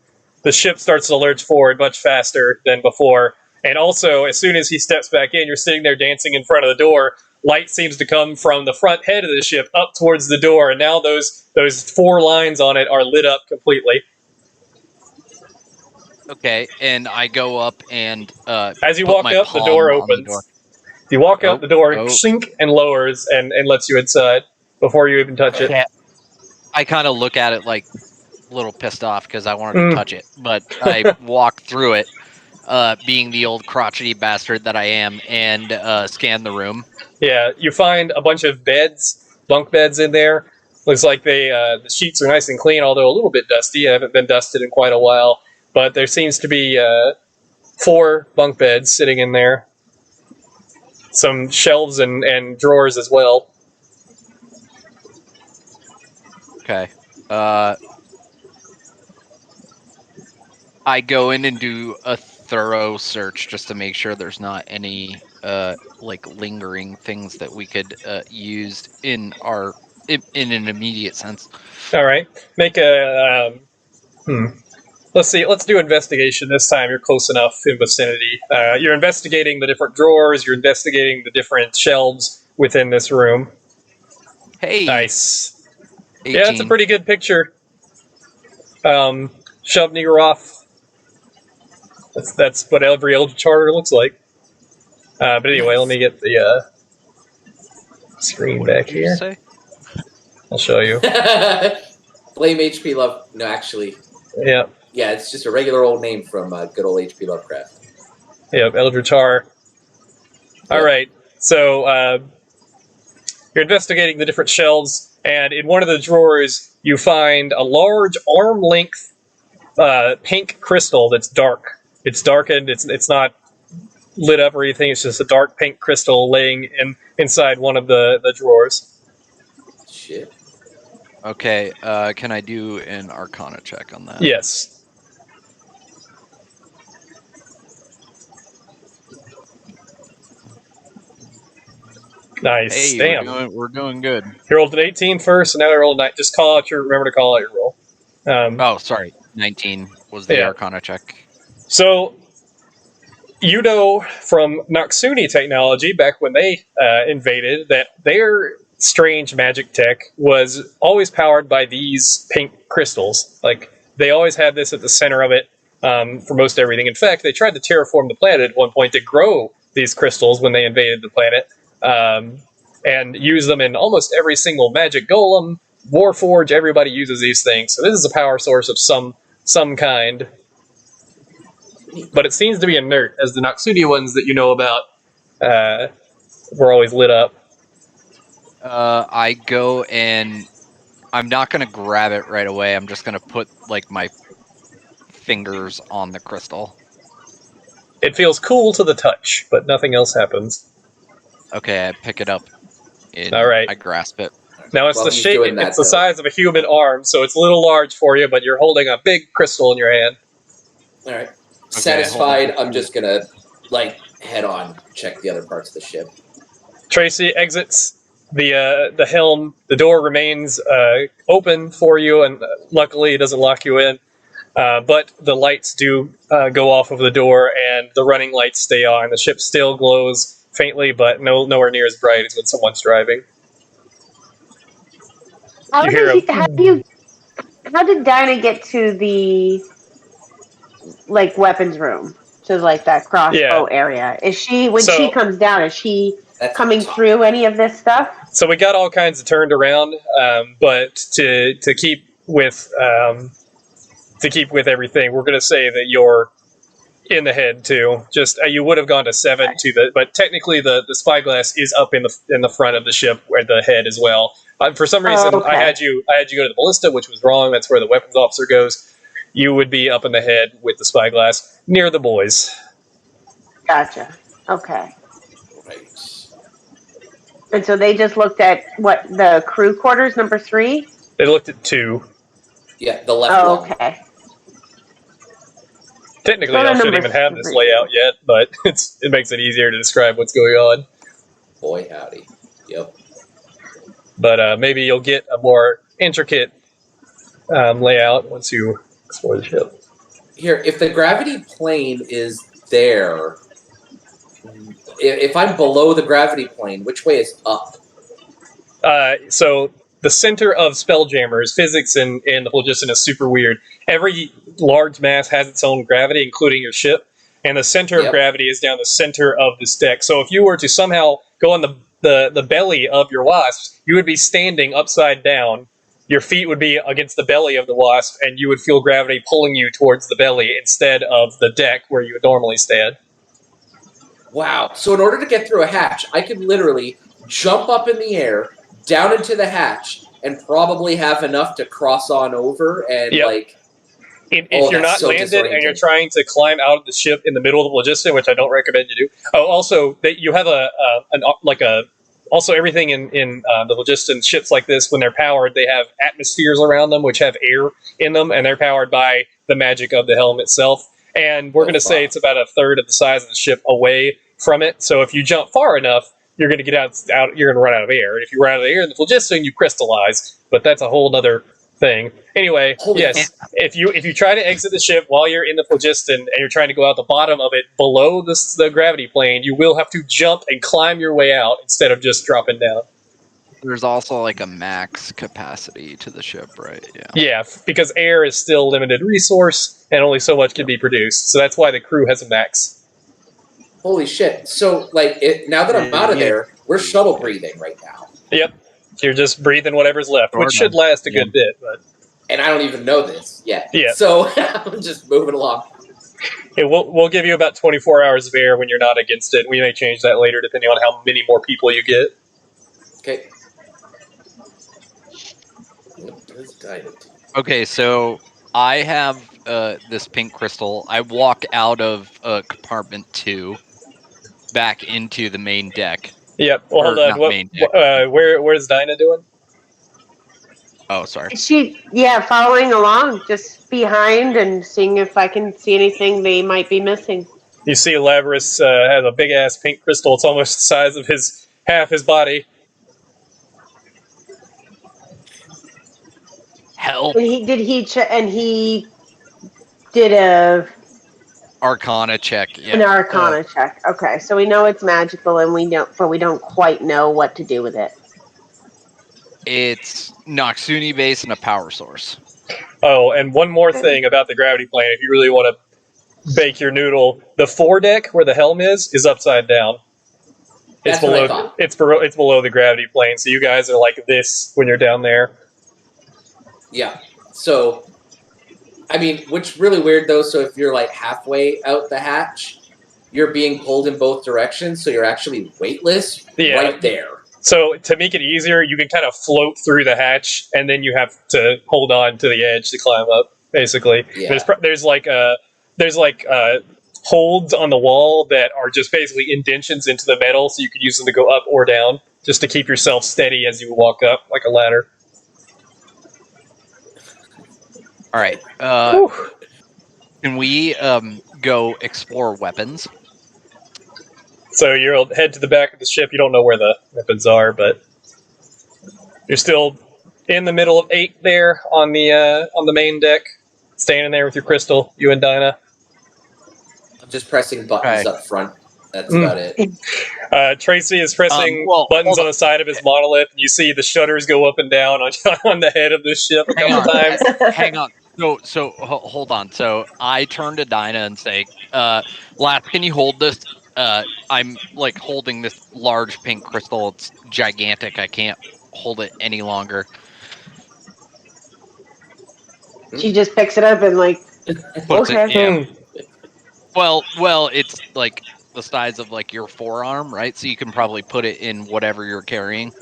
the ship starts to lurch forward much faster than before. And also, as soon as he steps back in, you're sitting there dancing in front of the door. Light seems to come from the front head of the ship up towards the door, and now those 4 lines on it are lit up completely. Okay, and I go up and As you put walk my up, the palm door on the opens. door. You walk Oh, up, the door oh. sink and lowers and lets you inside before you even touch it. Yeah. I kind of look at it like a little pissed off because I wanted to touch it, but I walk through it, being the old crotchety bastard that I am, and scan the room. Yeah, you find a bunch of beds, bunk beds in there. Looks like the sheets are nice and clean, although a little bit dusty. I haven't been dusted in quite a while. But there seems to be 4 bunk beds sitting in there. Some shelves and drawers as well. Okay. I go in and do a thorough search just to make sure there's not any like lingering things that we could use in an immediate sense. All right, make a. Let's see. Let's do investigation this time. You're close enough in vicinity. You're investigating the different drawers. You're investigating the different shelves within this room. Hey, Nice. 18. Yeah, that's a pretty good picture. Shovnigaroff. That's what every Eldritch Charter looks like. But anyway, Nice. let me get the screen What back did you here. say? I'll show you. Blame HP Love. No, actually, Yeah. yeah, it's just a regular old name from good old HP Lovecraft. Yep, Eldritch Horror. All right. So you're investigating the different shelves, and in one of the drawers, you find a large arm-length pink crystal that's dark. It's darkened. It's not lit up or anything. It's just a dark pink crystal laying inside one of the drawers. Shit. Okay, can I do an Arcana check on that? Yes. Nice. Hey, Damn. we're doing good. You rolled an 18 first, and now I rolled 9. Just remember to call out your roll. Oh, sorry. 19 was the Yeah. Arcana check. So, you know from Noxuni technology, back when they invaded, that their strange magic tech was always powered by these pink crystals. Like, they always had this at the center of it for most everything. In fact, they tried to terraform the planet at one point to grow these crystals when they invaded the planet, and use them in almost every single magic golem, Warforge. Everybody uses these things. So this is a power source of some kind. But it seems to be inert, as the Noxudia ones that you know about were always lit up. I go and I'm not going to grab it right away. I'm just going to put like my fingers on the crystal. It feels cool to the touch, but nothing else happens. Okay, I pick it up. All right. I grasp it. Now it's While the he's shape. doing that, It's the though. size of a human arm, so it's a little large for you. But you're holding a big crystal in your hand. All right. Okay, Satisfied. hold on. I'm just gonna like head on check the other parts of the ship. Tracy exits the helm. The door remains open for you, and luckily it doesn't lock you in. But the lights do go off of the door, and the running lights stay on. The ship still glows faintly, but nowhere near as bright as when someone's driving. How You hear how did Dinah get to the like weapons room? To like that crossbow area. Is she when she comes down, is she That's coming tough. through any of this stuff? So we got all kinds of turned around, but to keep with everything, we're going to say that you're in the head too. Just you would have gone to 7 to the, but technically the spyglass is up in the front of the ship where the head as well. For some reason, okay. I had you go to the ballista, which was wrong. That's where the weapons officer goes. You would be up in the head with the spyglass near the boys. Gotcha. Okay. Right. And so they just looked at what the crew quarters, number 3. They looked at 2. Yeah, the left Oh, lung. okay. Technically, Go to I shouldn't number even have this 3. layout yet, but it makes it easier to describe what's going on. Boy, howdy. Yep. But maybe you'll get a more intricate layout once you explore the ship. Here, if the gravity plane is there, if I'm below the gravity plane, which way is up? So the center of Spelljammer's physics in the phlogiston is super weird. Every large mass has its own gravity, including your ship, and the center of Yep. gravity is down the center of this deck. So if you were to somehow go on the belly of your wasp, you would be standing upside down. Your feet would be against the belly of the wasp, and you would feel gravity pulling you towards the belly instead of the deck where you would normally stand. Wow. So in order to get through a hatch, I could literally jump up in the air, down into the hatch, and probably have enough to cross on over and Yep. like. If Oh, you're that's not so landed and you're disorienting. trying to climb out of the ship in the middle of the phlogiston, which I don't recommend you do. Oh, also that you have also everything in the phlogiston ships like this, when they're powered, they have atmospheres around them which have air in them, and they're powered by the magic of the helm itself. And we're going to say it's about a third of the size of the ship away from it. So if you jump far enough, you're going to get out. You're going to run out of air. And if you run out of air in the phlogiston, you crystallize. But that's a whole other thing. Anyway, Holy yes, if you try to exit the ship while you're in the phlogiston and you're trying to go out the bottom of it below the gravity plane, you will have to jump and climb your way out instead of just dropping down. There's also like a max capacity to the ship, right? Yeah. Yeah, because air is still a limited resource and only so much can be produced. So that's why the crew has a max. Holy shit. So, like, now that I'm out of there, we're shuttle breathing right now. Yep. You're just breathing whatever's left, which should last a good bit. But And I don't even know this yet. Yeah. So, I'm just moving along. we'll give you about 24 hours of air when you're not against it. We may change that later depending on how many more people you get. Okay. What does guided? Okay, so I have this pink crystal. I walk out of compartment 2 back into the main deck. Yep. Well, hold on. Not main deck. Where's Dinah doing? Oh, sorry. She, following along, just behind and seeing if I can see anything they might be missing. You see Elaborus has a big ass pink crystal. It's almost the size of half his body. Help! And he did a Arcana check. an Yeah. Arcana check. Okay, so we know it's magical, and we don't quite know what to do with it. It's Noxuni base and a power source. Oh, and one more thing about the gravity plane, if you really want to bake your noodle, the foredeck where the helm is upside down. It's That's what I below. thought. It's below the gravity plane, so you guys are like this when you're down there. Yeah. So, I mean, which really weird though. So if you're like halfway out the hatch, you're being pulled in both directions, so you're actually weightless right there. So to make it easier, you can kind of float through the hatch, and then you have to hold on to the edge to climb up. Basically, Yeah. there's holds on the wall that are just basically indentions into the metal, so you can use them to go up or down, just to keep yourself steady as you walk up, like a ladder. All right. Can we go explore weapons? So you'll head to the back of the ship. You don't know where the weapons are, but you're still in the middle of 8 there on the main deck, standing there with your crystal, you and Dinah. I'm just pressing buttons up front. That's about it. Tracy is pressing buttons on the side of his monolith, and you see the shutters go up and down on the head of the ship a couple times. Hang on. So hold on. So I turn to Dinah and say, Lass, can you hold this? I'm like holding this large pink crystal. It's gigantic. I can't hold it any longer. She just picks it up and like, okay. Well, it's like the size of like your forearm, right? So you can probably put it in whatever you're carrying.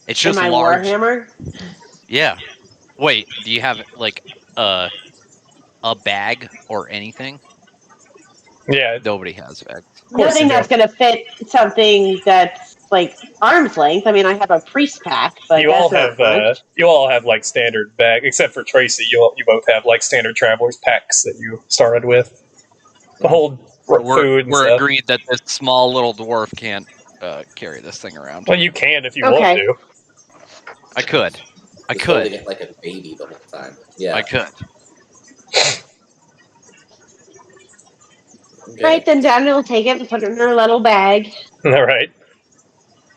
It's just large. Warhammer? Yeah. Wait, do you have like a bag or anything? Yeah. Nobody has bags. Nothing that's going to fit something that's like arm's length. I mean, I have a priest pack, but You all that's not have much. you all have like standard bag, except for Tracy. You both have like standard travelers packs that you started with. The whole So food and we're stuff. agreed that this small little dwarf can't carry this thing around. Well, you can if you Okay. want to. I could. I Just holding could. it like a baby the whole time. Yeah. I could. Okay. Right, then Dana will take it and put it in her little bag. All right.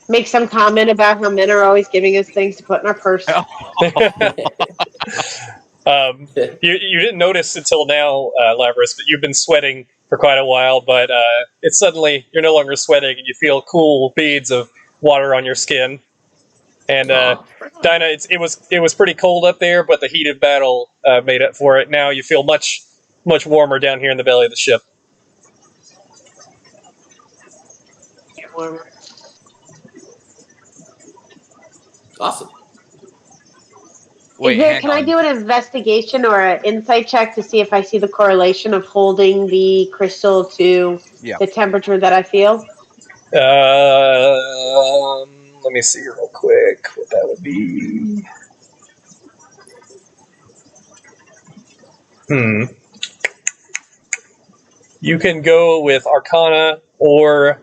Make some comment about how men are always giving us things to put in our purse. You didn't notice until now, Labrys, but you've been sweating for quite a while. But it's suddenly you're no longer sweating, and you feel cool beads of water on your skin. And Dinah, it was pretty cold up there, but the heat of battle made up for it. Now you feel much warmer down here in the belly of the ship. Awesome. Wait, hang Can I on. do an investigation or an insight check to see if I see the correlation of holding the crystal to Yeah. the temperature that I feel? Let me see real quick what that would be. You can go with Arcana or,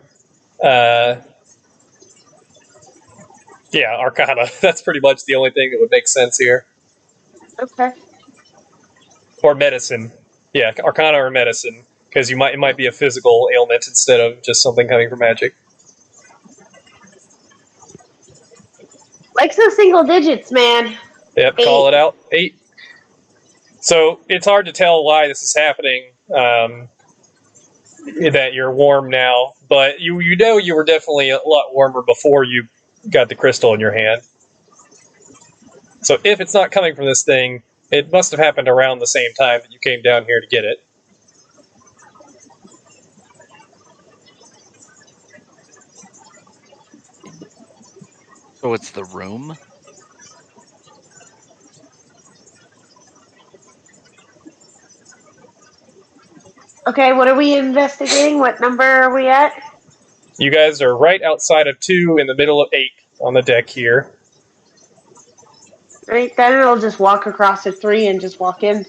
Arcana. That's pretty much the only thing that would make sense here. Okay. Or medicine. Yeah, Arcana or medicine, because it might be a physical ailment instead of just something coming from magic. Like some single digits, man. Yep, 8. call it out. 8. So it's hard to tell why this is happening. That you're warm now, but you know you were definitely a lot warmer before you got the crystal in your hand. So if it's not coming from this thing, it must have happened around the same time that you came down here to get it. So it's the room? Okay, what are we investigating? What number are we at? You guys are right outside of 2 in the middle of 8 on the deck here. Right, then it'll just walk across to 3 and just walk in.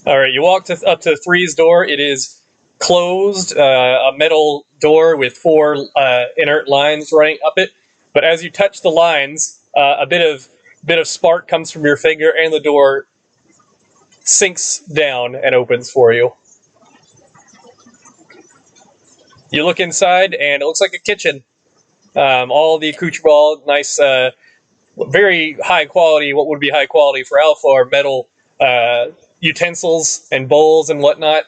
All right, you walk up to 3's door. It is closed, a metal door with 4 inert lines running up it. But as you touch the lines, a bit of spark comes from your finger, and the door sinks down and opens for you. You look inside, and it looks like a kitchen. All the accoutrements, nice, very high quality. What would be high quality for Alpha are metal utensils and bowls and whatnot,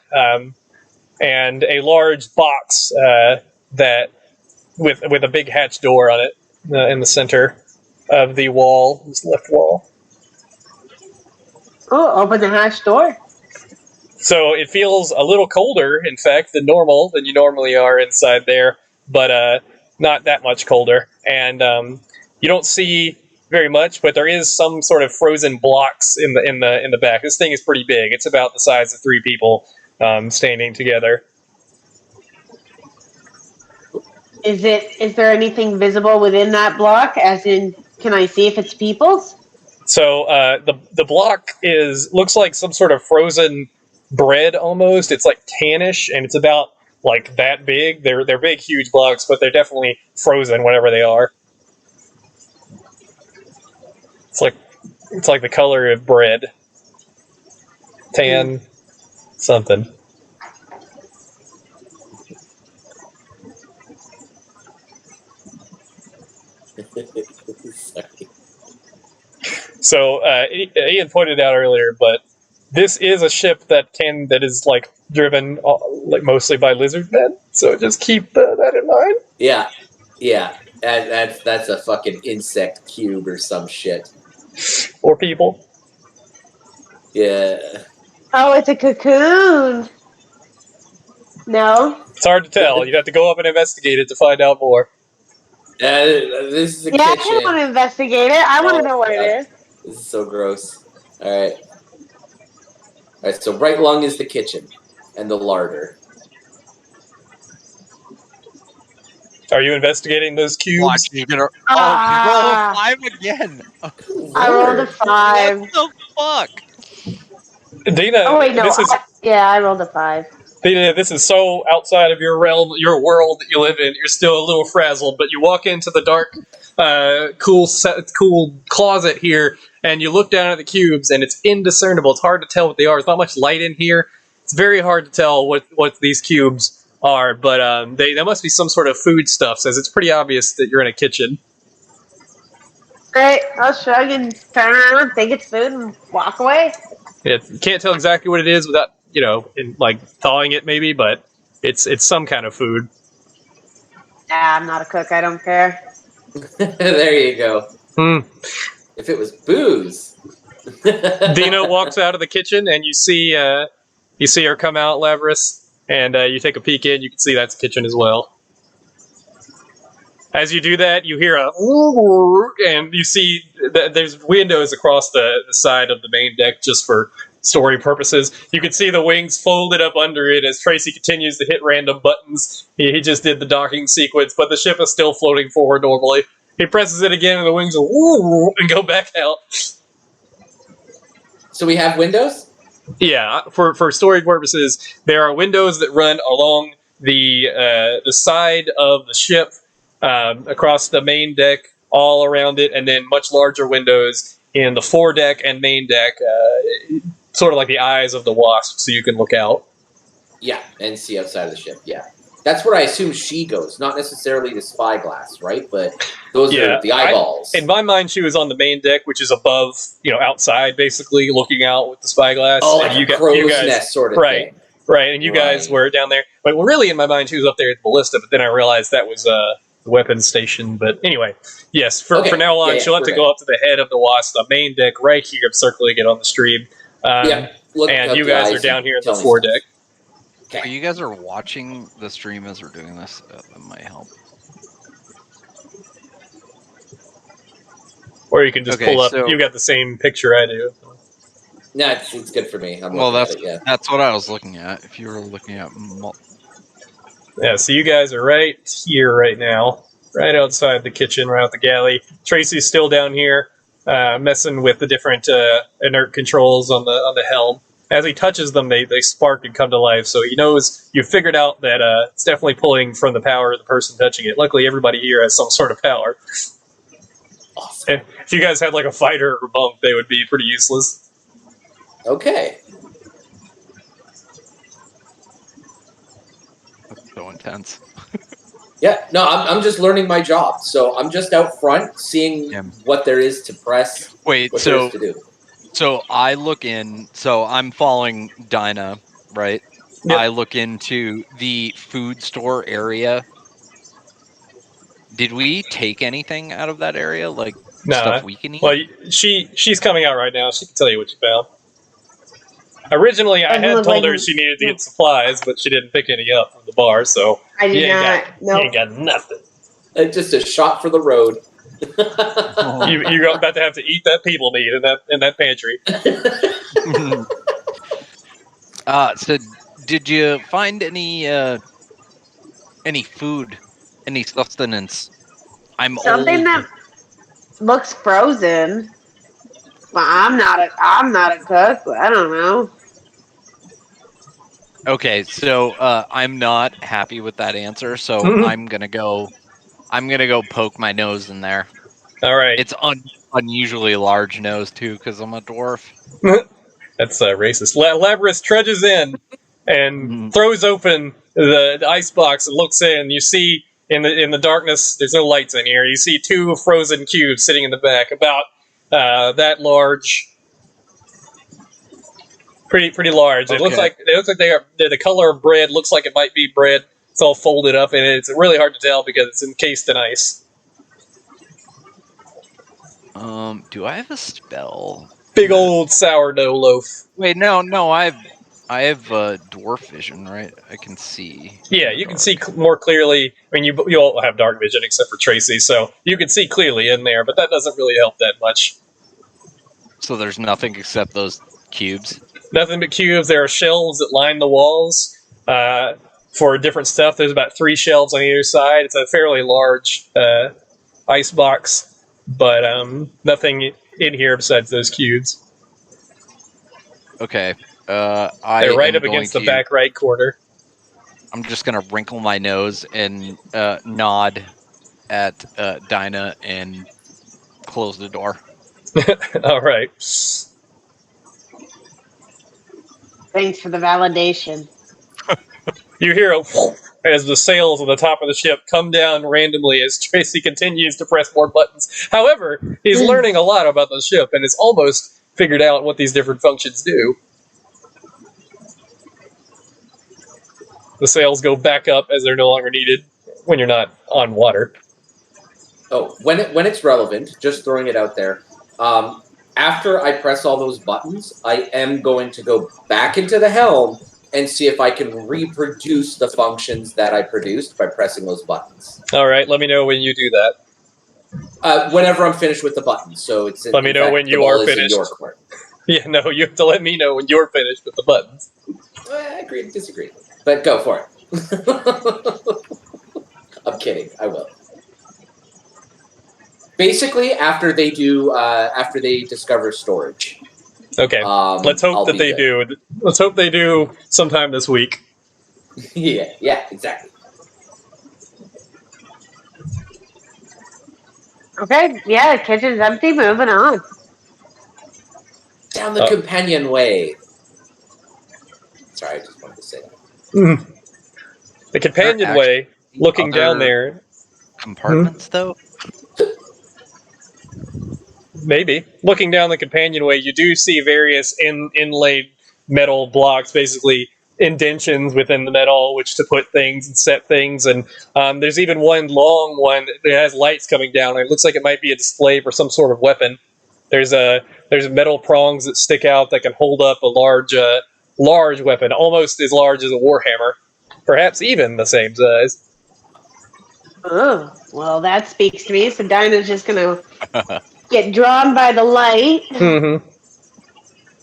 and a large box that with a big hatch door on it in the center of the wall, this left wall. Oh, open the hatch door. So it feels a little colder, in fact, than you normally are inside there, but not that much colder. And you don't see very much, but there is some sort of frozen blocks in the back. This thing is pretty big. It's about the size of 3 people standing together. Is there anything visible within that block? As in, can I see if it's people's? So the block looks like some sort of frozen bread almost. It's like tannish, and it's about like that big. They're big, huge blocks, but they're definitely frozen, whatever they are. It's like the color of bread, tan something. Sorry. So Ian pointed out earlier, but this is a ship that is like driven like mostly by lizard men. So just keep that in mind. Yeah. That's a fucking insect cube or some shit. Or people. Yeah. Oh, it's a cocoon. No. It's hard to tell. You'd have to go up and investigate it to find out more. This is a Yeah, I kitchen. kind of want to investigate it. I want to know what God. it is. This is so gross. All right. So right along is the kitchen and the larder. Are you investigating those Watch, cubes? you're gonna. Oh, you roll a Ah, 5 again. I rolled a Lord. 5. What the fuck? Dina, Oh wait, no. this is I rolled a 5. Dina, this is so outside of your realm, your world that you live in. You're still a little frazzled, but you walk into the dark, cool closet here, and you look down at the cubes, and it's indiscernible. It's hard to tell what they are. There's not much light in here. It's very hard to tell what these cubes are, but they must be some sort of food stuff, as it's pretty obvious that you're in a kitchen. Great. I'll shrug and turn around, think it's food, and walk away. You can't tell exactly what it is without thawing it maybe, but it's some kind of food. I'm not a cook. I don't care. There you go. If it was booze. Dina walks out of the kitchen, and you see her come out, Labrys, and you take a peek in. You can see that's the kitchen as well. As you do that, you hear a and you see that there's windows across the side of the main deck just for story purposes. You can see the wings folded up under it as Tracy continues to hit random buttons. He just did the docking sequence, but the ship is still floating forward normally. He presses it again, and the wings will and go back out. So we have windows? Yeah, for story purposes, there are windows that run along the side of the ship, across the main deck, all around it, and then much larger windows in the foredeck and main deck, sort of like the eyes of the wasp, so you can look out. Yeah, and see outside of the ship. Yeah, that's where I assume she goes. Not necessarily the spyglass, right? But those are the eyeballs. In my mind, she was on the main deck, which is above, outside, basically looking out with the spyglass. Oh, and like a crow's nest sort of thing. Right, and you guys were down there. But really, in my mind, she was up there at the ballista, but then I realized that was the weapons station. But anyway, yes, for now on, she'll have to go up to the head of the wasp, the main deck, right here. I'm circling it on the stream. And you guys are down here in the foredeck. Okay. You guys are watching the stream as we're doing this. That might help. Or you can just pull up. You got the same picture I do. No, it's good for me. That's what I was looking at. If you were looking at, yeah. So you guys are right here, right now, right outside the kitchen, right out the galley. Tracy's still down here, messing with the different inert controls on the helm. As he touches them, they spark and come to life. So he knows you figured out that it's definitely pulling from the power of the person touching it. Luckily, everybody here has some sort of power. Awesome. If you guys had like a fighter or bump, they would be pretty useless. Okay. That's so intense. Yeah, no, I'm just learning my job. So I'm just out front seeing what there is to press. Wait, what there is to do. So I look in. So I'm following Dinah, right? Yep. I look into the food store area. Did we take anything out of that area, like stuff we can eat? Well, she's coming out right now. She can tell you what you found. Originally, I had told her she needed to get supplies, but she didn't pick any up from the bar, so I did not. You ain't got nothing. Just a shot for the road. You're about to have to eat that people meat in that pantry. So did you find any food, any sustenance? Something that looks frozen. Well, I'm not a cook. But I don't know. Okay, so I'm not happy with that answer. So I'm gonna go poke my nose in there. All right. It's unusually large nose too, because I'm a dwarf. That's racist. Labrys trudges in and throws open the icebox and looks in. You see in the darkness, there's no lights in here. You see two frozen cubes sitting in the back, about that large. Pretty large. Okay. It looks like they're the color of bread. Looks like it might be bread. It's all folded up, and it's really hard to tell because it's encased in ice. Do I have a spell? Big old sourdough loaf. Wait, no, I have dwarf vision, right? I can see. Yeah, you can see more clearly. I mean, you all have dark vision except for Tracy, so you can see clearly in there, but that doesn't really help that much. So there's nothing except those cubes? Nothing but cubes. There are shelves that line the walls. for different stuff. There's about 3 shelves on either side. It's a fairly large ice box, but nothing in here besides those cubes. Okay. They're right up against the back right corner. I'm just gonna wrinkle my nose and nod at Dinah and close the door. All right. Thanks for the validation. You hear as the sails on the top of the ship come down randomly as Tracy continues to press more buttons. However, he's learning a lot about the ship and has almost figured out what these different functions do. The sails go back up as they're no longer needed when you're not on water. Oh, when it's relevant, just throwing it out there. After I press all those buttons, I am going to go back into the helm and see if I can reproduce the functions that I produced by pressing those buttons. All right, let me know when you do that. Whenever I'm finished with the buttons. So it's Let me know when you are finished. In your court. Yeah, no, you have to let me know when you're finished with the buttons. I agree to disagree, but go for it. I'm kidding. I will. Basically, after they discover storage. Okay. Let's hope that they do. Let's hope they do sometime this week. Yeah, exactly. Okay, yeah, the kitchen's empty. Moving on. Down the companionway. Sorry, I just wanted to say that. Mm. The companionway, looking down there. Compartments, though? Maybe. Looking down the companionway, you do see various inlaid metal blocks, basically indentions within the metal, which to put things and set things. And there's even one long one that has lights coming down. It looks like it might be a display for some sort of weapon. There's metal prongs that stick out that can hold up a large weapon, almost as large as a warhammer, perhaps even the same size. Oh, well, that speaks to me. So Dinah's just gonna get drawn by the light. Mm-hmm.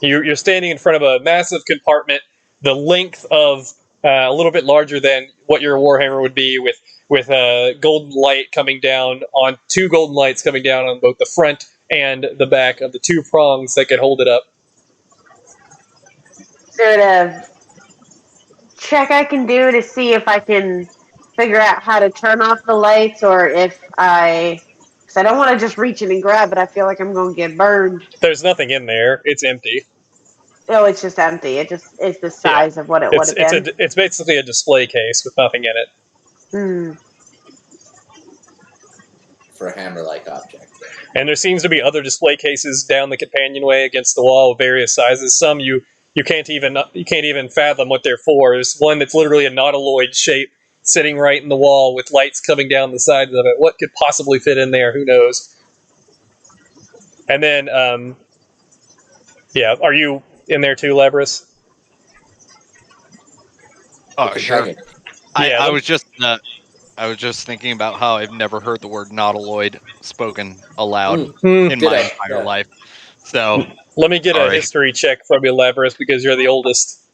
You're standing in front of a massive compartment, the length of a little bit larger than what your warhammer would be, with a golden light coming down on 2 golden lights coming down on both the front and the back of the 2 prongs that can hold it up. Is there a check I can do to see if I can figure out how to turn off the lights, or if because I don't want to just reach in and grab it. I feel like I'm going to get burned. There's nothing in there. It's empty. Oh, it's just empty. It's the size of what it would have been. It's basically a display case with nothing in it. Hmm. For a hammer-like object. And there seems to be other display cases down the companionway against the wall of various sizes. Some you can't even fathom what they're for. There's one that's literally a nautiloid shape sitting right in the wall with lights coming down the sides of it. What could possibly fit in there? Who knows? And then, yeah, are you in there too, Labris? Oh, sure. Yeah, I was just thinking about how I've never heard the word nautiloid spoken aloud in my entire life. So let me get a history check from you, Labris, because you're the oldest.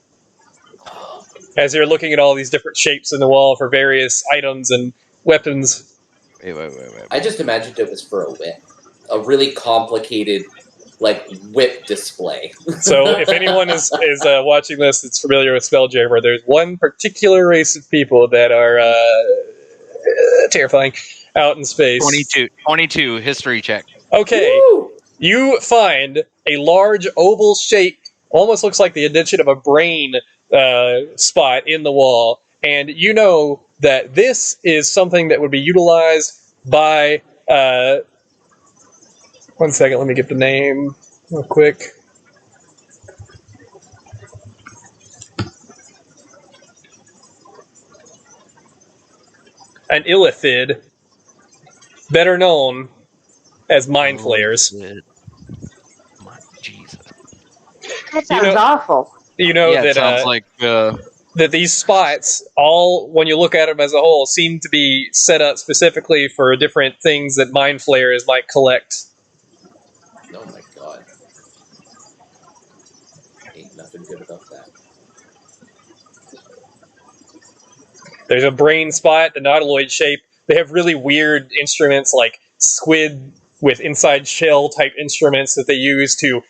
As you're looking at all these different shapes in the wall for various items and weapons. Wait. I just imagined it was for a whip. A really complicated, whip display. So if anyone is watching this that's familiar with Spelljammer, there's one particular race of people that are terrifying out in space. 22 history check. Okay. Woo! You find a large oval shaped, almost looks like the indentation of a brain spot in the wall, and you know that this is something that would be utilized by one second, let me get the name real quick. An illithid, better known as mind flayers. Jesus. That sounds awful. You know yeah, that it sounds like that these spots, all when you look at them as a whole, seem to be set up specifically for different things that mind flayers might collect. Oh my god. Ain't nothing good about that. There's a brain spot, the nautiloid shape. They have really weird instruments like squid with inside shell type instruments that they use to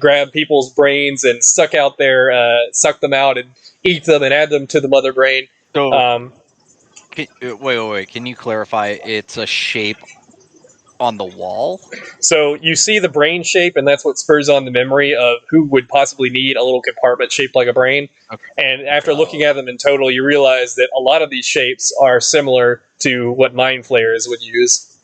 grab people's brains and suck them out and eat them and add them to the mother brain. So, wait. Can you clarify? It's a shape on the wall? So you see the brain shape, and that's what spurs on the memory of who would possibly need a little compartment shaped like a brain. Okay. And after looking at them in total, you realize that a lot of these shapes are similar to what mind flayers would use.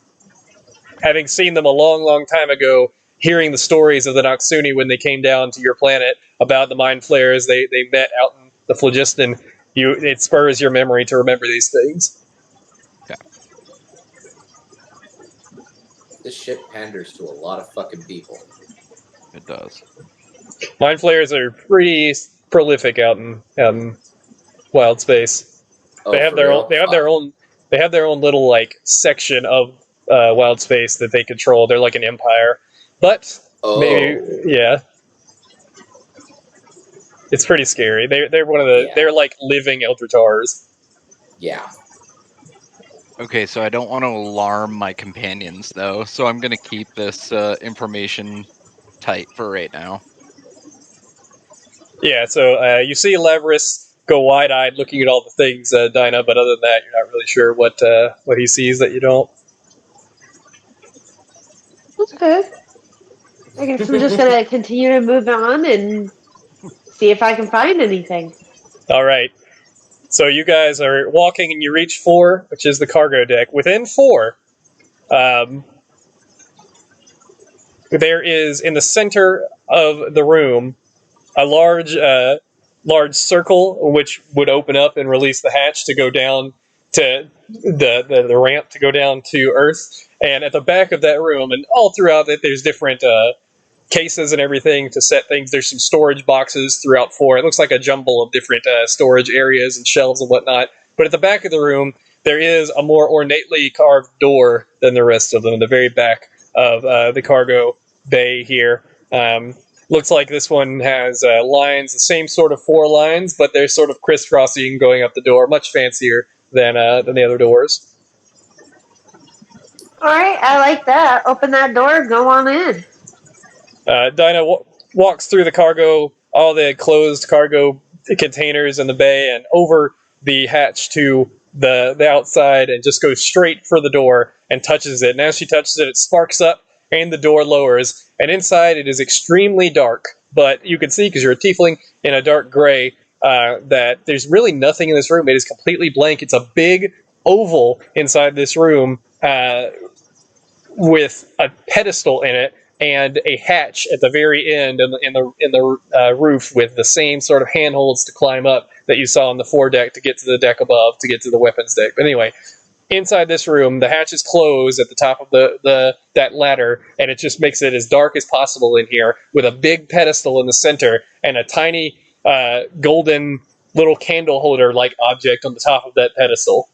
Having seen them a long, long time ago, hearing the stories of the Noxuni when they came down to your planet about the mind flayers they met out in the phlogiston, it spurs your memory to remember these things. This shit panders to a lot of fucking people. It does. Mind flayers are pretty prolific out in wild space. Oh, They have their own. They have their own little like section of wild space that they control. They're like an empire, but maybe yeah. It's pretty scary. They're one of the. Yeah. They're like living Eldritars. Yeah. Okay, so I don't want to alarm my companions, though, so I'm going to keep this information tight for right now. Yeah, so you see Leverus go wide-eyed looking at all the things, Dinah, but other than that, you're not really sure what he sees that you don't. Okay. I guess I'm just going to continue to move on and see if I can find anything. All right. So you guys are walking and you reach 4, which is the cargo deck. Within 4, there is, in the center of the room, a large circle which would open up and release the hatch to go down to the ramp to go down to Earth. And at the back of that room, and all throughout it, there's different cases and everything to set things. There's some storage boxes throughout 4. It looks like a jumble of different storage areas and shelves and whatnot. But at the back of the room, there is a more ornately carved door than the rest of them. The very back of the cargo bay here. Looks like this one has lines, the same sort of 4 lines, but they're sort of crisscrossing going up the door. Much fancier than the other doors. All right, I like that. Open that door, go on in. Dinah walks through all the closed cargo containers in the bay and over the hatch to the outside and just goes straight for the door and touches it. And as she touches it, it sparks up and the door lowers. And inside it is extremely dark, but you can see, because you're a tiefling in a dark gray, that there's really nothing in this room. It is completely blank. It's a big oval inside this room with a pedestal in it and a hatch at the very end in the roof with the same sort of handholds to climb up that you saw on the foredeck to get to the deck above, to get to the weapons deck. But anyway, inside this room, the hatch is closed at the top of that ladder, and it just makes it as dark as possible in here, with a big pedestal in the center and a tiny golden little candle holder-like object on the top of that pedestal.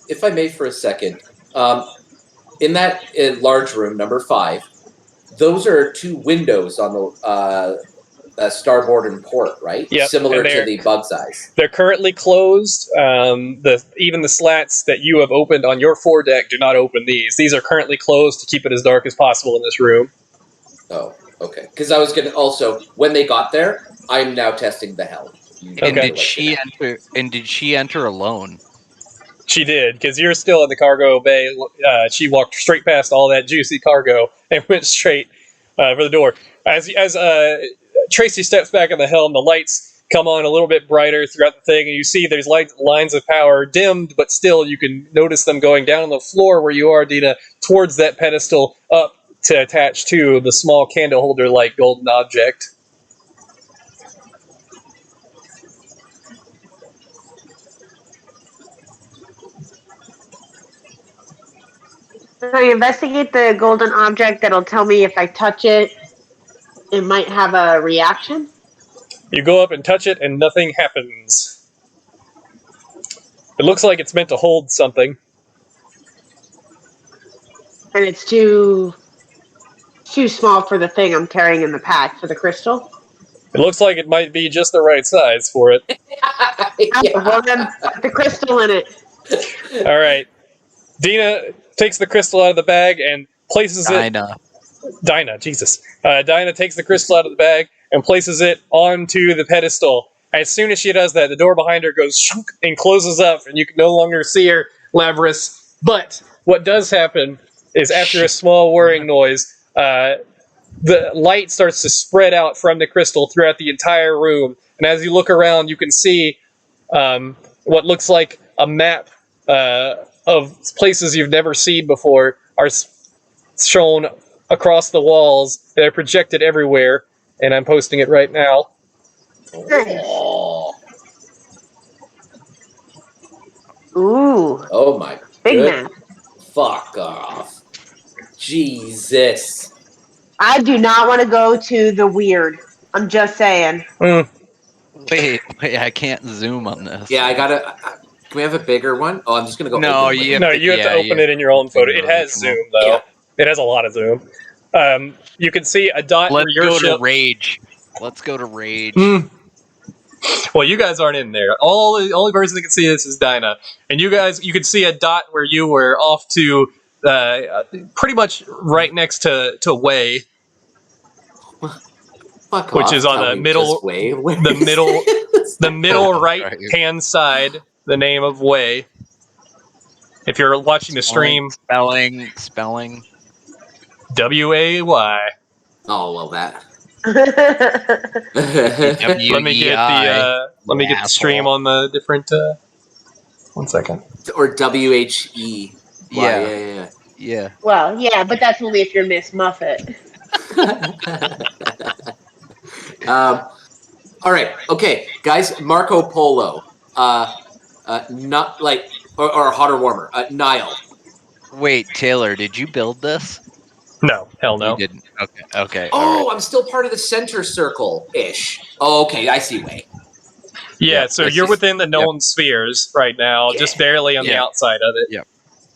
If I may for a second, in that large room, number 5, those are 2 windows on the starboard and port, right? Yep, Similar to the bug's eyes. They're currently closed. Even the slats that you have opened on your foredeck do not open these. These are currently closed to keep it as dark as possible in this room. Oh, okay. Because I was going to also, when they got there, I'm now testing the hell. And did she enter alone? She did, because you're still in the cargo bay. She walked straight past all that juicy cargo and went straight for the door. As Tracy steps back on the helm, the lights come on a little bit brighter throughout the thing, and you see there's lines of power dimmed, but still you can notice them going down on the floor where you are, Dina, towards that pedestal up to attach to the small candle holder-like golden object. So I investigate the golden object that'll tell me if I touch it, it might have a reaction. You go up and touch it, and nothing happens. It looks like it's meant to hold something. And it's too small for the thing I'm carrying in the pack, for the crystal. It looks like it might be just the right size for it. Well, then put the crystal in it. All right. Dina takes the crystal out of the bag and places it. Dinah, Jesus. Dinah takes the crystal out of the bag and places it onto the pedestal. As soon as she does that, the door behind her goes shunk and closes up, and you can no longer see her, Labrys. But what does happen is after a small whirring noise, the light starts to spread out from the crystal throughout the entire room. And as you look around, you can see what looks like a map of places you've never seen before are shown across the walls. They're projected everywhere, and I'm posting it right now. Oh. Ooh. Oh my Big good. map. Fuck off. Jesus. I do not want to go to the weird. I'm just saying. Wait, I can't zoom on this. Yeah, I gotta. Can we have a bigger one? Oh, I'm just gonna go. No, open you with You have to open it in your own photo. It has zoom, though. Yeah. It has a lot of zoom. You can see a dot Let's where your go ship... to Rage. Let's go to Rage. Well, you guys aren't in there. The only person that can see this is Dinah. And you can see a dot where you were off to pretty much right next to Way. Fuck Which off, is on tell the me middle, just Way. the middle right hand side. The name of Way. If you're watching the stream, Spelling. Way. Oh well, that. Let me get the stream on the different. 1 second. Or WHE. Yeah. Well, yeah, but that's only if you're Miss Muffet. All right. Okay, guys. Marco Polo. Not like or hot or warmer. Nile. Wait, Taylor, did you build this? No, hell no. You didn't. Okay. Oh, right. I'm still part of the center circle ish. Oh, okay. I see. Way. Yeah, so you're within the known spheres right now, just barely on the outside of it. Yep.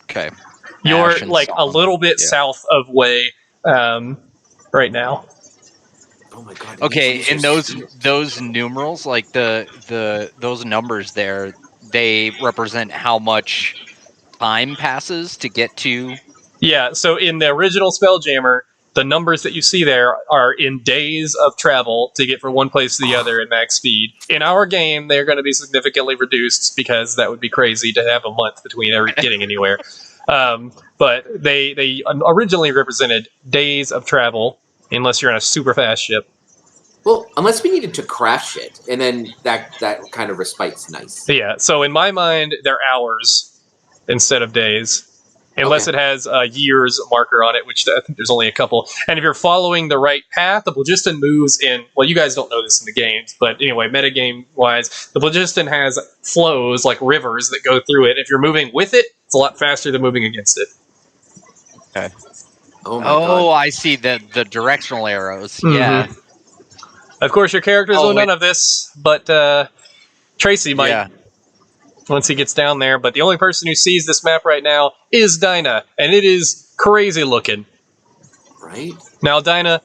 Okay. You're Ash and like a Song. little bit south of Way right now. Oh my god. Okay, and those numerals, like those numbers there, they represent how much time passes to get to. Yeah, so in the original Spelljammer, the numbers that you see there are in days of travel to get from one place to the other at max speed. In our game, they're going to be significantly reduced because that would be crazy to have a month between getting anywhere. But they originally represented days of travel, unless you're on a super fast ship. Well, unless we needed to crash it, and then that kind of respite's nice. Yeah, so in my mind, they're hours instead of days. Unless it has a year's marker on it, which I think there's only a couple. And if you're following the right path, the phlogiston moves in... Well, you guys don't know this in the games, but anyway, metagame-wise, the phlogiston has flows, like rivers, that go through it. If you're moving with it, it's a lot faster than moving against it. Okay. Oh, my God. I see the directional arrows. Mm-hmm. Yeah. Of course, your characters know none of this, but Tracy might... Yeah. Once he gets down there, but the only person who sees this map right now is Dinah, and it is crazy looking. Right? Now, Dinah,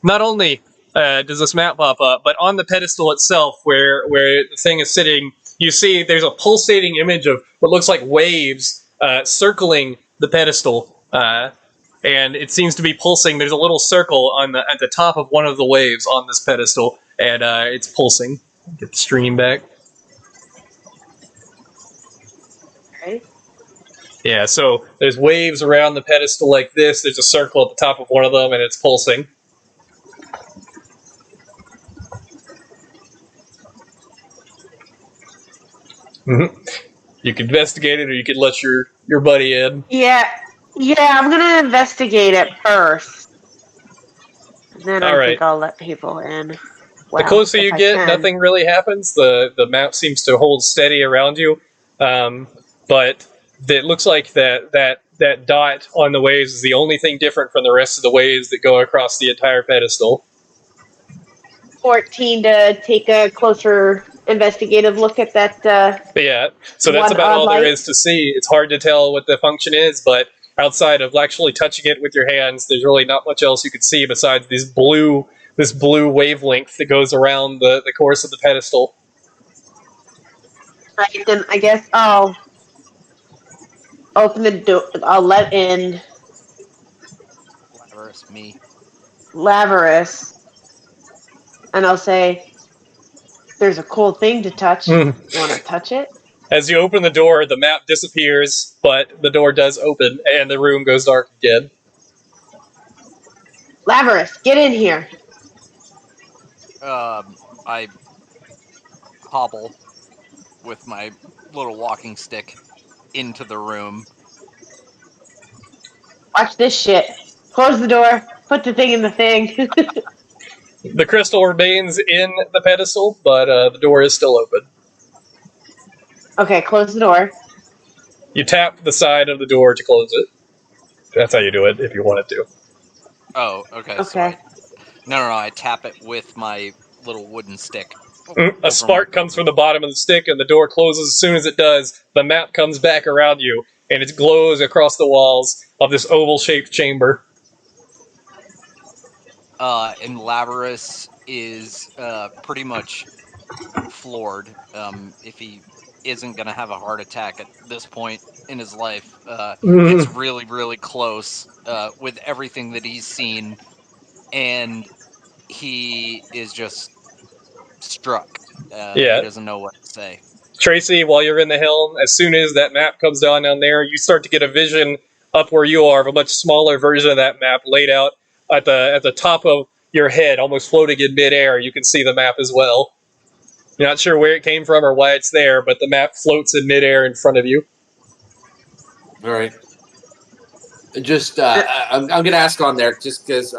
not only does this map pop up, but on the pedestal itself, where the thing is sitting, you see there's a pulsating image of what looks like waves circling the pedestal, and it seems to be pulsing. There's a little circle at the top of one of the waves on this pedestal, and it's pulsing. Get the stream back. Yeah, so there's waves around the pedestal like this. There's a circle at the top of one of them, and it's pulsing. Mm-hmm. You could investigate it, or you could let your buddy in. Yeah, I'm gonna investigate it first. Then I think I'll let people in. The closer you get, nothing really happens. The map seems to hold steady around you, but it looks like that dot on the waves is the only thing different from the rest of the waves that go across the entire pedestal. 14 to take a closer investigative look at that. Yeah, so that's about all there is to see. It's hard to tell what the function is, but outside of actually touching it with your hands, there's really not much else you could see besides these blue this blue wavelength that goes around the course of the pedestal. Right, then I guess I'll open the door. I'll let in Lavarus, me. Lavarus, and I'll say, "There's a cool thing to touch. Mm. You want to touch it?" As you open the door, the map disappears, but the door does open, and the room goes dark again. Lavarus, get in here. I hobble with my little walking stick into the room. Watch this shit. Close the door. Put the thing in the thing. The crystal remains in the pedestal, but the door is still open. Okay, close the door. You tap the side of the door to close it. That's how you do it if you wanted to. Oh, okay. Okay. No, I tap it with my little wooden stick. A spark comes from the bottom of the stick, and the door closes. As soon as it does, the map comes back around you, and it glows across the walls of this oval-shaped chamber. And Lavarus is pretty much floored. If he isn't going to have a heart attack at this point in his life, it's really, really close with everything that he's seen, and he is just struck. Yeah. He doesn't know what to say. Tracy, while you're in the helm, as soon as that map comes down there, you start to get a vision up where you are of a much smaller version of that map laid out at the top of your head, almost floating in midair. You can see the map as well. You're not sure where it came from or why it's there, but the map floats in midair in front of you. All right. Just, I'm gonna ask on there just because,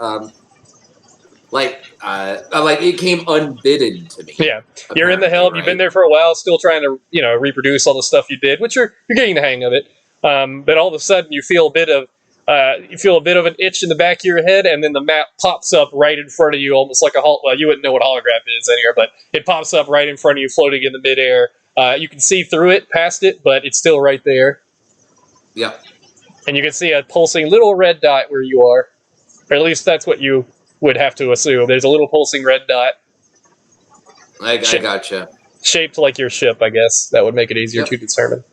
like it came unbidden to me. Yeah, you're in the helm. Right? You've been there for a while, still trying to reproduce all the stuff you did, which you're getting the hang of it. But all of a sudden, you feel a bit of an itch in the back of your head, and then the map pops up right in front of you, almost like well, you wouldn't know what holograph is anywhere, but it pops up right in front of you, floating in the midair. You can see through it, past it, but it's still right there. Yep. And you can see a pulsing little red dot where you are, or at least that's what you would have to assume. There's a little pulsing red dot. I gotcha. Shaped like your ship, I guess. That would make it easier to determine.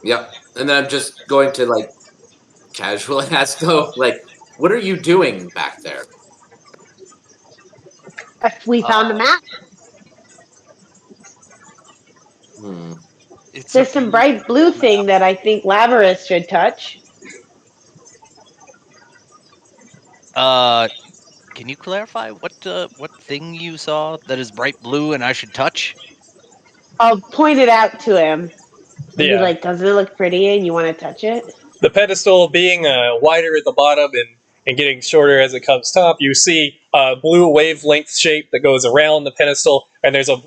Yep. And then I'm just going to casually ask, what are you doing back there? We found a map. There's some bright blue thing that I think Lavarus should touch. Can you clarify what thing you saw that is bright blue and I should touch? I'll point it out to him. Yeah. Be like, doesn't it look pretty and you want to touch it? The pedestal being wider at the bottom and getting shorter as it comes top, you see a blue wavelength shape that goes around the pedestal, and there's a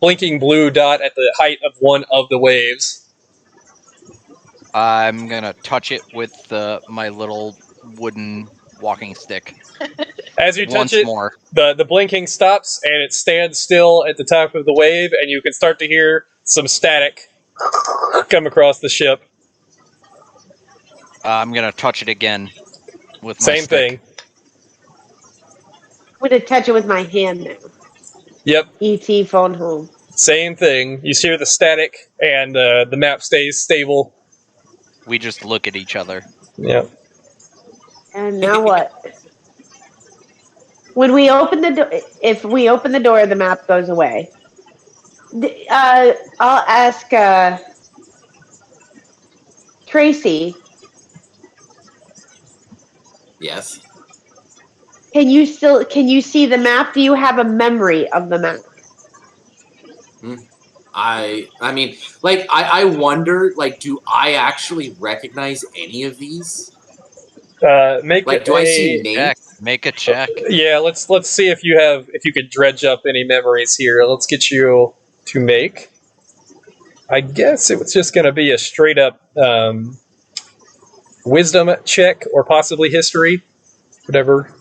blinking blue dot at the height of one of the waves. I'm going to touch it with my little wooden walking stick. As you touch it, the blinking stops, and it stands still at the top of the wave, and you can start to hear some static come across the ship. I'm going to touch it again with my Same stick. thing. I'm going to touch it with my hand now. Yep. ET phone home. Same thing. You hear the static, and the map stays stable. We just look at each other. Yep. And now what? When we open the door, if we open the door, the map goes away. I'll ask Tracy. Yes. Can you see the map? Do you have a memory of the map? I mean, I wonder, do I actually recognize any of these? Do I see names? Make a check. Yeah, let's see if you could dredge up any memories here. Let's get you to make. I guess it was just going to be a straight up wisdom check or possibly history, whatever.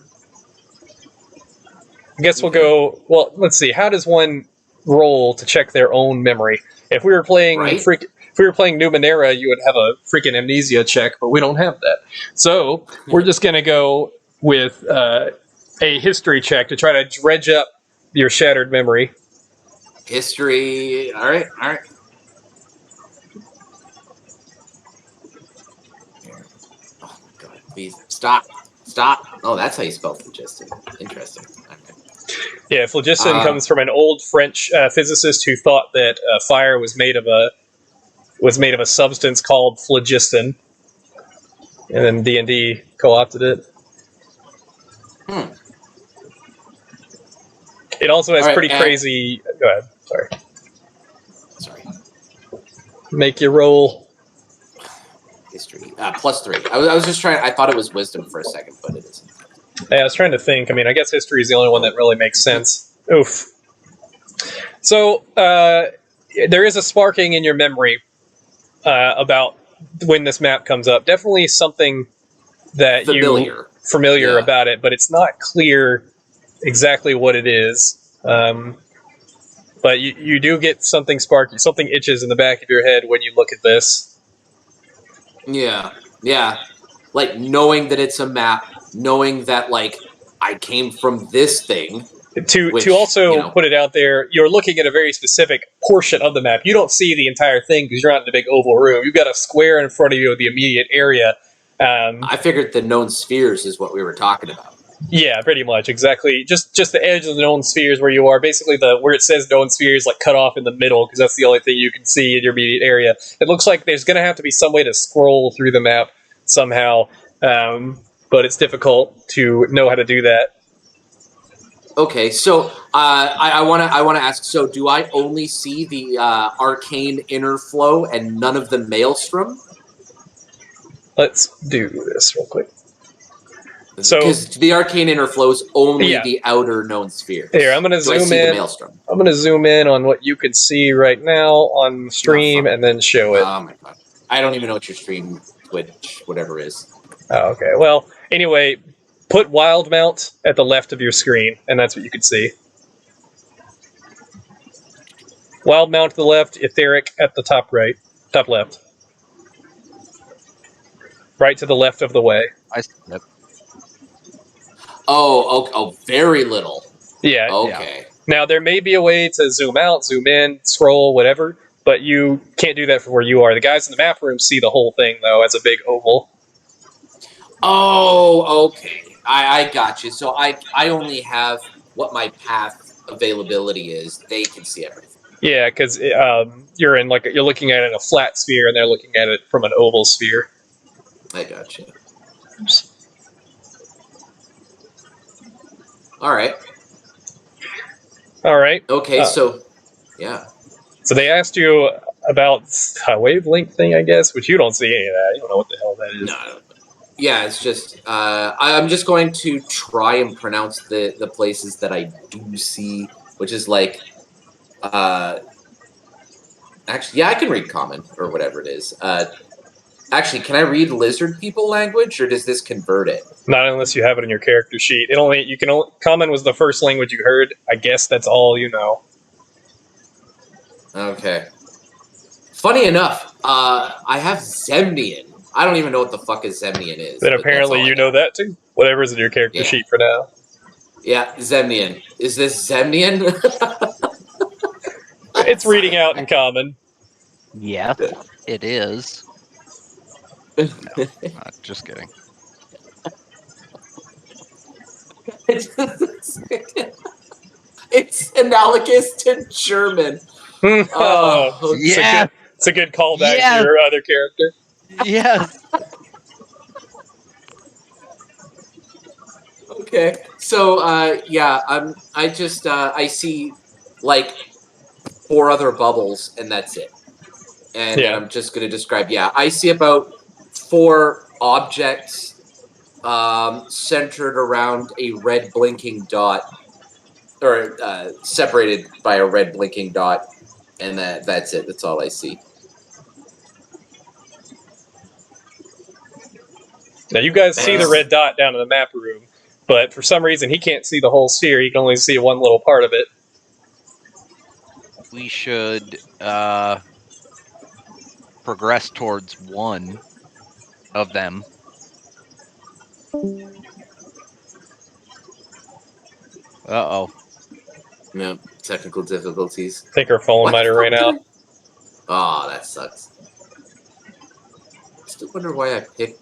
I guess we'll go. Well, let's see. How does one roll to check their own memory? If we were playing if we were playing Numenera, you would have a freaking amnesia check, but we don't have that. So we're just going to go with a history check to try to dredge up your shattered memory. History. All right. Oh my god! Please stop. Oh, that's how you spell phlogiston. Interesting. Okay. Yeah, phlogiston comes from an old French physicist who thought that fire was made of a substance called phlogiston, and then D&D co-opted it. It also has pretty crazy. Go ahead. Sorry. Make your roll. History. +3. I was just trying. I thought it was wisdom for a second, but it isn't. Yeah, I was trying to think. I mean, I guess history is the only one that really makes sense. Oof. So there is a sparking in your memory about when this map comes up. Definitely something that familiar about it, but it's not clear exactly what it is. But you do get something sparky, something itches in the back of your head when you look at this. Yeah. Like knowing that it's a map, knowing that like I came from this thing. To also put it out there, you're looking at a very specific portion of the map. You don't see the entire thing because you're not in a big oval room. You've got a square in front of you of the immediate area. I figured the known spheres is what we were talking about. Yeah, pretty much, exactly. Just the edge of the known spheres where you are. Basically, where it says known spheres, like cut off in the middle, because that's the only thing you can see in your immediate area. It looks like there's going to have to be some way to scroll through the map somehow, but it's difficult to know how to do that. Okay, so I want to ask. So, do I only see the arcane inner flow and none of the maelstrom? Let's do this real quick. So, because the arcane inner flow is only the outer known spheres. Here, I'm going to zoom in. I'm going to zoom in on what you can see right now on stream and then show it. Oh my god! I don't even know what your stream, Twitch, whatever is. Oh, okay. Well, anyway. Put Wild Mount at the left of your screen, and that's what you can see. Wild Mount to the left, Etheric at the top right, top left. Right to the left of the way. I see that. Oh, very little. Yeah. Okay. Yeah. Now, there may be a way to zoom out, zoom in, scroll, whatever, but you can't do that from where you are. The guys in the map room see the whole thing, though, as a big oval. Oh, okay. I got you. So I only have what my path availability is. They can see everything. Yeah, because you're looking at it in a flat sphere, and they're looking at it from an oval sphere. I got you. All right. Okay, so yeah. So they asked you about a wavelength thing, I guess, which you don't see any of that. You don't know what the hell that is. No. Yeah, it's just I'm just going to try and pronounce the places that I do see, which is like actually, yeah, I can read common or whatever it is. Actually, can I read lizard people language, or does this convert it? Not unless you have it in your character sheet. Common was the first language you heard. I guess that's all you know. Okay. Funny enough, I have Zemnian. I don't even know what the fuck a Zemnian is. Then apparently you know that too. Whatever's in your character sheet for now. Yeah, Zemnian. Is this Zemnian? It's reading out in common. Yeah, it is. No, just kidding. It's analogous to German. Yeah. It's a good callback to your other character. Yes. Okay. So yeah, I see like 4 other bubbles and that's it. And I'm just gonna describe, I see about 4 objects centered around a red blinking dot, or separated by a red blinking dot, and that's it. That's all I see. Now you guys see the red dot down in the map room, but for some reason he can't see the whole sphere. He can only see one little part of it. We should progress towards one of them. Uh-oh. Yeah, technical difficulties. I think her phone What might the have fuck ran did out. Oh, that sucks. I still wonder why I picked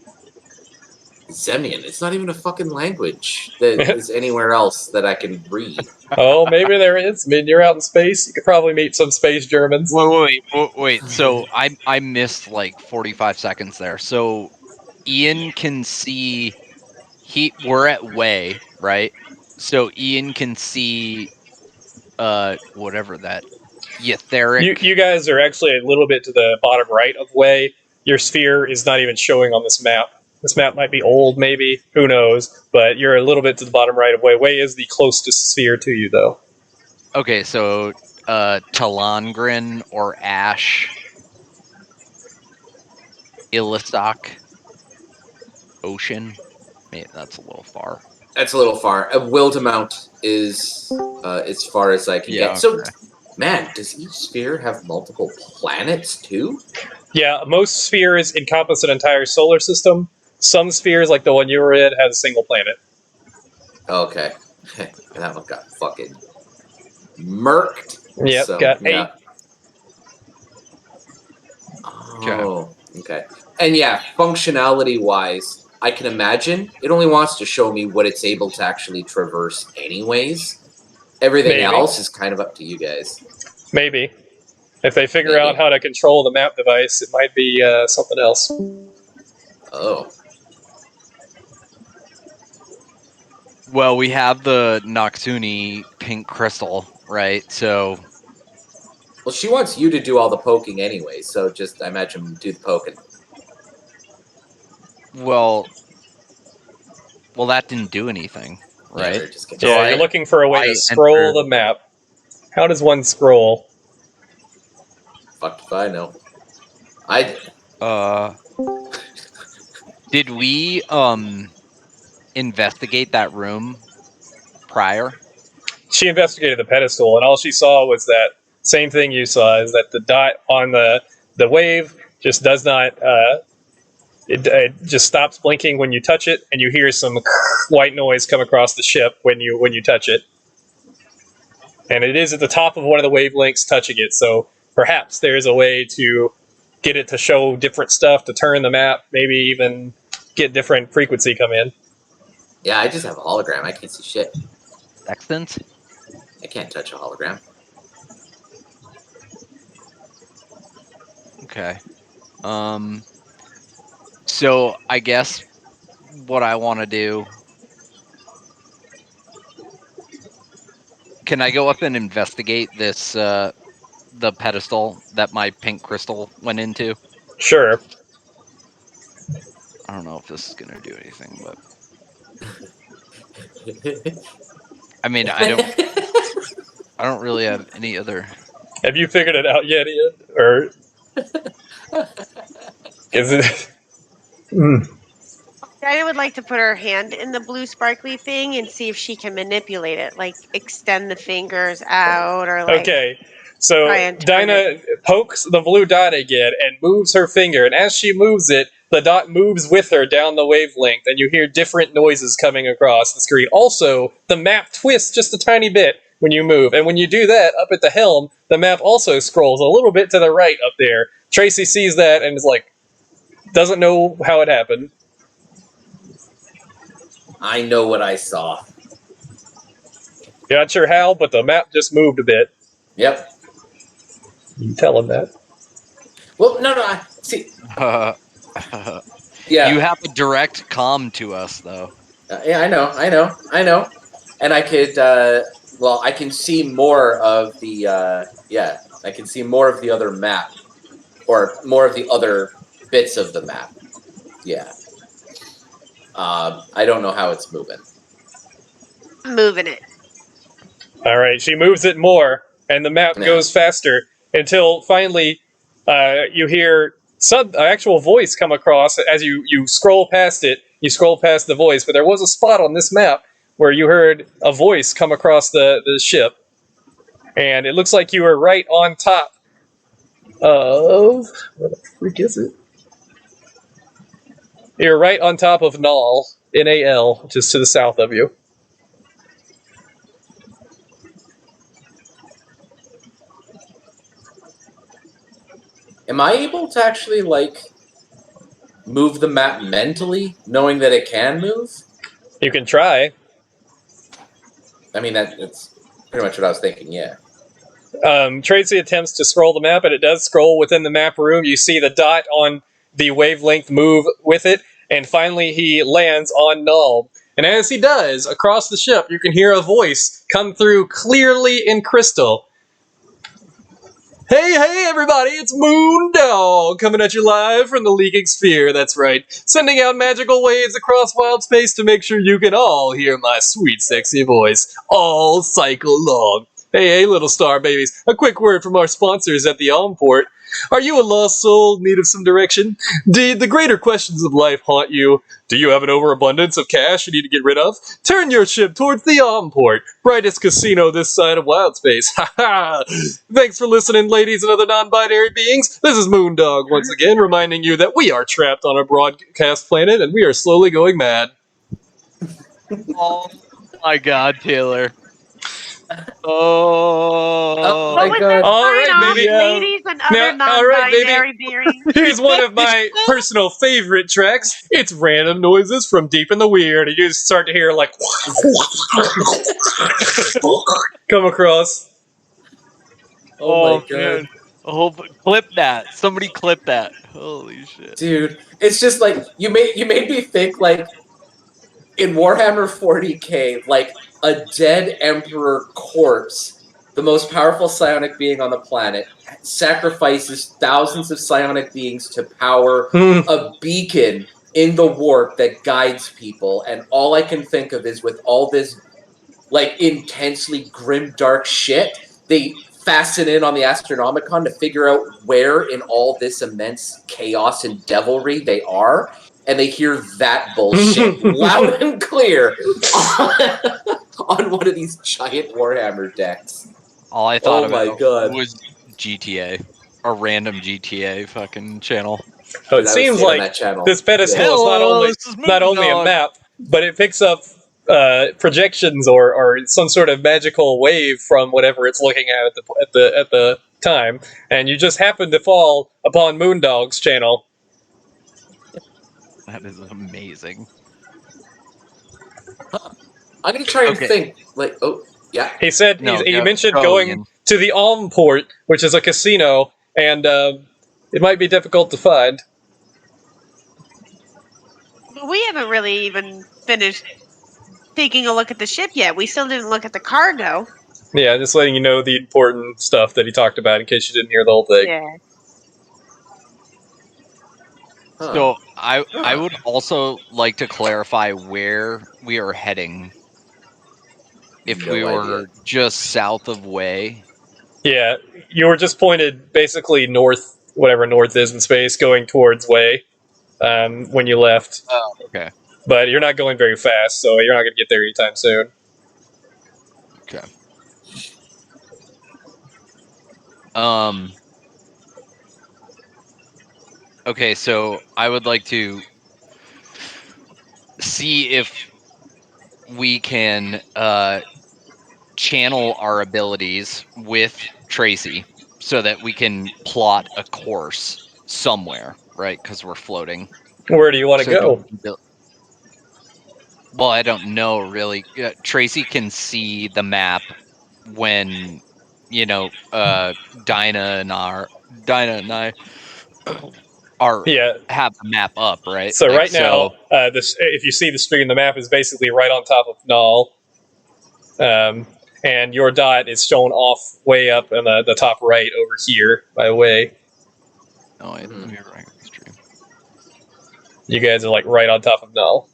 Zemian. It's not even a fucking language that is anywhere else that I can read. Oh, maybe there is. I mean, you're out in space. You could probably meet some space Germans. Wait. So I missed like 45 seconds there. So Ian can see we're at way, right? So Ian can see whatever that etheric. You guys are actually a little bit to the bottom right of Way. Your sphere is not even showing on this map. This map might be old, maybe. Who knows? But you're a little bit to the bottom right of Way. Way is the closest sphere to you, though. Okay, so Talangrin or Ash, Illistock, Ocean. Maybe that's a little far. That's a little far. Wildemount is as far as I can get. So, Okay. man, does each sphere have multiple planets too? Yeah, most spheres encompass an entire solar system. Some spheres, like the one you were in, has a single planet. Okay. That one got fucking murked. Yep, So, got yeah. 8. Oh, okay. And yeah, functionality wise, I can imagine it only wants to show me what it's able to actually traverse, anyways. Everything Maybe. else is kind of up to you guys. Maybe. If they figure Maybe. out how to control the map device, it might be something else. Oh. Well, we have the Noxuni pink crystal, right? So Well, she wants you to do all the poking anyway, so just, I imagine, do the poking. well, that didn't do anything, Yeah, right? we're just kidding. So Yeah, you're looking for a way I to scroll entered- the map. How does one scroll? Fucked if I know. I did we investigate that room prior? She investigated the pedestal, and all she saw was that same thing you saw: is that the dot on the wave just does not. It just stops blinking when you touch it, and you hear some white noise come across the ship when you touch it. And it is at the top of one of the wavelengths touching it, so perhaps there's a way to get it to show different stuff, to turn the map, maybe even get different frequency come in. Yeah, I just have a hologram. I can't see shit. Sextant? I can't touch a hologram. Okay. So I guess what I want to do. Can I go up and investigate this the pedestal that my pink crystal went into? Sure. I don't know if this is gonna do anything, but I mean I don't really have any other. Have you figured it out yet, Ian? Or is it? Dinah would like to put her hand in the blue sparkly thing and see if she can manipulate it, like extend the fingers out or like. Okay. So Try and turn Dinah pokes the blue dot again and moves her finger, and as she moves it, the dot moves with her down the wavelength, and you hear different noises coming across the screen. Also, the map twists just a tiny bit when you move, and when you do that, up at the helm, the map also scrolls a little bit to the right up there. Tracy sees that and is like, doesn't know how it happened. I know what I saw. You're not sure how, but the map just moved a bit. Yep. You tell him that. Well, no, I see. Yeah. You have a direct comm to us, though. Yeah, I know. And I could, well, I can see more of the, I can see more of the other map, or more of the other bits of the map. Yeah. I don't know how it's moving. Moving it. All right, she moves it more, and the map Yeah. goes faster until finally you hear some actual voice come across as you scroll past it. You scroll past the voice, but there was a spot on this map where you heard a voice come across the ship, and it looks like you were right on top of where the freak is it? You're right on top of Nal, Nal, just to the south of you. Am I able to actually, like, move the map mentally, knowing that it can move? You can try. I mean, that's pretty much what I was thinking, yeah. Tracy attempts to scroll the map, and it does scroll within the map room. You see the dot on the wavelength move with it, and finally he lands on Null. And as he does, across the ship, you can hear a voice come through clearly in crystal. Hey, everybody, it's Moondog coming at you live from the Leaking Sphere, that's right. Sending out magical waves across wild space to make sure you can all hear my sweet, sexy voice all cycle long. Hey, little star babies, a quick word from our sponsors at the Almport. Are you a lost soul in need of some direction? Did the greater questions of life haunt you? Do you have an overabundance of cash you need to get rid of? Turn your ship towards the Almport, brightest casino this side of wild space. Ha ha! Thanks for listening, ladies and other non-binary beings. This is Moondog once again, reminding you that we are trapped on a broadcast planet and we are slowly going mad. Oh my God, Taylor. Oh What my was God. that All sign right, off, baby. ladies and other Now, all right, baby. non-binary beings? Here's one of my personal favorite tracks. It's random noises from deep in the weird. You just start to hear like come across. Oh my God. Man. Oh, clip that. Somebody clip that. Holy shit. Dude, it's just like, you made me think, like, in Warhammer 40k, like, a dead emperor corpse, the most powerful psionic being on the planet, sacrifices thousands of psionic beings to power a beacon in the warp that guides people, and all I can think of is, with all this, like, intensely grim, dark shit, they fasten in on the Astronomicon to figure out where in all this immense chaos and devilry they are, and they hear that bullshit loud and clear on one of these giant Warhammer decks. All I thought Oh my about God. was GTA. A random GTA fucking channel. So it Dude, I was seems staying on like that channel. this pedestal Yeah. is Hello, this is not only a Moondog. map, but it picks up projections or some sort of magical wave from whatever it's looking at the time, and you just happen to fall upon Moondog's channel. That is amazing. I'm gonna try and Okay. think, like, oh, yeah. He said No, he go- mentioned go, going Ian. to the Almport, which is a casino, and it might be difficult to find. But we haven't really even finished taking a look at the ship yet. We still didn't look at the cargo. Yeah, just letting you know the important stuff that he talked about in case you didn't hear the whole thing. Yeah. Huh. So I would also like to clarify where we are heading. If No we were idea. just south of Way. Yeah, you were just pointed basically north, whatever north is in space, going towards Way when you left. Oh, okay. But you're not going very fast, so you're not going to get there anytime soon. Okay. Okay, so I would like to see if we can channel our abilities with Tracy so that we can plot a course somewhere, right? Because we're floating. Where do you want to go? Well, I don't know really. Tracy can see the map when, Dinah and I Yeah. have the map up, right? So right now, if you see the screen, the map is basically right on top of Null, and your dot is shown off way up in the top right over here by Way. Oh, let me write the stream. You guys are like right on top of Null.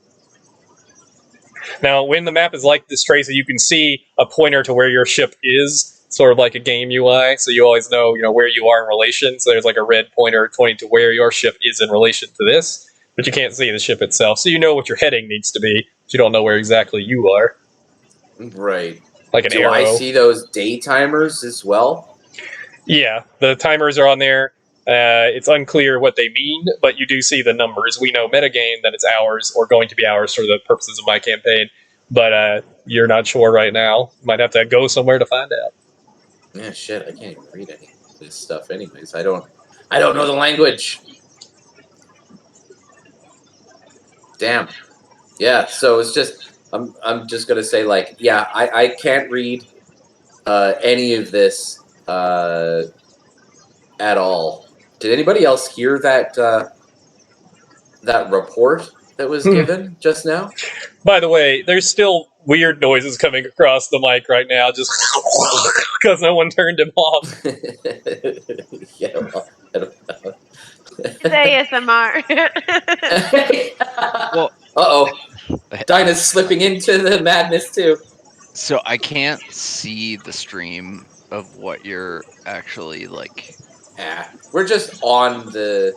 Now, when the map is like this, Tracy, you can see a pointer to where your ship is, sort of like a game UI, so you always know, where you are in relation. So there's like a red pointer pointing to where your ship is in relation to this, but you can't see the ship itself. So you know what your heading needs to be, but you don't know where exactly you are. Right. Like an Do arrow. I see those day timers as well? Yeah, the timers are on there. It's unclear what they mean, but you do see the numbers. We know metagame that it's hours, or going to be hours for the purposes of my campaign, but you're not sure right now. Might have to go somewhere to find out. Yeah, shit, I can't even read any of this stuff anyways. I don't I don't know the language. Damn. Yeah, so it's just I'm just gonna say like, yeah, I can't read any of this at all. Did anybody else hear that that report that was given just now? By the way, there's still weird noises coming across the mic right now, just because no one turned him off. Yeah, well, I don't know. It's ASMR. Well, Uh-oh. Dinah's slipping into the madness too. so I can't see the stream of what you're actually like. Yeah. We're just on the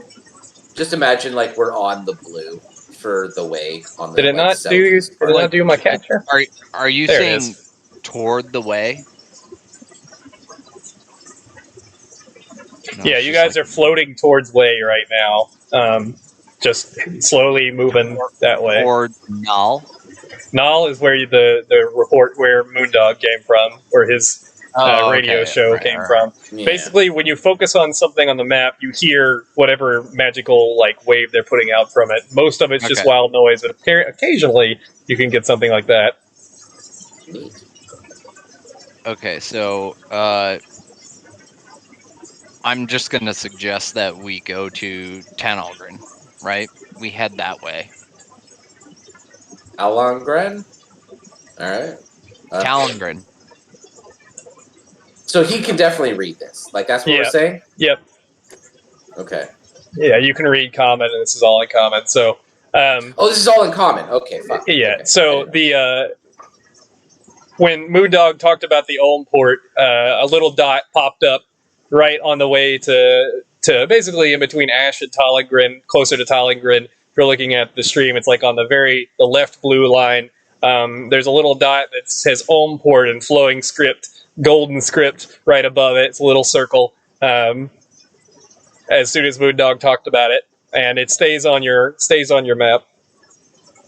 just imagine like we're on the blue for the way on the Did it like not do? southeast Did part. it not do my capture? Are you There it saying is. toward the way? No, Yeah, it's you just guys are floating towards way right now. Just slowly moving that way. toward Null. Null is where the report where Moondog came from, where his radio okay. show Right, came right. from. Yeah. Basically, when you focus on something on the map, you hear whatever magical like wave they're putting out from it. Most of it's just Okay. wild noise, but occasionally you can get something like that. Neat. Okay, so I'm just gonna suggest that we go to Tanalgren, right? We head that way. Alangren? Alright. Talengren. So he can definitely read this. Like that's what we're Yeah. saying? Yep. Okay. Yeah, you can read comment, and this is all in comment. So, Oh, this is all in common. Okay, fine. yeah. Okay. So the when Moondog talked about the Ulm port, a little dot popped up right on the way to basically in between Ash and Tallengren, closer to Tallengren. If you're looking at the stream, it's like on the left blue line. There's a little dot that says Ulm port in flowing script, golden script right above it. It's a little circle. As soon as Moondog talked about it, and it stays on your map.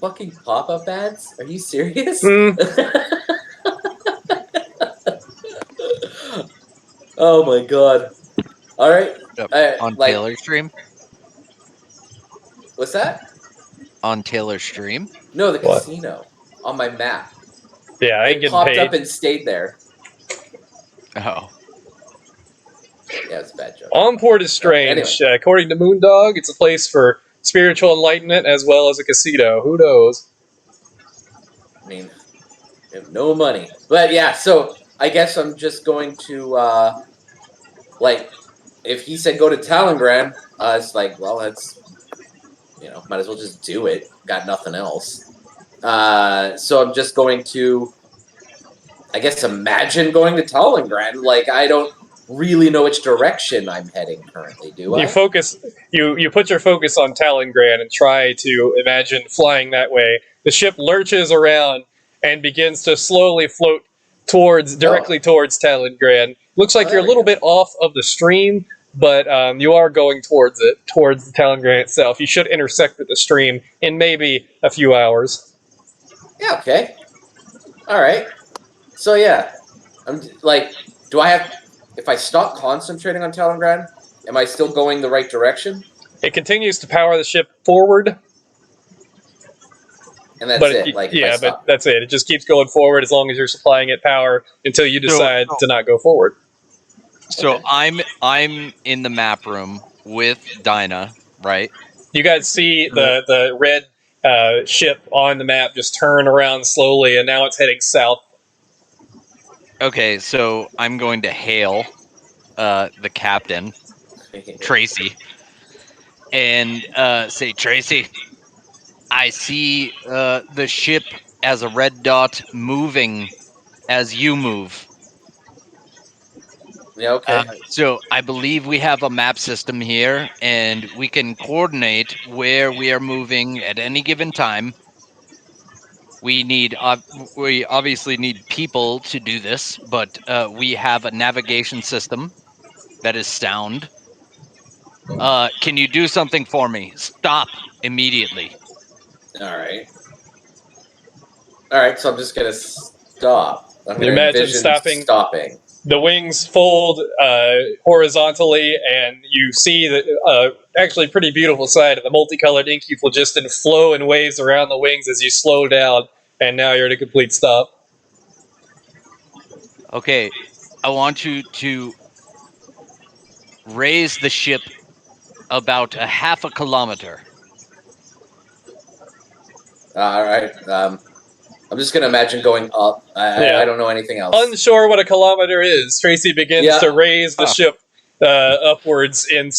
Fucking pop-up ads? Are you serious? Oh my god. Alright. On Like, Taylor's stream? what's that? On Taylor's stream? No, the What? casino. On my map. Yeah, I ain't It getting popped paid. up and stayed there. Oh. Yeah, it's a bad joke. Onport is strange. According to Moondog, it's a place for spiritual enlightenment as well as a casino. Who knows? I mean, we have no money. But yeah, so I guess I'm just going to, like, if he said go to Talengran, it's like, well, that's, might as well just do it. Got nothing else. So I'm just going to, I guess, imagine going to Talengran. Like, I don't really know which direction I'm heading currently, do I? You put your focus on Talengran and try to imagine flying that way. The ship lurches around and begins to slowly float directly towards Talengran. Looks like you're a little bit off of the stream, but you are going towards the Talengran itself. You should intersect with the stream in maybe a few hours. Yeah, okay. Alright. So yeah. I'm like, if I stop concentrating on Talengran, am I still going the right direction? It continues to power the ship forward. And that's but it. Like, but that's it. It just keeps going forward as long as you're supplying it power until you decide to not go forward. So Okay. I'm in the map room with Dinah, right? You guys see the red ship on the map just turn around slowly, and now it's heading south. Okay, so I'm going to hail the captain, Tracy, and say, Tracy, I see the ship as a red dot moving as you move. Yeah, okay. So I believe we have a map system here, and we can coordinate where we are moving at any given time. We obviously need people to do this, but we have a navigation system that is sound. Can you do something for me? Stop immediately. Alright. Alright, so I'm just gonna stop. I'm gonna Imagine envision stopping. the wings fold horizontally, and you see the actually pretty beautiful sight of the multicolored inky phlogiston flow in waves around the wings as you slow down, and now you're at a complete stop. Okay, I want you to raise the ship about a half a kilometer. All right. I'm just gonna imagine going up. Yeah. I don't know anything else. Unsure what a kilometer is, Tracy begins Yeah. to raise the Oh. ship upwards in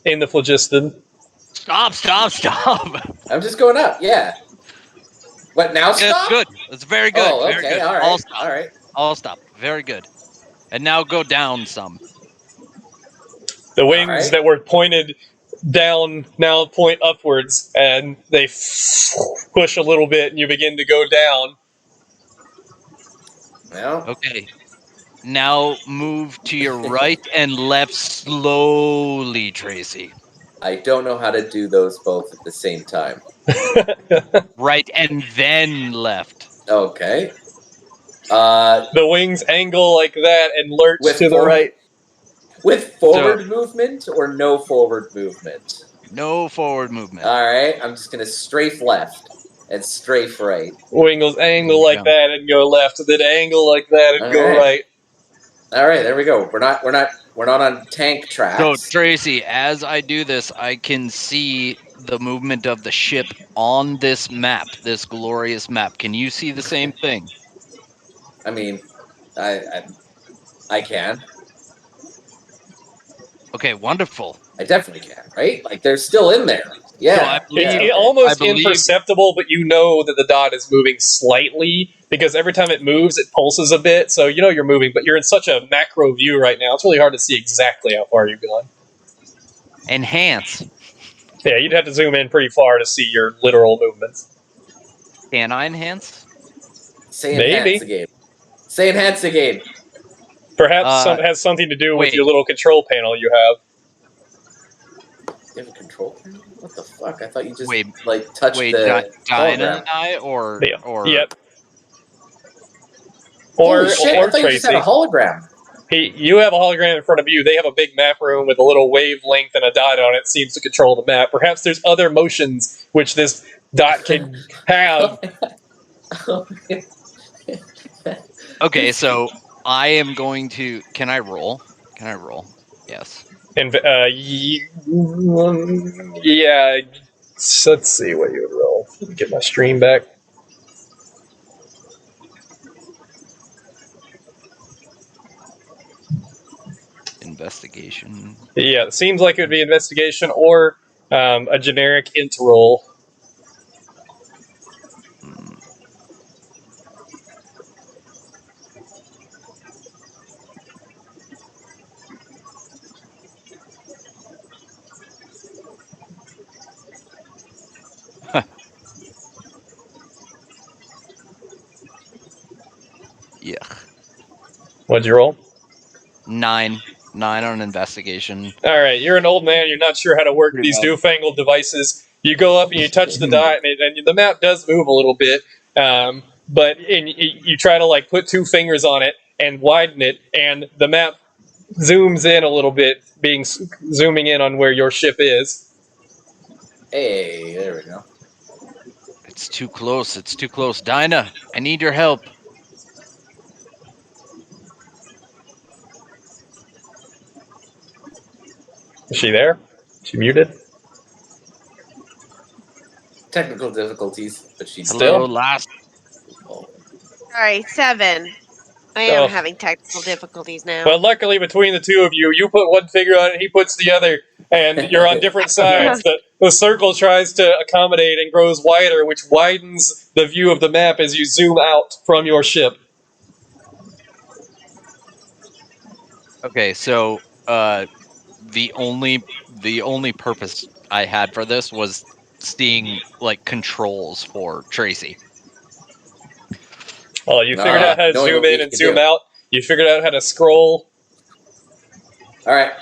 the phlogiston. Stop! I'm just going up. Yeah. What now? That's Stop. good. That's very good. Oh, Very okay. good. All right. I'll stop. All right. I'll stop. Very good. And now go down some. The wings right. that were pointed down now point upwards, and they push a little bit, and you begin to go down. Well, Okay. Now move to your right and left slowly, Tracy. I don't know how to do those both at the same time. Right and then left. Okay. The wings angle like that and lurch With to the right. With forward movement or no forward movement? No forward movement. All right. I'm just gonna strafe left and strafe right. Wingles angle like that and go left, and then angle like that and go right. All right, there we go. We're not on tank tracks. So Tracy, as I do this, I can see the movement of the ship on this map, this glorious map. Can you see the same thing? I mean, I can. Okay, wonderful. I definitely can, right? Like they're still in there. Yeah. So I believe, It's almost imperceptible, but you know that the dot is moving slightly because every time it moves, it pulses a bit. So you know you're moving, but you're in such a macro view right now. It's really hard to see exactly how far you're going. Enhance. Yeah, you'd have to zoom in pretty far to see your literal movements. Can I enhance? Say Maybe. enhance again. Say enhance again. Perhaps has something to do with your little control panel you have. You have a control panel? What the fuck? I thought you just Wait, touched the Dinah hologram. and I, or Yep. Or shit! I thought you just had a hologram. You have a hologram in front of you. They have a big map room with a little wavelength and a dot on it. Seems to control the map. Perhaps there's other motions which this dot can have. Okay, so I am going to. Can I roll? Can I roll? Yes. And yeah. Let's see what you would roll. Get my stream back. Investigation. Yeah, it seems like it would be investigation or a generic int roll. Yeah. What'd you roll? 9 on investigation. All right, you're an old man. You're not sure how to work these newfangled devices. You go up and you touch the dot, and the map does move a little bit. But you try to like put two fingers on it and widen it, and the map zooms in a little bit, zooming in on where your ship is. Hey, there we go. It's too close. It's too close. Dinah, I need your help. Is she there? She muted? Technical difficulties, but she's Hello, last. Sorry, 7. I am having technical difficulties now. But luckily, between the two of you, you put one finger on it, he puts the other, and you're on different sides. The circle tries to accommodate and grows wider, which widens the view of the map as you zoom out from your ship. Okay, so the only purpose I had for this was seeing like controls for Tracy. Oh, you figured out how to zoom in and zoom out. You figured out how to scroll. All right,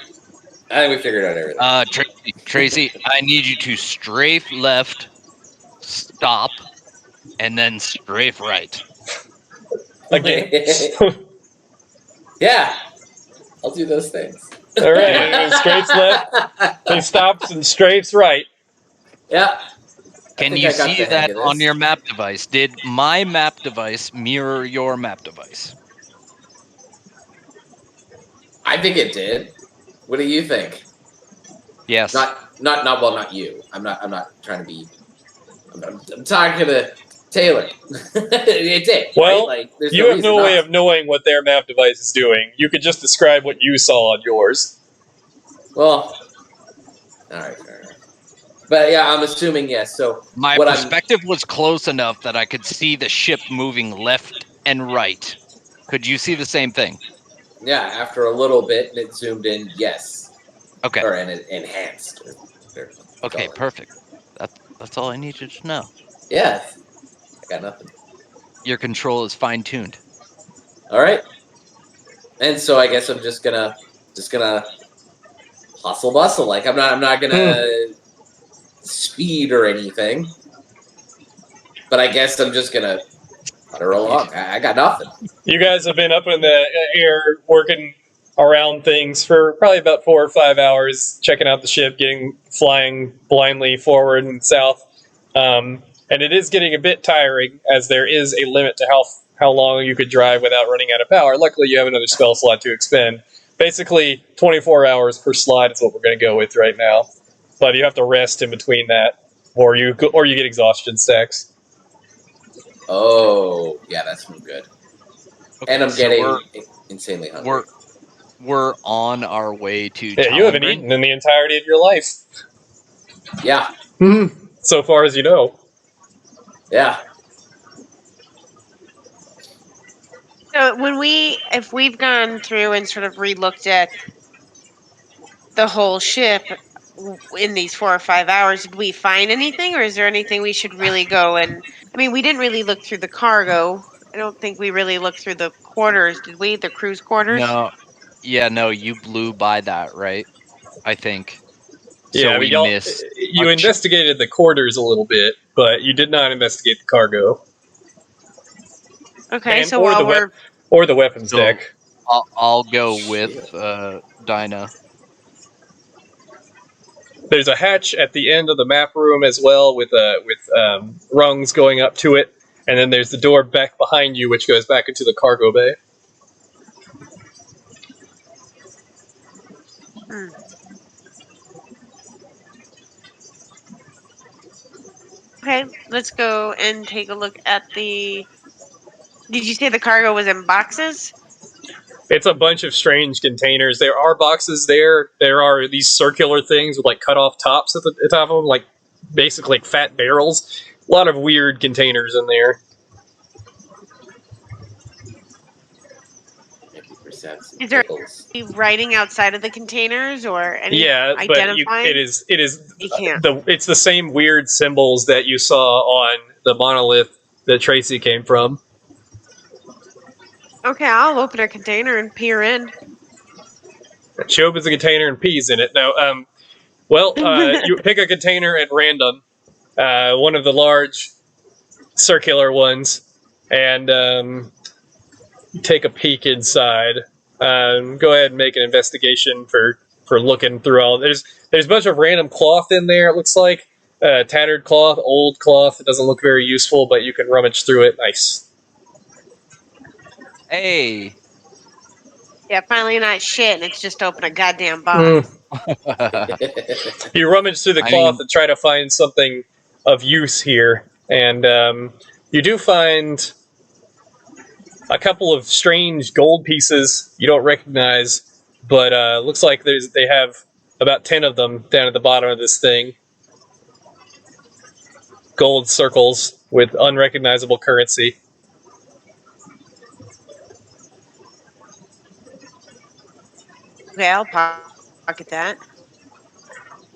I think we figured out everything. Tracy, I need you to strafe left, stop, and then strafe right. Again. Yeah, I'll do those things. All right, straights left. He stops and strafes right. Yeah. I Can think you I got see the hang that of on this. your map device? Did my map device mirror your map device? I think it did. What do you think? Yes. Not you. I'm not trying to be. I'm talking to Taylor. It did, right? Well, Like, there's you no have reason no way not. of knowing what their map device is doing. You could just describe what you saw on yours. Well, all right, fair enough. But yeah, I'm assuming yes. So My what I'm perspective was close enough that I could see the ship moving left and right. Could you see the same thing? yeah, after a little bit and it zoomed in, yes, Okay. or and it enhanced. Or whatever you Okay, call it. perfect. That's all I needed to know. Yeah, I got nothing. Your control is fine-tuned. All right, and so I guess I'm just gonna hustle bustle. Like I'm not gonna speed or anything. But I guess I'm just gonna putter along. I got nothing. You guys have been up in the air working around things for probably about 4 or 5 hours, checking out the ship, flying blindly forward and south. And it is getting a bit tiring, as there is a limit to how long you could drive without running out of power. Luckily, you have another spell slot to expend. Basically, 24 hours per slot is what we're going to go with right now. But you have to rest in between that, or you get exhaustion stacks. Oh, yeah, that's no good. Okay, And I'm so getting insanely hungry. we're on our way to Yeah, you haven't Talengrin. eaten in the entirety of your life. Yeah, So far as you know. yeah. So if we've gone through and sort of relooked at the whole ship in these 4 or 5 hours, did we find anything, or is there anything we should really go and? I mean, we didn't really look through the cargo. I don't think we really looked through the quarters, did we? The crew's quarters. No, yeah, no, you blew by that, right? I think. So Yeah, we missed you a ch- investigated the quarters a little bit, but you did not investigate the cargo Okay, and so while we're or the weapons So deck. I'll go with Shit. Dinah. There's a hatch at the end of the map room as well, with rungs going up to it, and then there's the door back behind you, which goes back into the cargo bay. hmm. Okay, let's go and take a look at the. Did you say the cargo was in boxes? It's a bunch of strange containers. There are boxes there. There are these circular things with like cut off tops at the top of them, like basically like fat barrels. A lot of weird containers in there. Maybe grab some Is there pickles. any writing outside of the containers or any Yeah, but identifying? it is You can't. it's the same weird symbols that you saw on the monolith that Tracy came from. Okay, I'll open a container and peer in. She opens a container and pees in it. No, you pick a container at random, one of the large circular ones, and you take a peek inside. Go ahead and make an investigation for looking through all. There's a bunch of random cloth in there. It looks like tattered cloth, old cloth. It doesn't look very useful, but you can rummage through it. Nice. Hey. Yeah, finally not shit, and it's just open a goddamn box. You rummage through the I cloth mean, and try to find something of use here, and you do find a couple of strange gold pieces you don't recognize, but looks like they have about 10 of them down at the bottom of this thing. Gold circles with unrecognizable currency. Okay, I'll pocket that.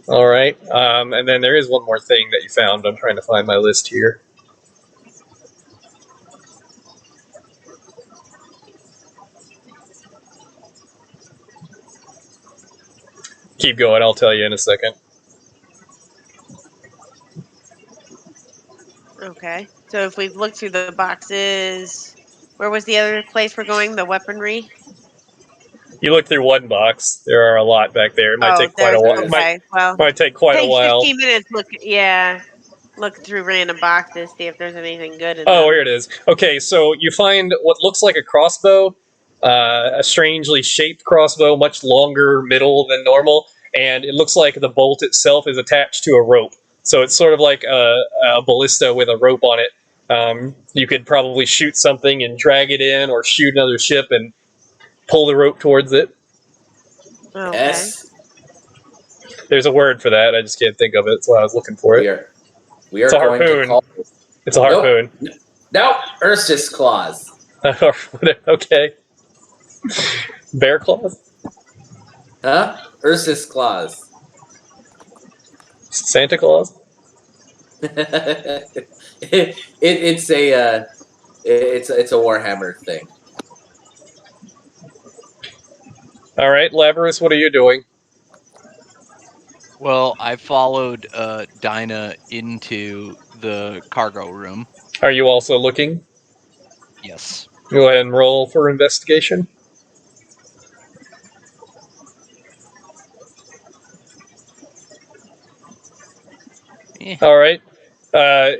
All right, and then there is one more thing that you found. I'm trying to find my list here. Keep going. I'll tell you in a second. Okay, so if we've looked through the boxes, where was the other place we're going? The weaponry. You look through one box. There are a lot back there. It might Oh, take quite a there's while. okay. Well, Might take quite a takes while. 15 minutes. Look through random boxes, see if there's anything good in Oh, them. here it is. Okay, so you find what looks like a crossbow, a strangely shaped crossbow, much longer middle than normal, and it looks like the bolt itself is attached to a rope. So it's sort of like a ballista with a rope on it. You could probably shoot something and drag it in, or shoot another ship and pull the rope towards it. Okay. Yes, There's a word for that. I just can't think of it. That's why I was looking for we it. are It's a going to harpoon. call this. It's a harpoon. Nope, Ursus claws. Okay. Bear claws? Huh? Ursus claws. Santa Claus? It's a Warhammer thing. All right, Labrys, what are you doing? Well, I followed Dinah into the cargo room. Are you also looking? Yes. Go ahead and roll for investigation. All right.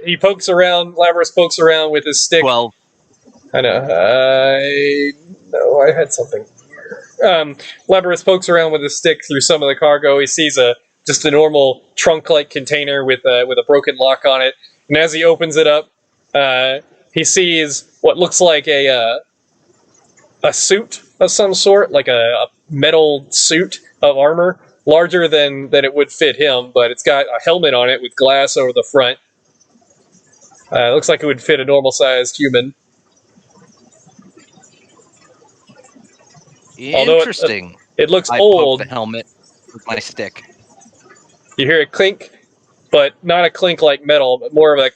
He pokes around. Labrys pokes around with his stick. 12. I know. I had something here. Labrys pokes around with his stick through some of the cargo. He sees just a normal trunk-like container with a broken lock on it. And as he opens it up, he sees what looks like a suit of some sort, like a metal suit of armor, larger than it would fit him, but it's got a helmet on it with glass over the front. It looks like it would fit a normal-sized human. Interesting. It looks I old. poke the helmet with my stick. You hear a clink, but not a clink like metal, but more of a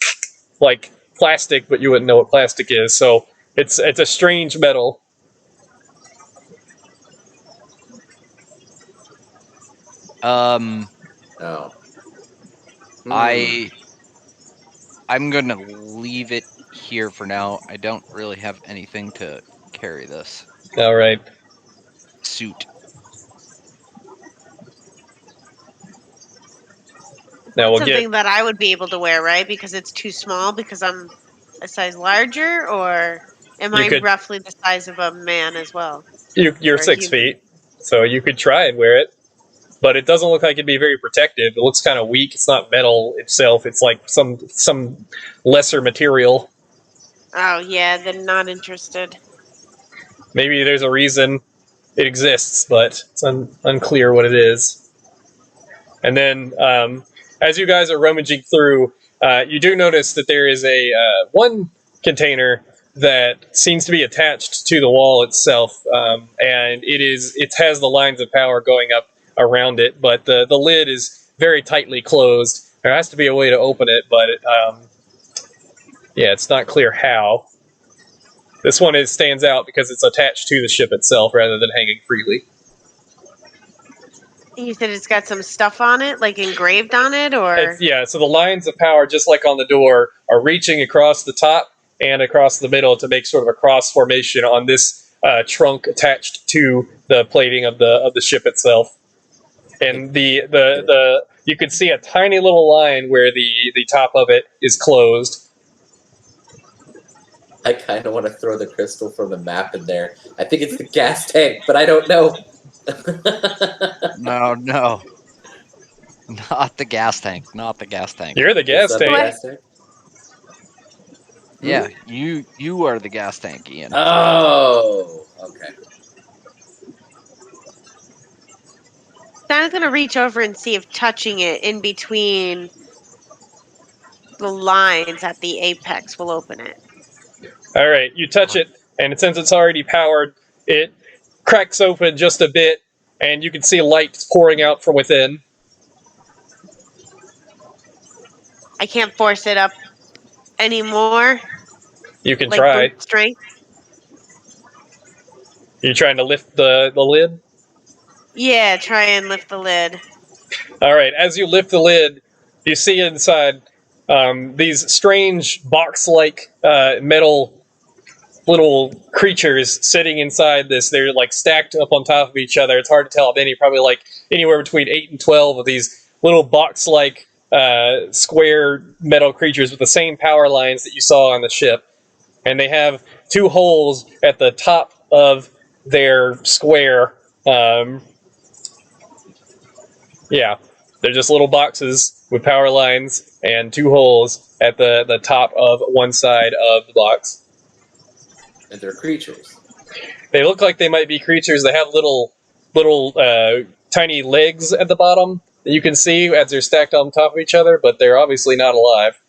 like plastic, but you wouldn't know what plastic is. So it's a strange metal. Oh. I'm gonna leave it here for now. I don't really have anything to carry this All right. suit. Now we'll Something that I would be able to wear, right? Because it's too small because I'm a size larger, or am I roughly the size of a man as well? You're Or a 6 human? feet, so you could try and wear it, but it doesn't look like it'd be very protective. It looks kind of weak. It's not metal itself. It's like some lesser material. Oh yeah, then not interested. Maybe there's a reason it exists, but it's unclear what it is. And then, as you guys are rummaging through, you do notice that there is a one container that seems to be attached to the wall itself, and it has the lines of power going up around it, but the lid is very tightly closed. There has to be a way to open it, but it's not clear how. This one stands out because it's attached to the ship itself rather than hanging freely. You said it's got some stuff on it, like engraved on it, or? So the lines of power, just like on the door, are reaching across the top and across the middle to make sort of a cross formation on this trunk attached to the plating of the ship itself. And the you can see a tiny little line where the top of it is closed. I kind of want to throw the crystal from the map in there. I think it's the gas tank, but I don't know. No. Not the gas tank. Not the gas tank. You're the gas tank. Gas tank? Yeah, you are the gas tank, Ian. Oh, okay. I'm gonna reach over and see if touching it in between the lines at the apex will open it. All right, you touch it, and since it's already powered, it cracks open just a bit, and you can see light pouring out from within. I can't force it up anymore. You can like try. brute strength. You trying to lift the lid? Yeah, try and lift the lid. All right, as you lift the lid, you see inside these strange box-like metal little creatures sitting inside this. They're like stacked up on top of each other. It's hard to tell how many, probably like anywhere between 8 and 12 of these little box-like square metal creatures with the same power lines that you saw on the ship. And they have 2 holes at the top of their square. Yeah, they're just little boxes with power lines and 2 holes at the top of one side of the box. And they're creatures. They look like they might be creatures. They have little tiny legs at the bottom that you can see as they're stacked on top of each other, but they're obviously not alive.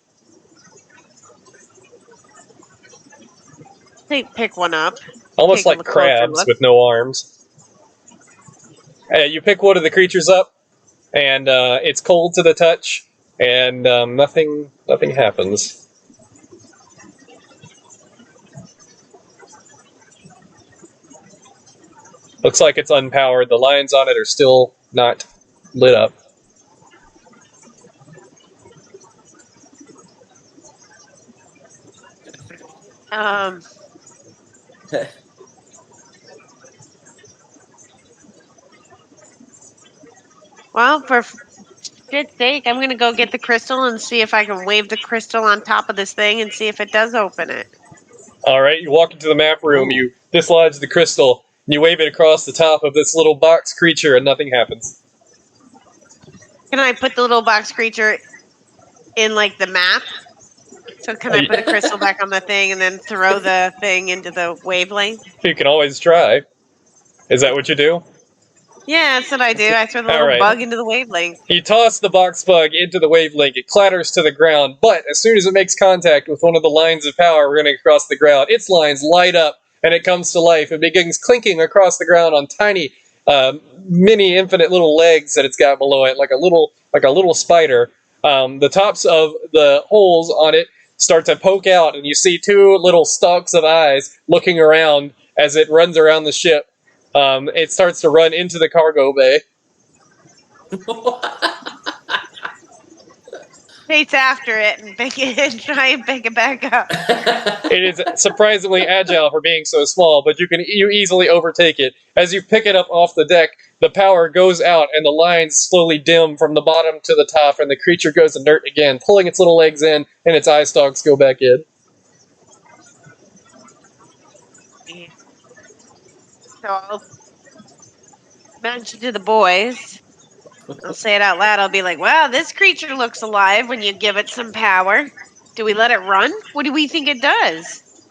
Pick one up. Almost Take a like closer crabs look. with no arms. You pick one of the creatures up, and it's cold to the touch, and nothing happens. Looks like it's unpowered. The lines on it are still not lit up. Well, for shit's sake, I'm gonna go get the crystal and see if I can wave the crystal on top of this thing and see if it does open it. All right, you walk into the map room, you dislodge the crystal, and you wave it across the top of this little box creature, and nothing happens. Can I put the little box creature in like the map? So can I put the crystal back on the thing and then throw the thing into the wavelength? You can always try. Is that what you do? Yeah, that's what I do. I throw the All little right. bug into the wavelength. You toss the box bug into the wavelength, it clatters to the ground, but as soon as it makes contact with one of the lines of power running across the ground, its lines light up and it comes to life. It begins clinking across the ground on tiny, mini infinite little legs that it's got below it, like a little spider. The tops of the holes on it start to poke out, and you see 2 little stalks of eyes looking around as it runs around the ship. It starts to run into the cargo bay. Chase after it and pick it and try and pick it back up. It is surprisingly agile for being so small, but you easily overtake it. As you pick it up off the deck, the power goes out and the lines slowly dim from the bottom to the top, and the creature goes inert again, pulling its little legs in, and its eye stalks go back in. So I'll mention to the boys. I'll say it out loud. I'll be like, wow, this creature looks alive when you give it some power. Do we let it run? What do we think it does?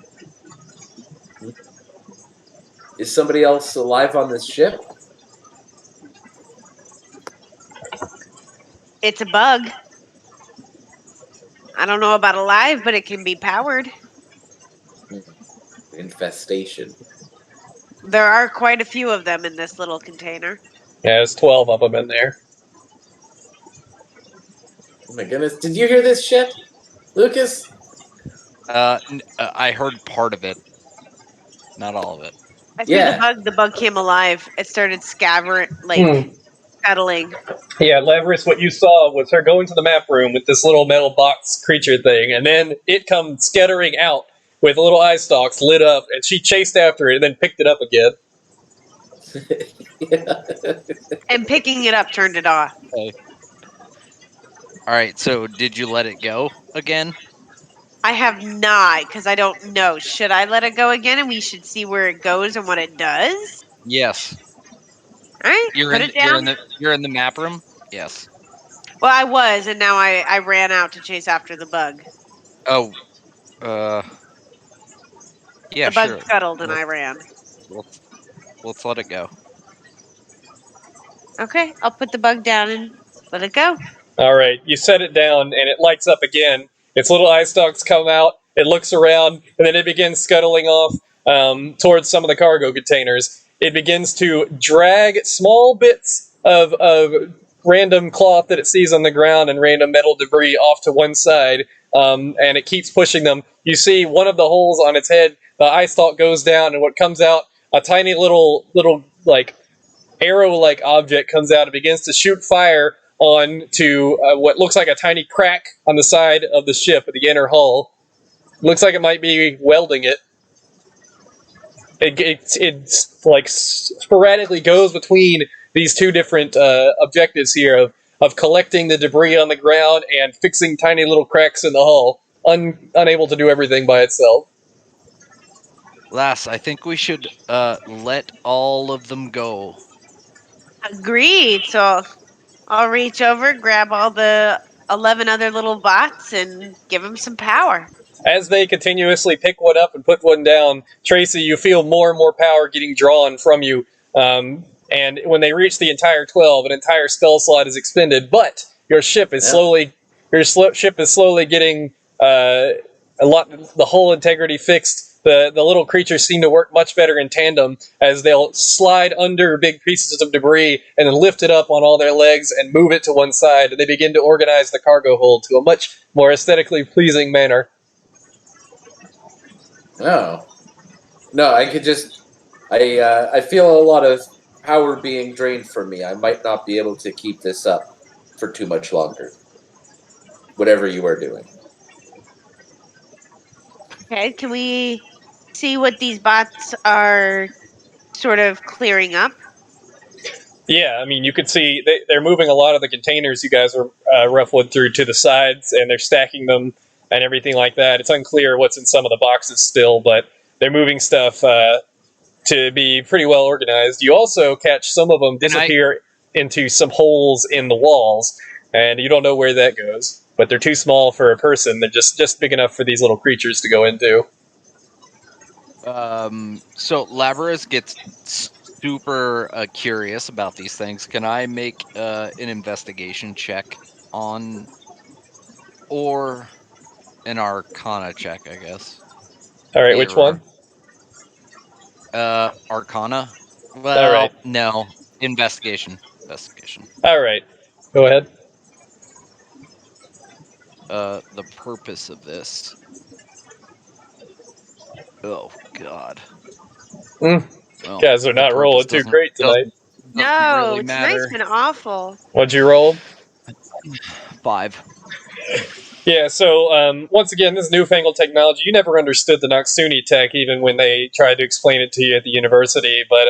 Is somebody else alive on this ship? It's a bug. I don't know about alive, but it can be powered. Infestation. There are quite a few of them in this little container. Yeah, there's 12 of them in there. Oh my goodness. Did you hear this shit, Lucas? I heard part of it, not all of it. I threw the bug came alive. It started scuttling. Yeah, Leverus, what you saw was her go into the map room with this little metal box creature thing, and then it comes scattering out with little eye stalks lit up, and she chased after it and then picked it up again. And picking it up turned it off. Okay. All right, so did you let it go again? I have not, because I don't know. Should I let it go again, and we should see where it goes and what it does? Yes. All right, put it down. You're in the map room. Yes. Well, I was, and now I ran out to chase after the bug. Oh. Yeah, the bug sure. scuttled, and I ran. Let's let it go. Okay, I'll put the bug down and let it go. All right, you set it down, and it lights up again. Its little eye stalks come out. It looks around, and then it begins scuttling off towards some of the cargo containers. It begins to drag small bits of random cloth that it sees on the ground and random metal debris off to one side, and it keeps pushing them. You see one of the holes on its head, the eye stalk goes down, and what comes out, a tiny little like arrow-like object comes out and begins to shoot fire onto what looks like a tiny crack on the side of the ship at the inner hull. Looks like it might be welding it. It's like sporadically goes between these two different objectives here of collecting the debris on the ground and fixing tiny little cracks in the hull, unable to do everything by itself. Lass, I think we should let all of them go. Agreed. So I'll reach over, grab all the 11 other little bots, and give them some power. As they continuously pick one up and put one down, Tracy, you feel more and more power getting drawn from you. And when they reach the entire 12, an entire spell slot is expended, but your ship is slowly getting the hull integrity fixed. The little creatures seem to work much better in tandem as they'll slide under big pieces of debris and then lift it up on all their legs and move it to one side, and they begin to organize the cargo hold to a much more aesthetically pleasing manner. Oh. No, I could just... I feel a lot of power being drained from me. I might not be able to keep this up for too much longer. Whatever you are doing. Okay, can we see what these bots are sort of clearing up? Yeah, I mean, you could see they're moving a lot of the containers you guys are ruffled through to the sides, and they're stacking them and everything like that. It's unclear what's in some of the boxes still, but they're moving stuff to be pretty well organized. You also catch some of them disappear into some holes in the walls, and you don't know where that goes. But they're too small for a person. They're just big enough for these little creatures to go into. So Labrys gets super curious about these things. Can I make an investigation check on, or an Arcana check, I guess? All right, which one? Arcana. Well, all right. No, investigation. All right, go ahead. The purpose of this. Oh God. Well, guys are not rolling too great tonight. No, really tonight's been awful. What'd you roll? 5. Yeah, so once again, this newfangled technology, you never understood the Noxuni tech even when they tried to explain it to you at the university, but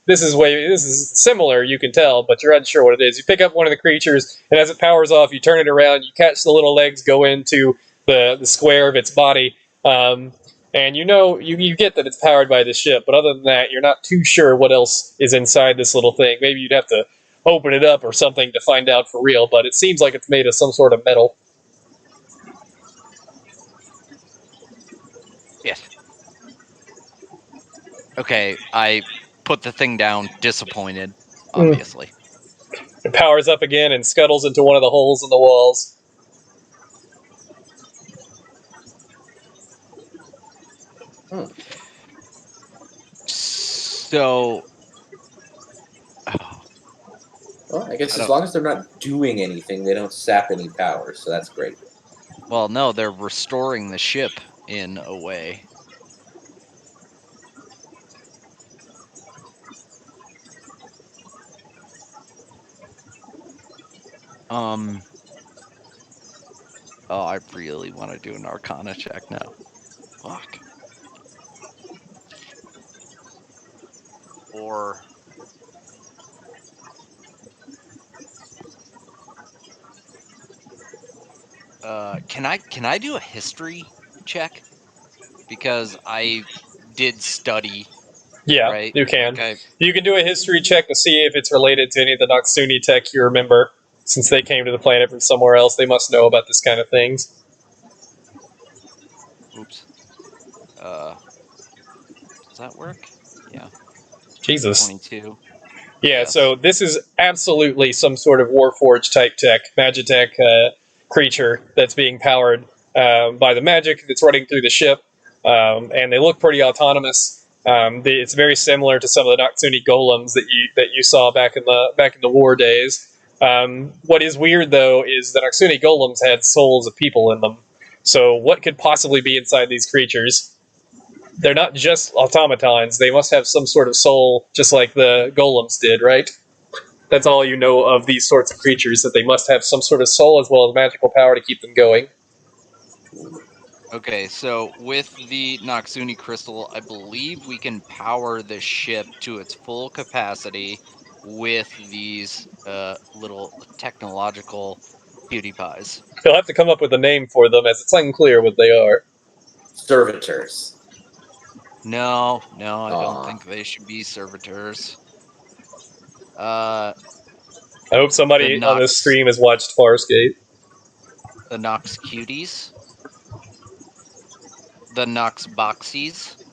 this is similar, you can tell, but you're unsure what it is. You pick up one of the creatures, and as it powers off, you turn it around, you catch the little legs go into the square of its body, and you get that it's powered by the ship, but other than that, you're not too sure what else is inside this little thing. Maybe you'd have to open it up or something to find out for real, but it seems like it's made of some sort of metal. Yes. Okay, I put the thing down, disappointed, obviously. It powers up again and scuttles into one of the holes in the walls. So... Well, I guess as long as they're not doing anything, they don't sap any power, so that's great. Well, no, they're restoring the ship in a way. Oh, I really want to do an Arcana check now. Fuck. Or... can I do a history check? Because I did study. Yeah, right? you can. Okay. You can do a history check to see if it's related to any of the Noxuni tech you remember. Since they came to the planet from somewhere else, they must know about this kind of things. Oops. Does that work? Yeah. Jesus. 22. Yeah, Yes. so this is absolutely some sort of Warforged type tech, Magitech creature that's being powered by the magic that's running through the ship, and they look pretty autonomous. It's very similar to some of the Noxuni golems that you saw back in the war days. What is weird though is the Noxuni golems had souls of people in them. So what could possibly be inside these creatures? They're not just automatons. They must have some sort of soul, just like the golems did, right? That's all you know of these sorts of creatures, that they must have some sort of soul as well as magical power to keep them going. Okay, so with the Noxuni crystal, I believe we can power the ship to its full capacity with these little technological cutie pies. He'll have to come up with a name for them, as it's unclear what they are. Servitors. No, I don't Aw. think they should be servitors. Uh, I hope the somebody on this Nox, stream has watched Farscape. the Nox cuties, the Nox boxies,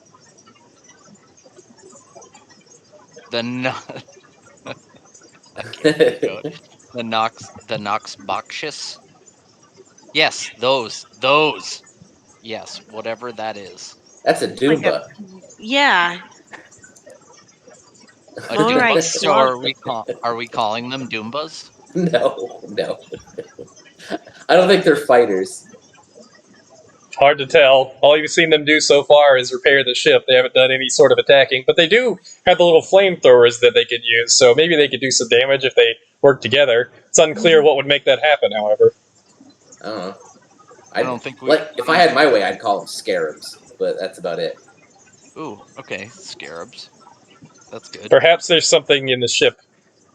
the no- I can't keep going. The Nox boxious. Yes, those. Yes, whatever that is. That's a Like a Doomba. yeah, A Doomba. motorized So slug. are we calling them Doombas? No. I don't think they're fighters. Hard to tell. All you've seen them do so far is repair the ship. They haven't done any sort of attacking, but they do have the little flamethrowers that they could use, so maybe they could do some damage if they work together. It's unclear what would make that happen, however. I don't know. I don't think we. Like if I had my way, I'd call them scarabs, but that's about it. Ooh, okay, scarabs. That's good. Perhaps there's something in the ship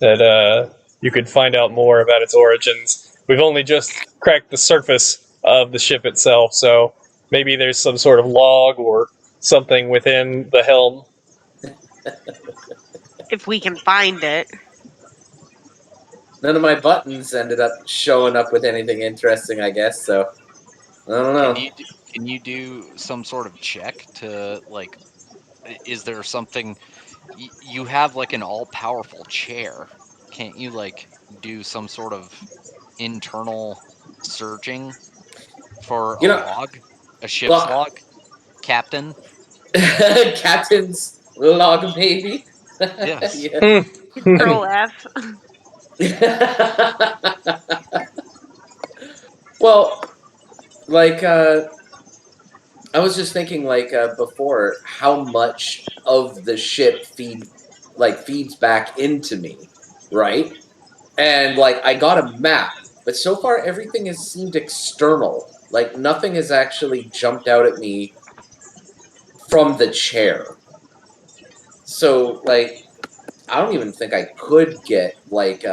that you could find out more about its origins. We've only just cracked the surface of the ship itself, so maybe there's some sort of log or something within the helm. If we can find it. None of my buttons ended up showing up with anything interesting, I guess. So I don't know. Can you do some sort of check to like? Is there something? You have like an all-powerful chair. Can't you like do some sort of internal searching for a You know, log, a ship's well, log, Captain? Captain's log, maybe. Yes. Yeah. Control F. Well, like I was just thinking, like before, how much of the ship feeds back into me, right? And like I got a map, but so far everything has seemed external. Like nothing has actually jumped out at me from the chair. So like I don't even think I could get like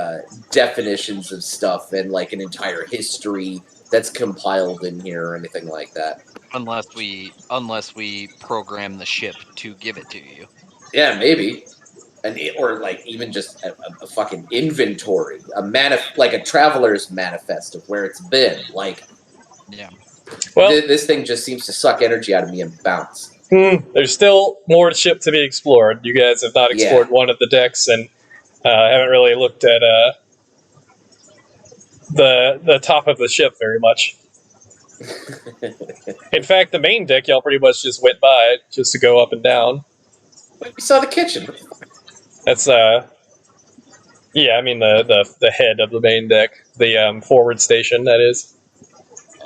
definitions of stuff and like an entire history that's compiled in here or anything like that. Unless we program the ship to give it to you. Yeah, maybe. Or like even just a fucking inventory, like a traveler's manifest of where it's been. Like, Yeah. Well, this thing just seems to suck energy out of me and bounce. there's still more ship to be explored. You guys have not explored one of the decks and haven't really looked at the top of the ship very much. In fact, the main deck y'all pretty much just went by just to go up and down. We saw the kitchen. That's yeah, I mean the head of the main deck, the forward station, that is.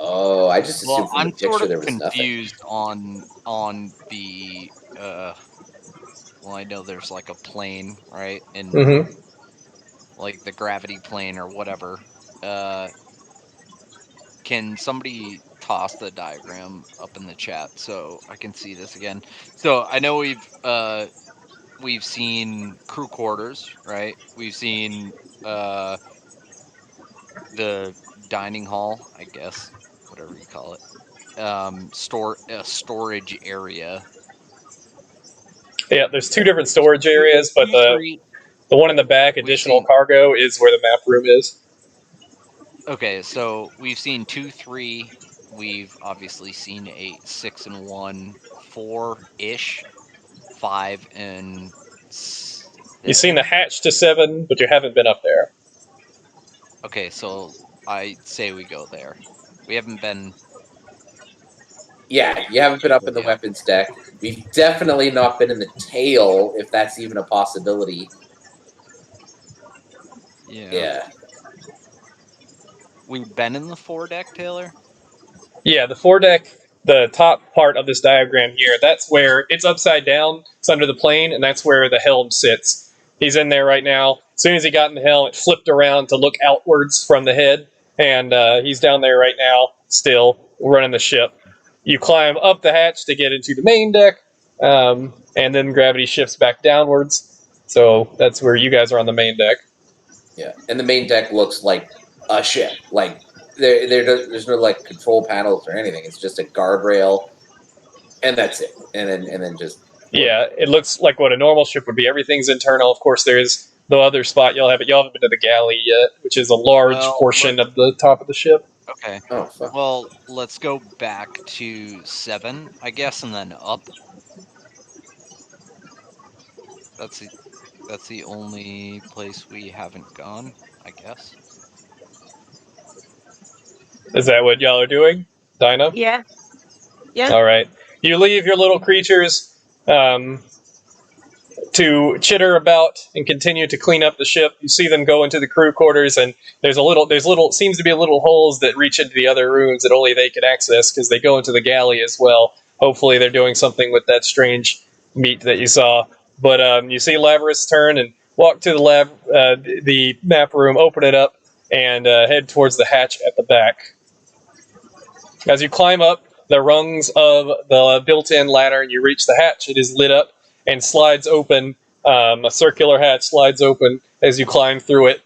Oh, I just assumed Well, from the I'm sort picture of there was nothing. confused on the well, I know there's like a plane, right? And Mm-hmm. like the gravity plane or whatever. Can somebody toss the diagram up in the chat so I can see this again? So I know we've seen crew quarters, right? We've seen the dining hall, I guess, whatever you call it. Storage area. Yeah, there's two different storage areas, but Two, the three. one in the back, We've additional seen. cargo, is where the map room is. Okay, so we've seen 2, 3. We've obviously seen 8, 6, and 1, 4-ish, 5, and 7. You've seen the hatch to 7, but you haven't been up there. Okay, so I say we go there. We haven't been. Yeah, you haven't been up in the weapons deck. We've definitely not been in the tail, if that's even a possibility. Yeah. We've been in the foredeck, Taylor? Yeah, the foredeck, the top part of this diagram here, that's where it's upside down. It's under the plane, and that's where the helm sits. He's in there right now. As soon as he got in the helm, it flipped around to look outwards from the head, and he's down there right now, still running the ship. You climb up the hatch to get into the main deck, and then gravity shifts back downwards. So that's where you guys are on the main deck. Yeah, and the main deck looks like a ship. Like there's no like control panels or anything. It's just a guardrail, and that's it. And then just Yeah, it looks like what a normal ship would be. Everything's internal. Of course, there is the other spot you'll have, but you haven't been to the galley yet, which is a large portion of the top of the ship. Okay. Oh fuck. Well, let's go back to 7, I guess, and then up. That's the only place we haven't gone, I guess. Is that what y'all are doing, Dinah? Yeah. Yeah. All right. You leave your little creatures to chitter about and continue to clean up the ship. You see them go into the crew quarters, and there's seems to be little holes that reach into the other rooms that only they can access because they go into the galley as well. Hopefully, they're doing something with that strange meat that you saw. But you see Laverus turn and walk to the map room, open it up, and head towards the hatch at the back. As you climb up the rungs of the built-in ladder and you reach the hatch, it is lit up and slides open. A circular hatch slides open as you climb through it.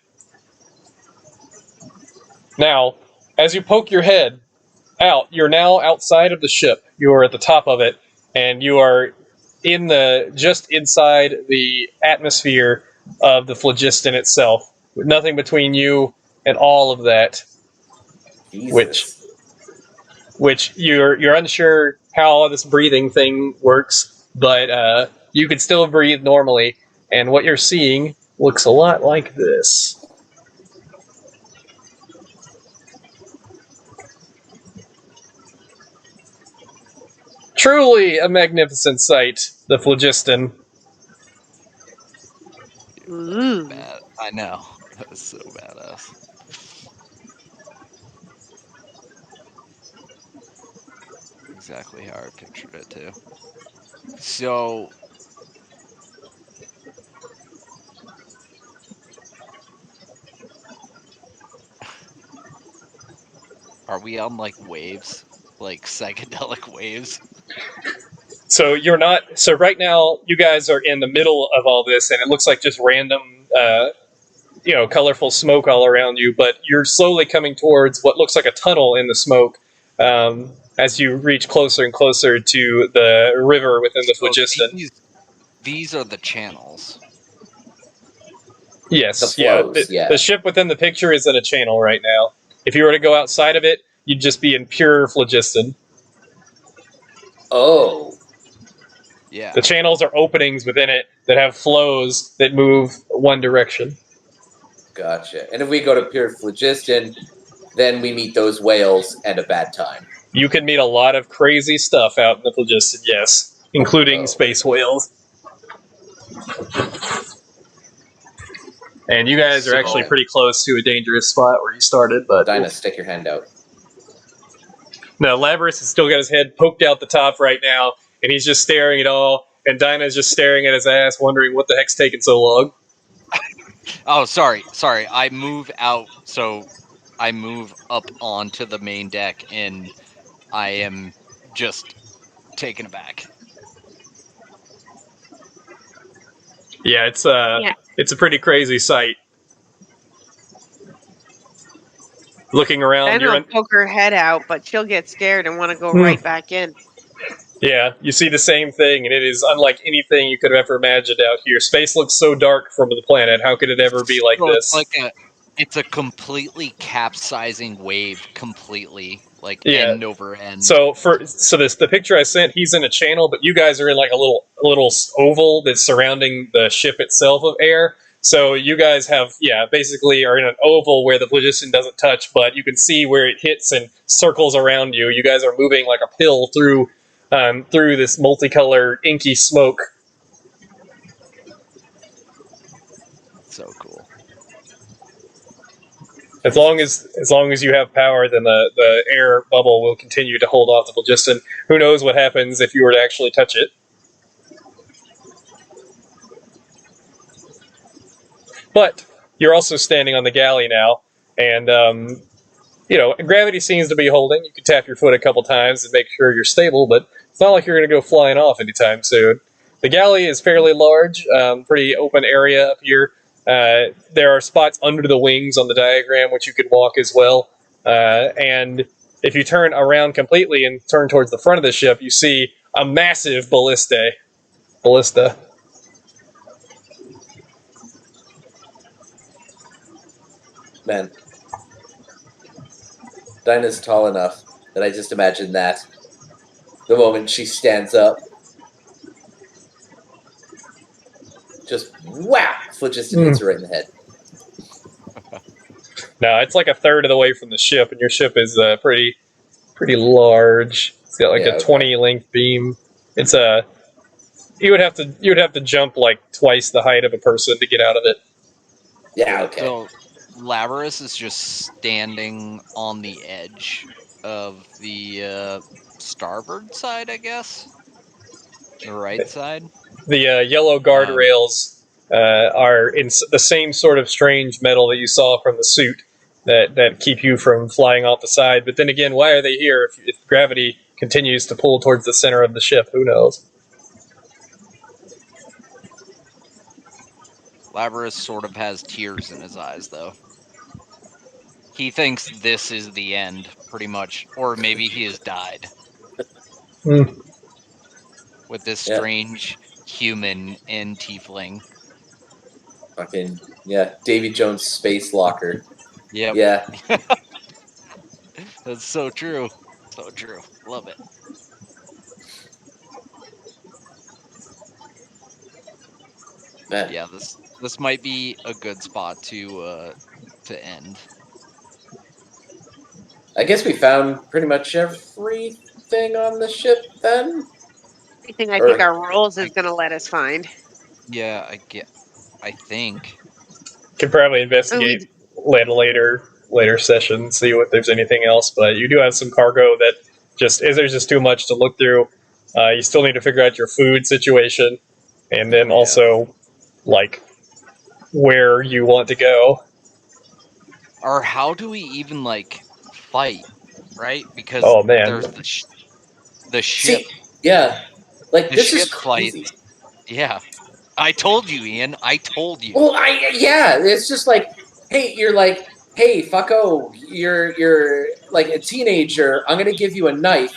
Now, as you poke your head out, you're now outside of the ship. You are at the top of it, and you are just inside the atmosphere of the phlogiston itself, with nothing between you and all of that. Jesus. Which you're unsure how this breathing thing works, but you could still breathe normally, and what you're seeing looks a lot like this. Truly a magnificent sight, the phlogiston. Ooh. Bad. I know. That was so badass. Exactly how I pictured it too. So are we on like waves? Like psychedelic waves? So you're not. So right now, you guys are in the middle of all this, and it looks like just random, colorful smoke all around you. But you're slowly coming towards what looks like a tunnel in the smoke as you reach closer and closer to the river within the So phlogiston. these are the channels. Yes, The flows, The ship within the picture is in a channel right now. If you were to go outside of it, you'd just be in pure phlogiston. Oh. Yeah. The channels are openings within it that have flows that move one direction. Gotcha. And if we go to pure phlogiston, then we meet those whales and a bad time. You can meet a lot of crazy stuff out in the phlogiston, yes, including space whales. And you guys are actually pretty close to a dangerous spot where you started, but Dinah, stick your hand out. no, Laverus has still got his head poked out the top right now, and he's just staring at all. And Dinah's just staring at his ass, wondering what the heck's taking so long. Oh, sorry. I move out, so I move up onto the main deck, and I am just taken aback. Yeah, it's a pretty crazy sight. Looking around, Then I'll poke her head out, but she'll get scared and want to go right back in. Yeah, you see the same thing, and it is unlike anything you could have ever imagined out here. Space looks so dark from the planet. How could it ever be like this? It's a completely capsizing wave, completely end over end. So the picture I sent, he's in a channel, but you guys are in like a little oval that's surrounding the ship itself of air. So you guys basically are in an oval where the phlogiston doesn't touch, but you can see where it hits and circles around you. You guys are moving like a pill through this multicolored inky smoke. So cool. As long as you have power, then the air bubble will continue to hold off the phlogiston. Who knows what happens if you were to actually touch it? But you're also standing on the galley now, and gravity seems to be holding. You can tap your foot a couple times and make sure you're stable, but it's not like you're going to go flying off anytime soon. The galley is fairly large, pretty open area up here. There are spots under the wings on the diagram which you can walk as well. And if you turn around completely and turn towards the front of the ship, you see a massive ballista. Man, Dinah's tall enough that I just imagine that the moment she stands up, just whap, phlogiston hits her right in the head. No, it's like a third of the way from the ship, and your ship is pretty large. It's got like a 20 length beam. It's you would have to jump like twice the height of a person to get out of it. Yeah, okay. So Labrys is just standing on the edge of the starboard side, I guess. The right side. The yellow guardrails are in the same sort of strange metal that you saw from the suit that keep you from flying off the side. But then again, why are they here if gravity continues to pull towards the center of the ship? Who knows? Labrys sort of has tears in his eyes, though. He thinks this is the end, pretty much. Or maybe he has died. With this strange human and tiefling. Fucking, yeah, Davy Jones' space locker. Yep. Yeah. That's so true. So true. Love it. Man. Yeah, this might be a good spot to end. I guess we found pretty much everything on the ship then? Anything I think our rolls is going to let us find. Yeah, I think. Can probably investigate later session, see if there's anything else. But you do have some cargo that there's just too much to look through. You still need to figure out your food situation, and then also like where you want to go. Or how do we even fight, right? Because there's the ship. See, yeah, like the this ship is crazy. Fights. Yeah, I told you, Ian. I told you. Well, it's just like, hey, you're like, hey, fucko, you're like a teenager. I'm gonna give you a knife.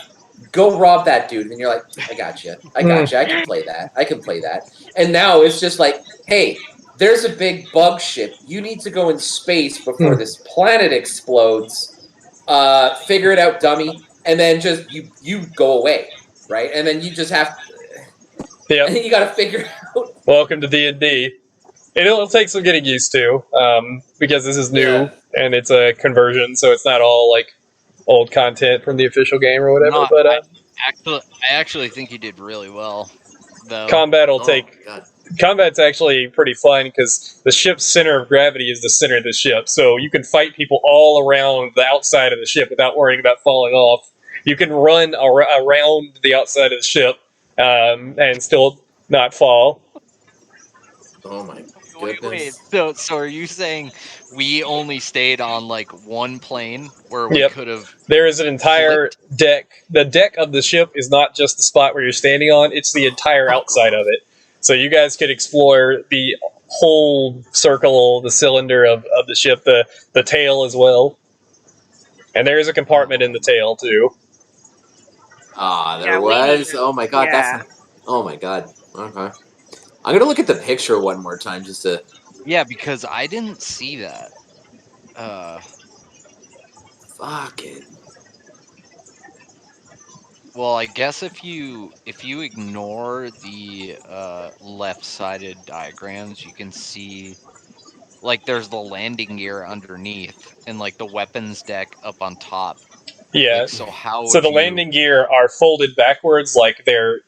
Go rob that dude. And you're like, I got you. I can play that. And now it's just like, hey, there's a big bug ship. You need to go in space before this planet explodes. Figure it out, dummy. And then just you go away, right? And then you just have. Yeah. You got to figure out. Welcome to D&D. It'll take some getting used to, because this is new and it's a conversion, so it's not all like old content from the official game or whatever. But I actually think you did really well. Though combat will combat's actually pretty fun because the ship's center of gravity is the center of the ship, so you can fight people all around the outside of the ship without worrying about falling off. You can run around the outside of the ship and still not fall. Oh my goodness. Wait. So are you saying we only stayed on one plane where we could have? There is an entire deck. The deck of the ship is not just the spot where you're standing on; it's the entire outside of it. So you guys could explore the whole circle, the cylinder of the ship, the tail as well. And there is a compartment in the tail too. There was. Oh my god, oh my god. Okay. I'm gonna look at the picture one more time just to. Yeah, because I didn't see that. Fucking. Well, I guess if you ignore the left-sided diagrams, you can see there's the landing gear underneath and the weapons deck up on top. Yeah. So how? So the landing gear are folded backwards, like they're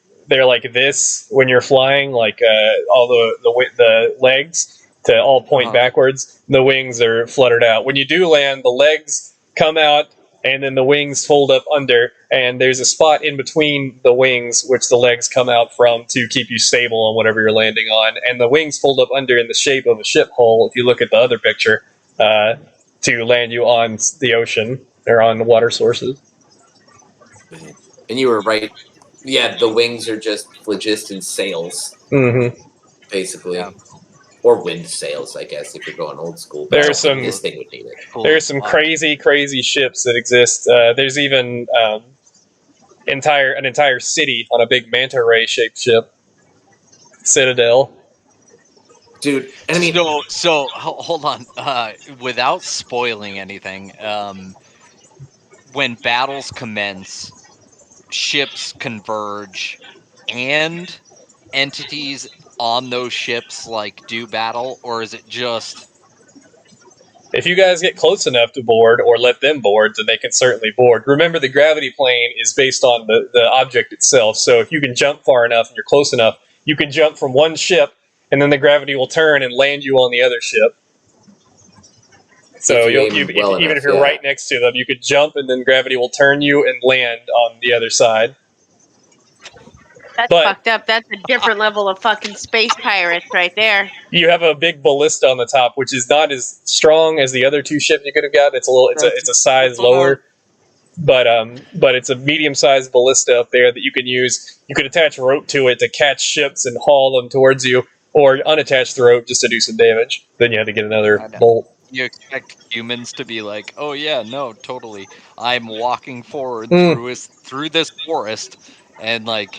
like this when you're flying, like all the legs to all point backwards. The wings are fluttered out. When you do land, the legs come out and then the wings fold up under, and there's a spot in between the wings which the legs come out from to keep you stable on whatever you're landing on. And the wings fold up under in the shape of a ship hull. If you look at the other picture, to land you on the ocean or on the water sources. And you were right. Yeah, the wings are just phlogiston sails, Mm-hmm. basically. Yeah. Or wind sails, I guess, if you're going old school. But I There's don't think some this thing would need it. Cool there's as some fuck. crazy ships that exist. There's even an entire city on a big manta ray shaped ship, Citadel. Dude, and I mean, Hold on. Without spoiling anything, when battles commence, ships converge, and entities on those ships like do battle, or is it just If you guys get close enough to board or let them board, then they can certainly board. Remember, the gravity plane is based on the object itself. So if you can jump far enough and you're close enough, you can jump from one ship, and then the gravity will turn and land you on the other ship. So if you aim well even enough, if you're yeah. right next to them, you could jump, and then gravity will turn you and land on the other side. That's But- fucked up. That's a different level of fucking space pirates right there. You have a big ballista on the top, which is not as strong as the other two ships you could have got. It's a size that's what lower, but it's a medium-sized ballista up there that you can use. You could attach rope to it to catch ships and haul them towards you, or unattach the rope just to do some damage. Then you have to get another I know. bolt. you expect humans to be like, oh yeah, no, totally. I'm walking forward Mm. through this forest, and like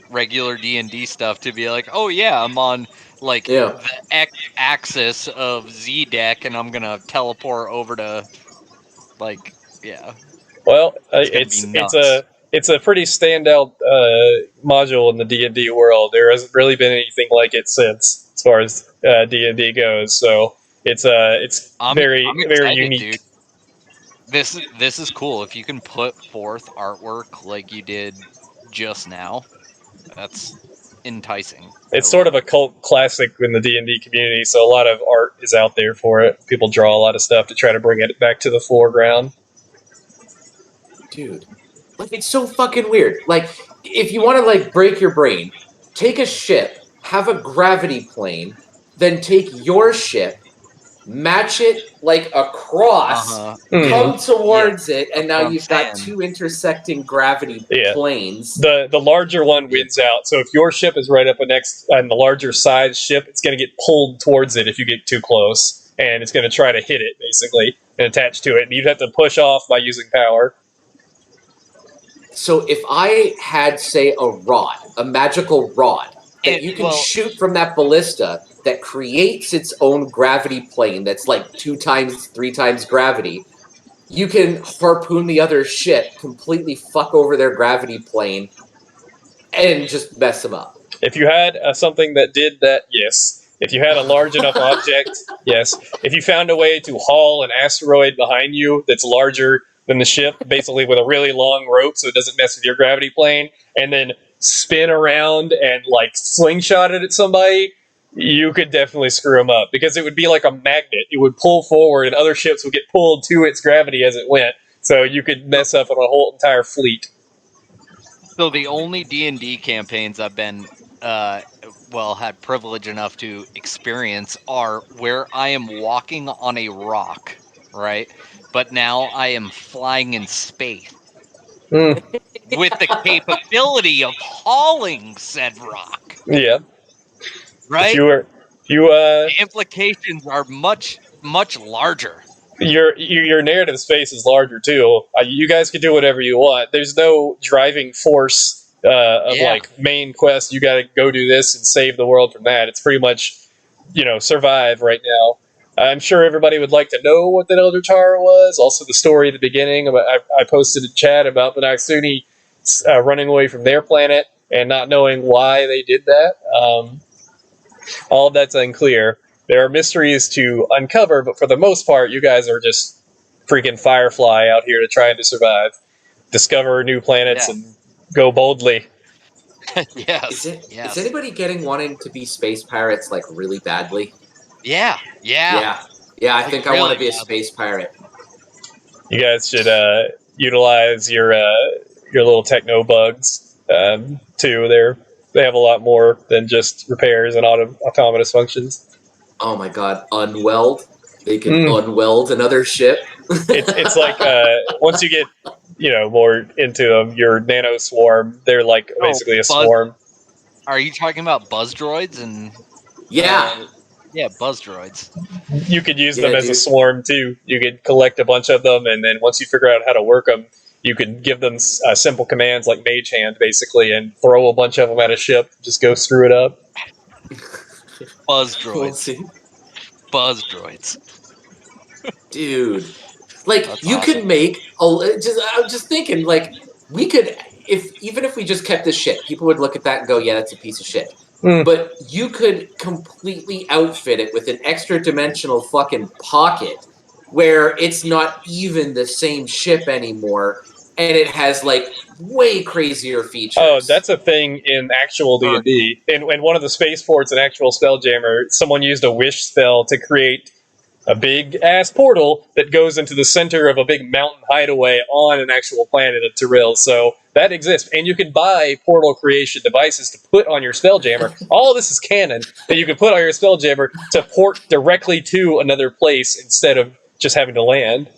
regular D&D stuff to be like, oh yeah, I'm on like Yeah. the X axis of Z deck, and I'm gonna teleport over to like Well, It's gonna be nuts. it's a pretty standout module in the D&D world. There hasn't really been anything like it since, as far as D&D goes. So it's I'm very excited, unique. dude. This is cool. If you can put forth artwork like you did just now, that's enticing. It's sort of a cult classic in the D&D community, so a lot of art is out there for it. People draw a lot of stuff to try to bring it back to the foreground. Dude, like, it's so fucking weird. Like, if you want to like break your brain, take a ship, have a gravity plane, then take your ship, match it like across, Mhm. come towards it, and that's now what I'm you've got saying. two intersecting gravity Yeah. planes. The larger one wins out. So if your ship is right up next on the larger size ship, it's going to get pulled towards it if you get too close, and it's going to try to hit it basically and attach to it. And you'd have to push off by using power. So if I had, say, a magical rod that you can shoot from that ballista that creates its own gravity plane that's like 2 times, 3 times gravity, you can harpoon the other ship, completely fuck over their gravity plane, and just mess them up. If you had something that did that, yes. If you had a large enough object, yes. If you found a way to haul an asteroid behind you that's larger than the ship, basically with a really long rope so it doesn't mess with your gravity plane, and then spin around and like slingshot it at somebody, you could definitely screw them up because it would be like a magnet. It would pull forward and other ships would get pulled to its gravity as it went. So you could mess up on a whole entire fleet. So the only D&D campaigns I've been had privilege enough to experience are where I am walking on a rock, right? But now I am flying in space Mm, with the capability of hauling said rock, yeah. right? If you The implications are much larger. your narrative space is larger too. You guys can do whatever you want. There's no driving force of like main quest. You got to go do this and save the world from that. It's pretty much survive right now. I'm sure everybody would like to know what that Elder Tower was. Also, the story at the beginning. I posted a chat about the Naxuni running away from their planet and not knowing why they did that. All of that's unclear. There are mysteries to uncover, but for the most part, you guys are just freaking Firefly out here to try to survive, discover new planets, and go boldly. Yes. Is anybody wanting to be space pirates like really badly? Yeah. Yeah. I think I want to be a space pirate. You guys should utilize your little techno bugs too. They have a lot more than just repairs and autonomous functions. Oh my god, unweld? They can unweld another ship. It's like once you get more into them, your nano swarm, they're like basically a swarm. Are you talking about buzz droids and? Yeah. Yeah, buzz droids. You could use them as a swarm too. You could collect a bunch of them, and then once you figure out how to work them, you could give them simple commands like Mage Hand, basically, and throw a bunch of them at a ship. Just go screw it up. Buzz droids. Buzz droids. Dude, like That's you awesome. could make I'm just thinking, like we could, even if we just kept this ship, people would look at that and go, "Yeah, that's a piece of shit." But you could completely outfit it with an extra dimensional fucking pocket where it's not even the same ship anymore, and it has like way crazier features. Oh, that's a thing in actual D&D. In one of the spaceports in actual Spelljammer, someone used a wish spell to create a big-ass portal that goes into the center of a big mountain hideaway on an actual planet of Tyrell. So that exists. And you can buy portal creation devices to put on your Spelljammer. All of this is canon that you can put on your Spelljammer to port directly to another place instead of just having to land.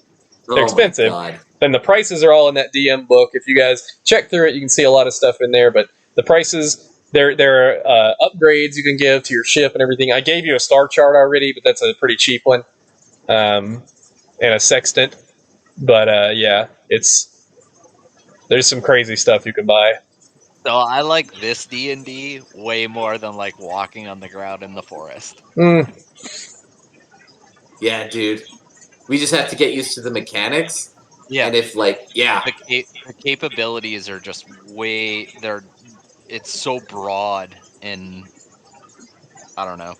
They're expensive. And the prices are all in that DM book. If you guys check through it, you can see a lot of stuff in there. But the prices, there are upgrades you can give to your ship and everything. I gave you a star chart already, but that's a pretty cheap one. And a sextant. But yeah, there's some crazy stuff you can buy. So I like this D&D way more than like walking on the ground in the forest. Yeah, dude. We just have to get used to the mechanics. Yeah. And if the capabilities are just it's so broad, and I don't know.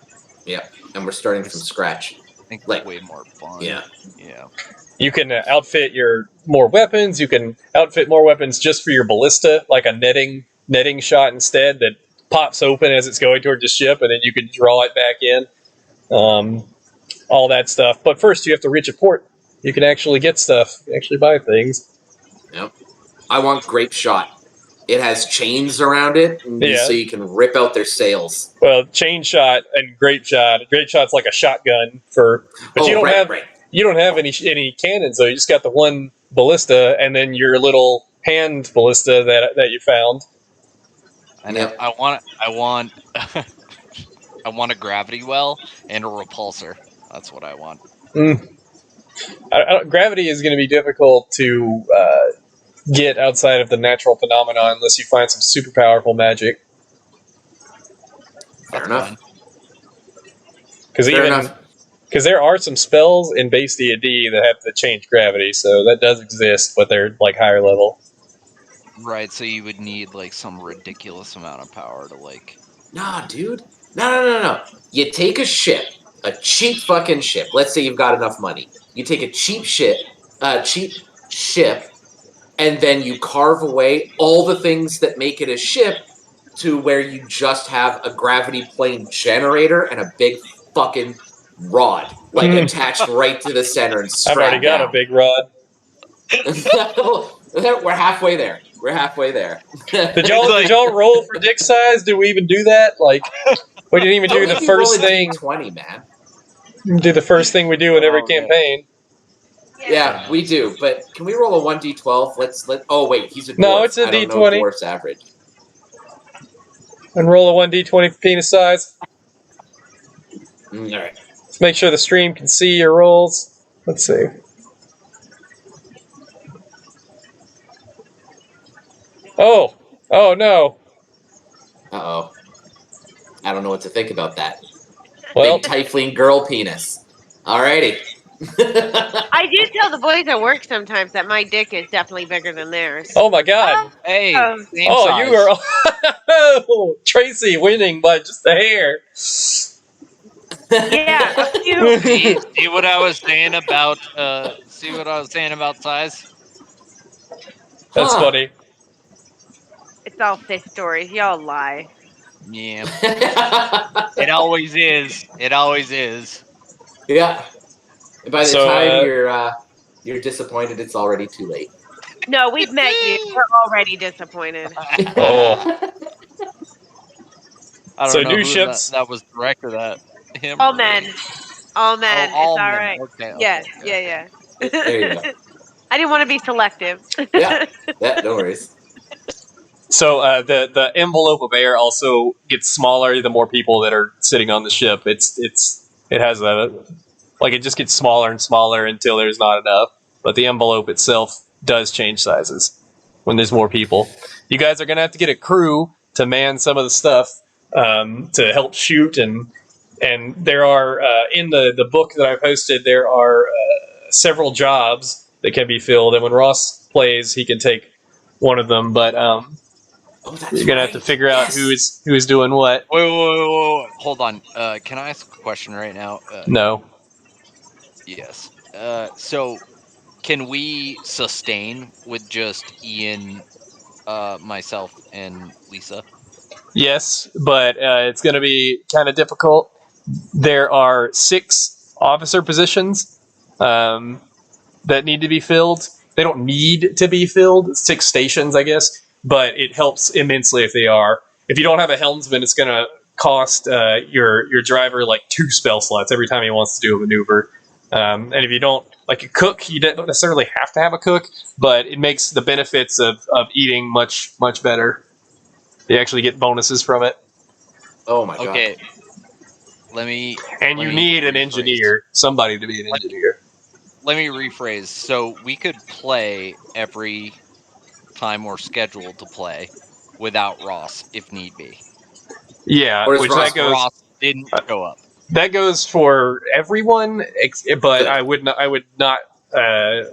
Yeah, and we're starting from scratch. I think it's way more fun. Yeah. You can outfit more weapons. You can outfit more weapons just for your ballista, like a netting shot instead that pops open as it's going toward the ship, and then you can draw it back in. All that stuff. But first, you have to reach a port. You can actually get stuff. You can actually buy things. Yep. I want Grape Shot. It has chains around it, so you can rip out their sails. Well, chain shot and grape shot. Grape shot's like a shotgun but you don't have any cannons though. You just got the one ballista and then your little hand ballista that you found. And I want I want a gravity well and a repulsor. That's what I want. Gravity is going to be difficult to get outside of the natural phenomenon unless you find some super powerful magic. Fair enough. Because there are some spells in base D&D that have to change gravity, so that does exist, but they're like higher level. Right, so you would need like some ridiculous amount of power to like. Nah, dude. No. You take a ship, a cheap fucking ship. Let's say you've got enough money. You take a cheap ship, and then you carve away all the things that make it a ship to where you just have a gravity plane generator and a big fucking rod, like attached right to the center and strapped I've already got a big rod. We're halfway there. Did y'all roll for dick size? Did we even do that? Like, we didn't even do the first thing. 20, man. Do the first thing we do in every campaign. Yeah, we do. But can we roll a 1d12? Oh wait, he's a dwarf. No, it's a D20. Dwarf's average. And roll a 1d20 for penis size. All right. Let's make sure the stream can see your rolls. Let's see. Oh no. Uh-oh. I don't know what to think about that. Well, big tiefling girl penis. Alrighty. I do tell the boys at work sometimes that my dick is definitely bigger than theirs. Oh my god. Hey. You are Tracy winning by just a hair. Yeah. See what I was saying about size? That's funny. It's all fish stories. Y'all lie. Yeah. It always is. Yeah. By the time you're disappointed, it's already too late. No, we've met you. We're already disappointed. Oh. I don't know new ships that was directed at him. All men. All men. all It's all men. right. Okay. Yeah, Okay. yeah. There you go. I didn't want to be selective. Yeah, no worries. So the envelope of air also gets smaller the more people that are sitting on the ship. It has it just gets smaller and smaller until there's not enough. But the envelope itself does change sizes when there's more people. You guys are gonna have to get a crew to man some of the stuff to help shoot and there are in the book that I posted there are several jobs that can be filled, and when Ross plays he can take one of them, but Oh, that's you're gonna have to figure out who is doing what. Wait. Hold on. Can I ask a question right now? No. Yes. So can we sustain with just Ian, myself, and Lisa? Yes, but it's gonna be kind of difficult. There are 6 officer positions that need to be filled. They don't need to be filled. 6 stations, I guess, but it helps immensely if they are. If you don't have a helmsman, it's gonna cost your driver like 2 spell slots every time he wants to do a maneuver. And if you don't like a cook, you don't necessarily have to have a cook, but it makes the benefits of eating much better. You actually get bonuses from it, Oh my god. Okay. Let me and let you me need an rephrase. engineer, somebody to be an Let- engineer. Let me rephrase. So we could play every time we're scheduled to play without Ross if need be. Yeah, Or is which Ross- Ross didn't uh, show up. that goes for everyone, but Good. I would not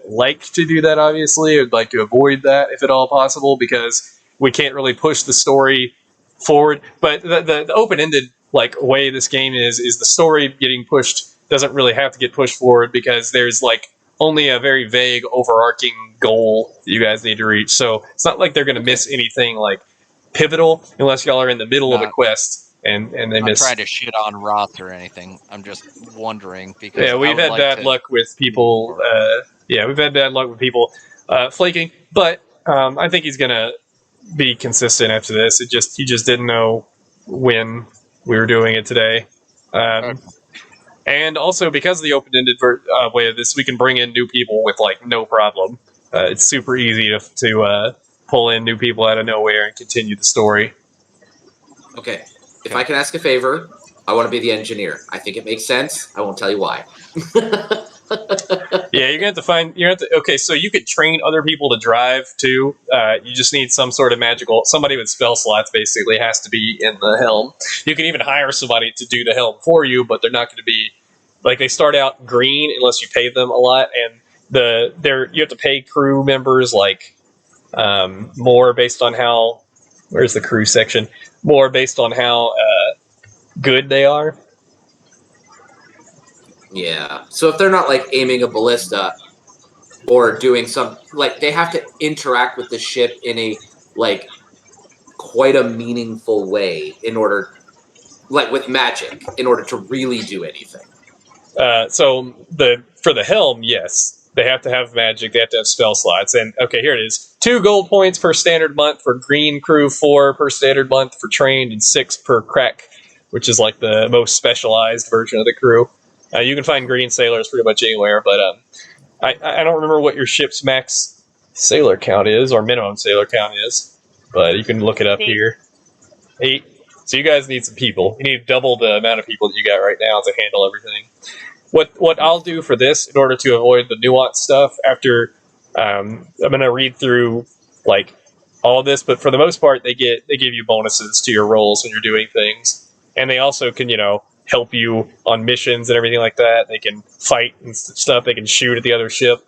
like to do that. Obviously, I'd like to avoid that if at all possible because we can't really push the story forward. But the open ended like way this game is the story getting pushed doesn't really have to get pushed forward because there's like only a very vague overarching goal that you guys need to reach. So it's not like they're going to miss anything like pivotal unless y'all are in the middle of a Not quest and they not miss. trying to shit on Ross or anything. I'm just wondering because Yeah, I we've would had like bad to luck with see people. more. Yeah, we've had bad luck with people flaking, but I think he's gonna be consistent after this. He just didn't know when we were doing it today, Okay. and also because of the open-ended way of this, we can bring in new people with like no problem. It's super easy to pull in new people out of nowhere and continue the story. Okay. If I can ask a favor, I want to be the engineer. I think it makes sense. I won't tell you why. Yeah, you're gonna have to find. You're gonna have to. Okay, so you could train other people to drive too. You just need some sort of magical. Somebody with spell slots basically has to be in the helm. You can even hire somebody to do the helm for you, but they're not going to be like they start out green unless you pay them a lot, and you have to pay crew members like more based on how. Where's the crew section? More based on how good they are. Yeah. So if they're not like aiming a ballista or doing some like they have to interact with the ship in a like quite a meaningful way in order like with magic in order to really do anything. So for the helm, yes, they have to have magic. They have to have spell slots. And okay, here it is: 2 gold points per standard month for green crew, 4 per standard month for trained, and 6 per crack, which is like the most specialized version of the crew. You can find green sailors pretty much anywhere, but I don't remember what your ship's max sailor count is or minimum sailor count is, but you can look it up here. 8. So you guys need some people. You need double the amount of people that you got right now to handle everything. What I'll do for this in order to avoid the nuanced stuff after I'm gonna read through like all of this, but for the most part they give you bonuses to your rolls when you're doing things, and they also can help you on missions and everything like that. They can fight and stuff. They can shoot at the other ship.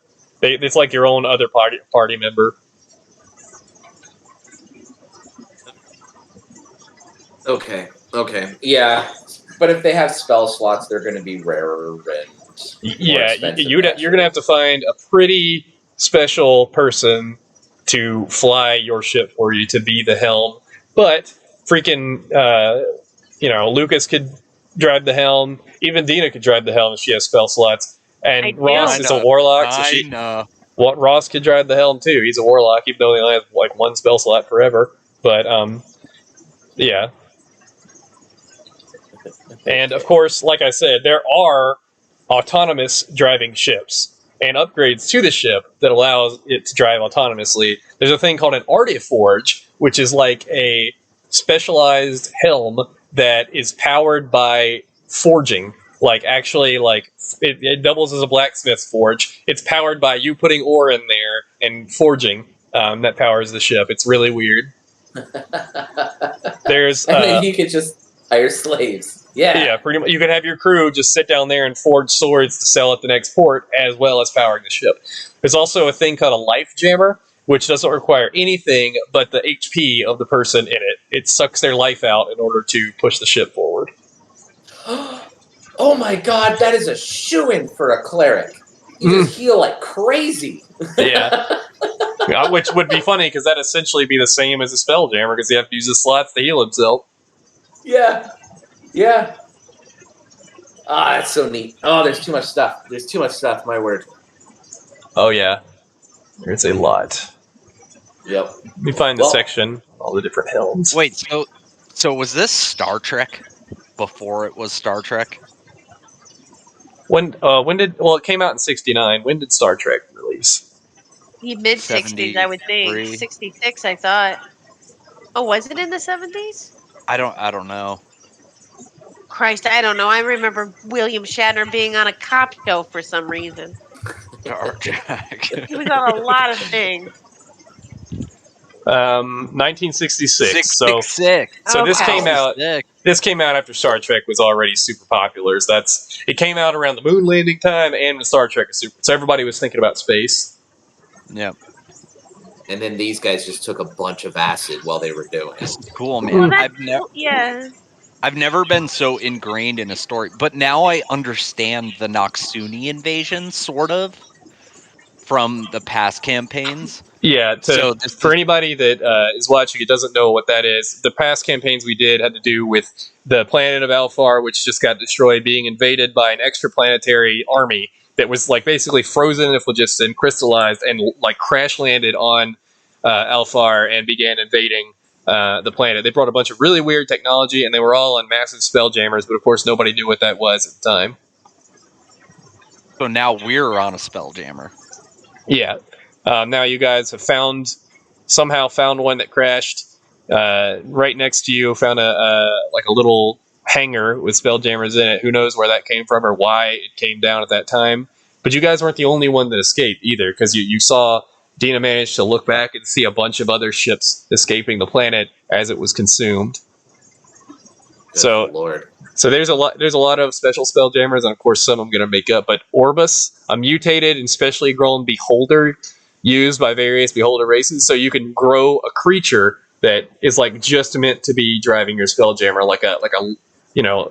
It's like your own other party member. Okay. Okay. Yeah. But if they have spell slots, they're going to be rarer and more Yeah, expensive. you're gonna have to find a pretty special person to fly your ship for you to be the helm. But freaking, Lucas could drive the helm. Even Dina could drive the helm if she has spell slots. I And do. Ross I is a know. warlock, so I know. Ross could drive the helm too. He's a warlock, even though he only has like 1 spell slot forever. But yeah. And of course, like I said, there are autonomous driving ships and upgrades to the ship that allows it to drive autonomously. There's a thing called an Artiforge, which is like a specialized helm that is powered by forging. Like actually, like it doubles as a blacksmith's forge. It's powered by you putting ore in there and forging. That powers the ship. It's really weird. There's And then you could just hire slaves. Yeah. yeah, pretty much. You can have your crew just sit down there and forge swords to sell at the next port, as well as powering the ship. There's also a thing called a life jammer, which doesn't require anything but the HP of the person in it. It sucks their life out in order to push the ship forward. Oh my god, that is a shoo-in for a cleric. You just heal like crazy. Yeah. Which would be funny because that'd essentially be the same as a Spelljammer because you have to use the slots to heal himself. Yeah. Yeah. Ah, that's so neat. Oh, there's too much stuff. There's too much stuff, my word. Oh, yeah. There's a lot. Yep. Let me find the section, all the different helms. Wait, so was this Star Trek before it was Star Trek? When it came out in '69. When did Star Trek release? The mid-60s, I would think. 73. 66, I thought. Oh, was it in the 70s? I don't know. Christ, I don't know. I remember William Shatner being on a cop show for some reason. Star Trek. He was on a lot of things. 1966. So 66. this Okay. came out. This came out after Star Trek was already super popular. So it came out around the moon landing time and when Star Trek was super. So everybody was thinking about space. Yep. And then these guys just took a bunch of acid while they were doing it. This is cool, man. Well, that's cool. Yeah. I've never been so ingrained in a story, but now I understand the Noxuni invasion, sort of, from the past campaigns. Yeah, for anybody that is watching it doesn't know what that is, the past campaigns we did had to do with the planet of Alfar, which just got destroyed, being invaded by an extraplanetary army that was like basically frozen in phlogiston, crystallized, and like crash landed on Alfar and began invading the planet. They brought a bunch of really weird technology, and they were all on massive spelljammers, but of course nobody knew what that was at the time. So now we're on a Spelljammer. Yeah. Now you guys have somehow found one that crashed right next to you. Found a little hangar with Spelljammers in it. Who knows where that came from or why it came down at that time? But you guys weren't the only one that escaped either, because you saw Dina managed to look back and see a bunch of other ships escaping the planet as it was consumed. Good Lord. So there's a lot of special Spelljammers, and of course some I'm going to make up. But Orbus, a mutated and specially grown beholder used by various beholder races, so you can grow a creature that is like just meant to be driving your Spelljammer, like a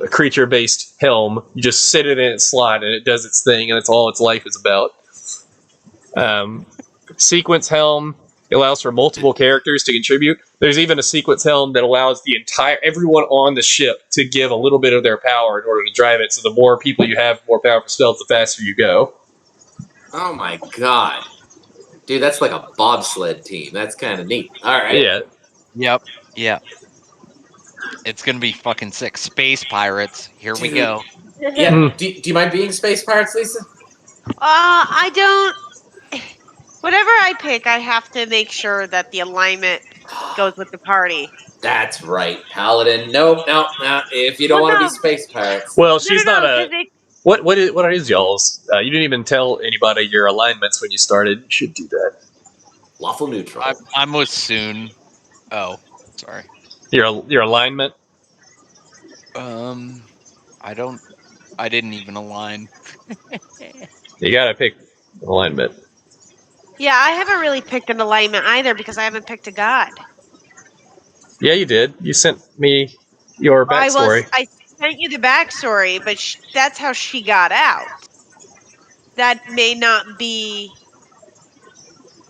creature-based helm. You just sit it in its slot, and it does its thing, and that's all its life is about. Sequence helm. It allows for multiple characters to contribute. There's even a sequence helm that allows everyone on the ship to give a little bit of their power in order to drive it. So the more people you have, more powerful spells, the faster you go. Oh my god. Dude, that's like a bobsled team. That's kind of neat. All right. Yeah. Yep. Yeah. It's going to be fucking sick. Space pirates. Here we go. Yeah. Do you mind being space pirates, Lisa? I don't. Whatever I pick, I have to make sure that the alignment goes with the party. That's right. Paladin. Nope. If you don't want to be space pirates. Well, she's not a... What is y'all's? You didn't even tell anybody your alignments when you started. You should do that. Lawful neutral. I'm with Soon. Oh, sorry. Your alignment? I didn't even align. You gotta pick alignment. Yeah, I haven't really picked an alignment either because I haven't picked a god. Yeah, you did. You sent me your backstory. I sent you the backstory, but that's how she got out. That may not be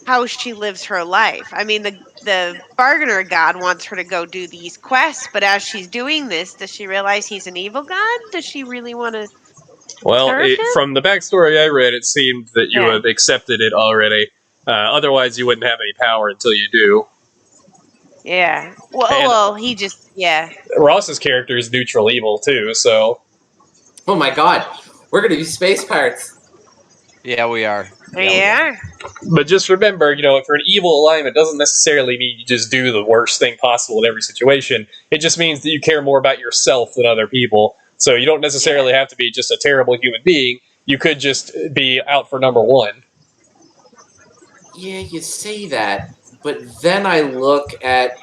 how she lives her life. I mean, the bargainer god wants her to go do these quests, but as she's doing this, does she realize he's an evil god? Does she really want to? Well, from the backstory I read, it seemed that you have accepted it already. Otherwise, you wouldn't have any power until you do. Yeah. Well, he just, yeah. Ross's character is neutral evil, too, so... Oh my god. We're gonna be space pirates. Yeah, we are. Yeah. But just remember, if you're an evil alignment, it doesn't necessarily mean you just do the worst thing possible in every situation. It just means that you care more about yourself than other people. So you don't necessarily have to be just a terrible human being. You could just be out for number one. Yeah, you say that, but then I look at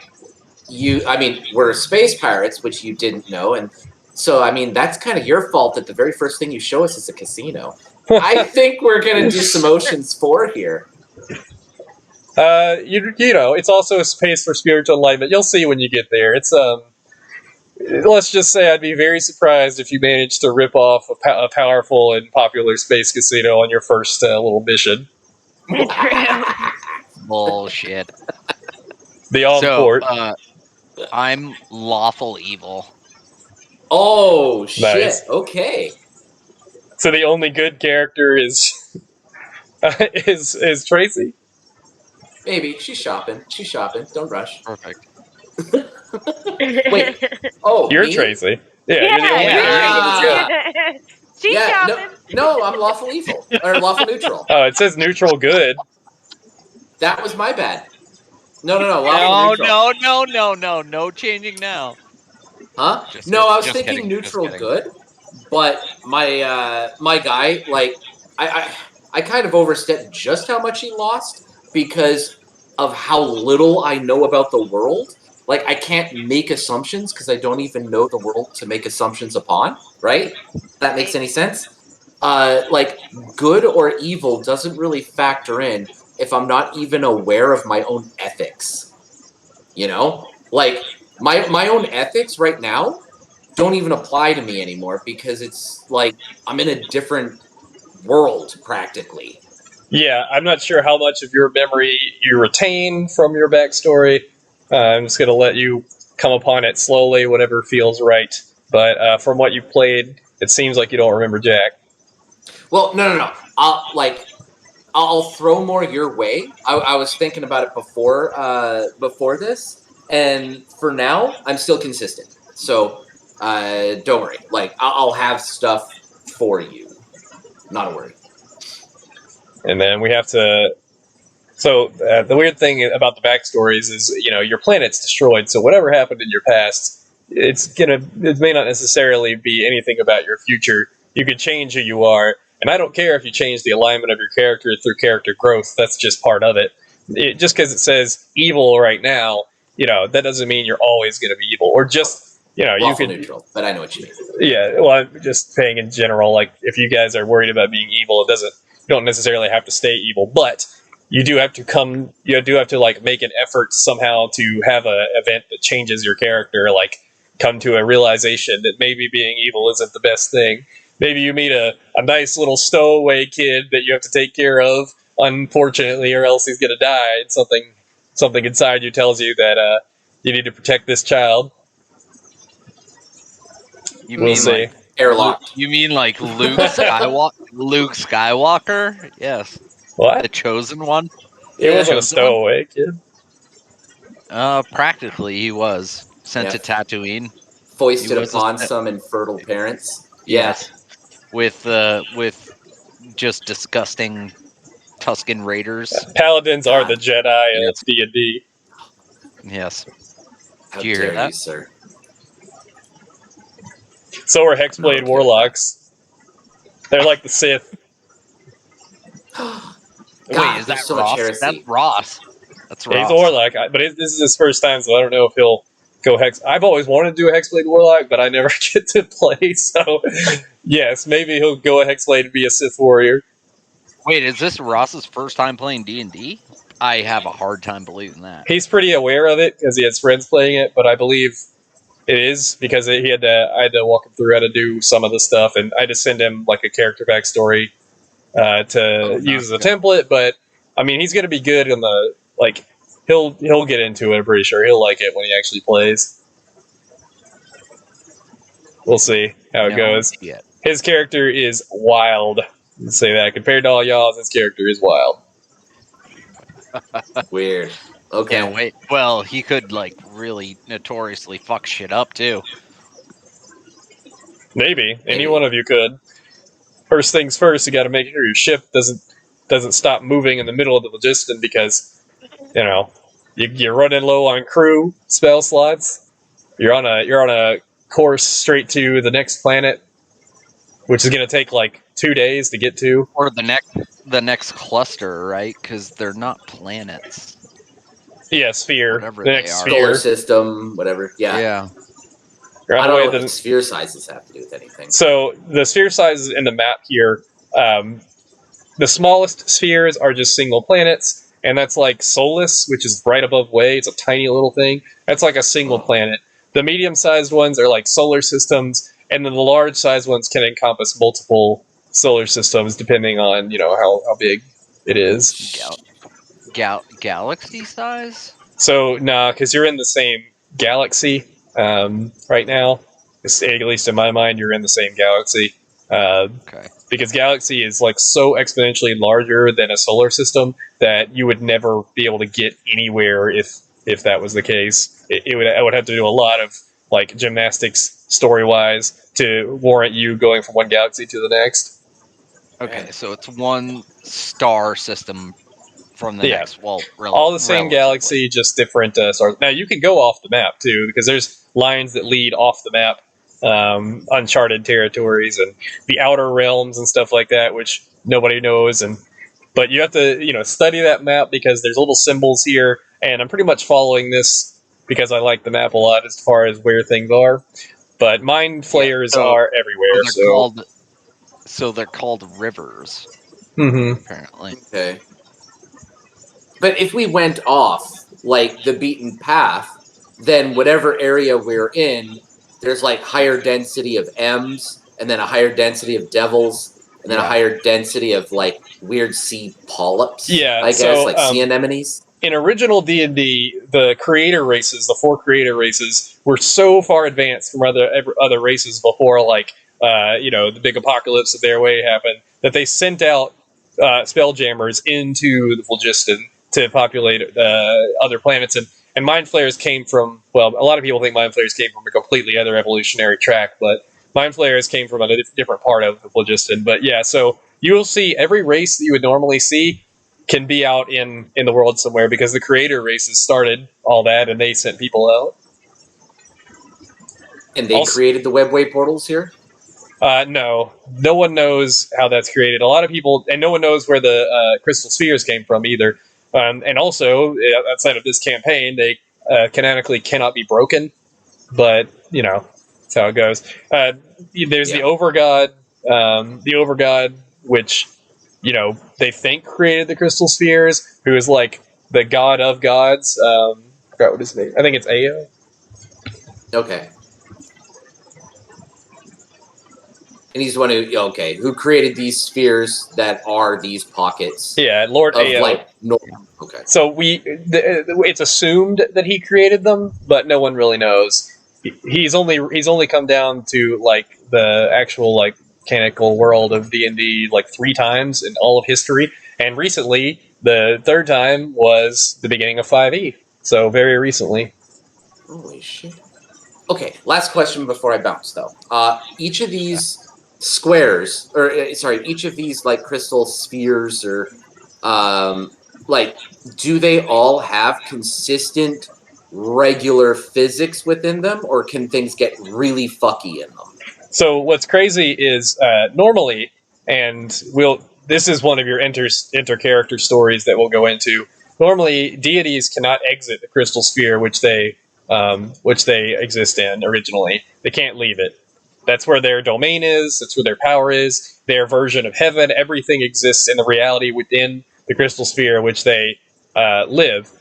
you. I mean, we're space pirates, which you didn't know, and so I mean that's kind of your fault that the very first thing you show us is a casino. I think we're gonna do some Oceans 4 here. It's also a space for spiritual enlightenment. You'll see when you get there. It's let's just say I'd be very surprised if you managed to rip off a powerful and popular space casino on your first little mission. Bullshit. The Encore. So, I'm lawful evil. Oh shit! Nice. Okay. So the only good character is is Tracy. Maybe she's shopping. She's shopping. Don't rush. Perfect. Wait. Oh, You're me? Tracy. Yeah, you're the only good character. She's Yeah. shopping. No, I'm lawful evil or lawful neutral. Oh, it says neutral good. That was my bad. No. Lawful No, neutral. no changing now. Huh? Just No, I was just thinking kidding, just neutral kidding. good, but my guy, like, I kind of overstepped just how much he lost because of how little I know about the world. Like, I can't make assumptions because I don't even know the world to make assumptions upon, right? If that makes any sense? Like, good or evil doesn't really factor in if I'm not even aware of my own ethics. You know? Like, my own ethics right now don't even apply to me anymore because it's like I'm in a different world practically. Yeah, I'm not sure how much of your memory you retain from your backstory. I'm just going to let you come upon it slowly, whatever feels right. But from what you've played, it seems like you don't remember Jack. Well, no. I'll throw more your way. I was thinking about it before this, and for now, I'm still consistent. So don't worry. Like I'll have stuff for you. Not a worry. And then we have to. So the weird thing about the backstories is, your planet's destroyed. So whatever happened in your past, it may not necessarily be anything about your future. You could change who you are, and I don't care if you change the alignment of your character through character growth. That's just part of it. Just because it says evil right now, that doesn't mean you're always going to be evil. Or just, you Lawful could neutral, but I know what you mean. Yeah, well, I'm just saying in general, like, if you guys are worried about being evil, you don't necessarily have to stay evil, but you do have to like make an effort somehow to have an event that changes your character, like come to a realization that maybe being evil isn't the best thing. Maybe you meet a nice little stowaway kid that you have to take care of, unfortunately, or else he's gonna die, and something inside you tells you that you need to protect this child. We'll see. Airlocked. You mean like Luke Skywalker? Yes. What? The chosen one? He wasn't a Chosen one? stowaway kid. Practically he was sent to Tatooine. Foisted He was upon some infertile parents. Yes. With just disgusting Tusken Raiders. Paladins are the Jedi Yes. of D&D. Yes. How Do you hear dare that? you, sir? So are Hexblade No, Warlocks. They're like the Sith. Wait, is that so Ross? much heresy. That's Ross. That's Yeah, Ross. he's a Warlock, but this is his first time, so I don't know if he'll go Hex. I've always wanted to do a Hexblade Warlock, but I never get to play, so yes, maybe he'll go a Hexblade and be a Sith Warrior. Wait, is this Ross's first time playing D&D? I have a hard time believing that. He's pretty aware of it because he has friends playing it, but I believe it is because I had to walk him through how to do some of the stuff, and I just send him like a character backstory to use as a template. But I mean, he's going to be good in the like. He'll get into it. I'm pretty sure he'll like it when he actually plays. We'll see how it goes. His character is wild. Let's say that compared to all y'all's, his character is wild. Weird. Okay. Can't wait. Well, he could like really notoriously fuck shit up too. Maybe any one of you could. first things first, you got to make sure your ship doesn't stop moving in the middle of the phlogiston because you're running low on crew spell slots. You're on a course straight to the next planet, which is going to take like 2 days to get to. Or the next cluster, right? Because they're not planets. Yeah, sphere. Whatever the they next are. sphere. Solar system, whatever. Yeah. Yeah. You're on I the don't way know to what the sphere sizes have to do with anything. So the sphere sizes in the map here, the smallest spheres are just single planets, and that's like Solus, which is right above Way. It's a tiny little thing. That's like a single planet. The medium-sized ones are like solar systems, and then the large-sized ones can encompass multiple solar systems depending on how big it is. Galaxy size? So because you're in the same galaxy right now. At least in my mind, you're in the same galaxy. Okay. Because galaxy is like so exponentially larger than a solar system that you would never be able to get anywhere if that was the case. I would have to do a lot of like gymnastics story wise to warrant you going from one galaxy to the next. Okay, so it's one star system from the next. Well, all the same relatively. galaxy, just different stars. Now you can go off the map too, because there's lines that lead off the map, uncharted territories and the outer realms and stuff like that, which nobody knows. But you have to study that map because there's little symbols here, and I'm pretty much following this because I like the map a lot as far as where things are. But mind flayers are everywhere. So they're called rivers. Mm-hmm. Apparently. Okay. But if we went off like the beaten path, then whatever area we're in, there's like higher density of M's, and then a higher density of devils, and then a higher density of like weird sea polyps. Yeah, I guess so, like sea anemones. In original D&D, the creator races, the 4 creator races, were so far advanced from other races before, the big apocalypse of their way happened, that they sent out Spelljammers into the Phlogiston to populate other planets. And Mind Flayers came from, well, a lot of people think Mind Flayers came from a completely other evolutionary track, but Mind Flayers came from a different part of the Phlogiston. But yeah, so you'll see every race that you would normally see can be out in the world somewhere because the creator races started all that and they sent people out. And they created the webway portals here? No one knows how that's created. A lot of people, and no one knows where the crystal spheres came from either. And also, outside of this campaign, they canonically cannot be broken. But that's how it goes. There's the Overgod, which they think created the crystal spheres, who is like the god of gods. I forgot what his name. I think it's Ao. Okay. And he's the one who created these spheres that are these pockets. Yeah, Lord Ao. Okay. So it's assumed that he created them, but no one really knows. He's only come down to like the actual like mechanical world of D&D like 3 times in all of history, and recently the 3rd time was the beginning of 5e. So very recently. Holy shit. Okay, last question before I bounce though. Each of these squares, each of these like crystal spheres, or do they all have consistent regular physics within them, or can things get really fucky in them? So what's crazy is normally, and this is one of your inter-character stories that we'll go into. Normally, deities cannot exit the crystal sphere which they exist in originally. They can't leave it. That's where their domain is. That's where their power is. Their version of heaven. Everything exists in the reality within the crystal sphere which they live.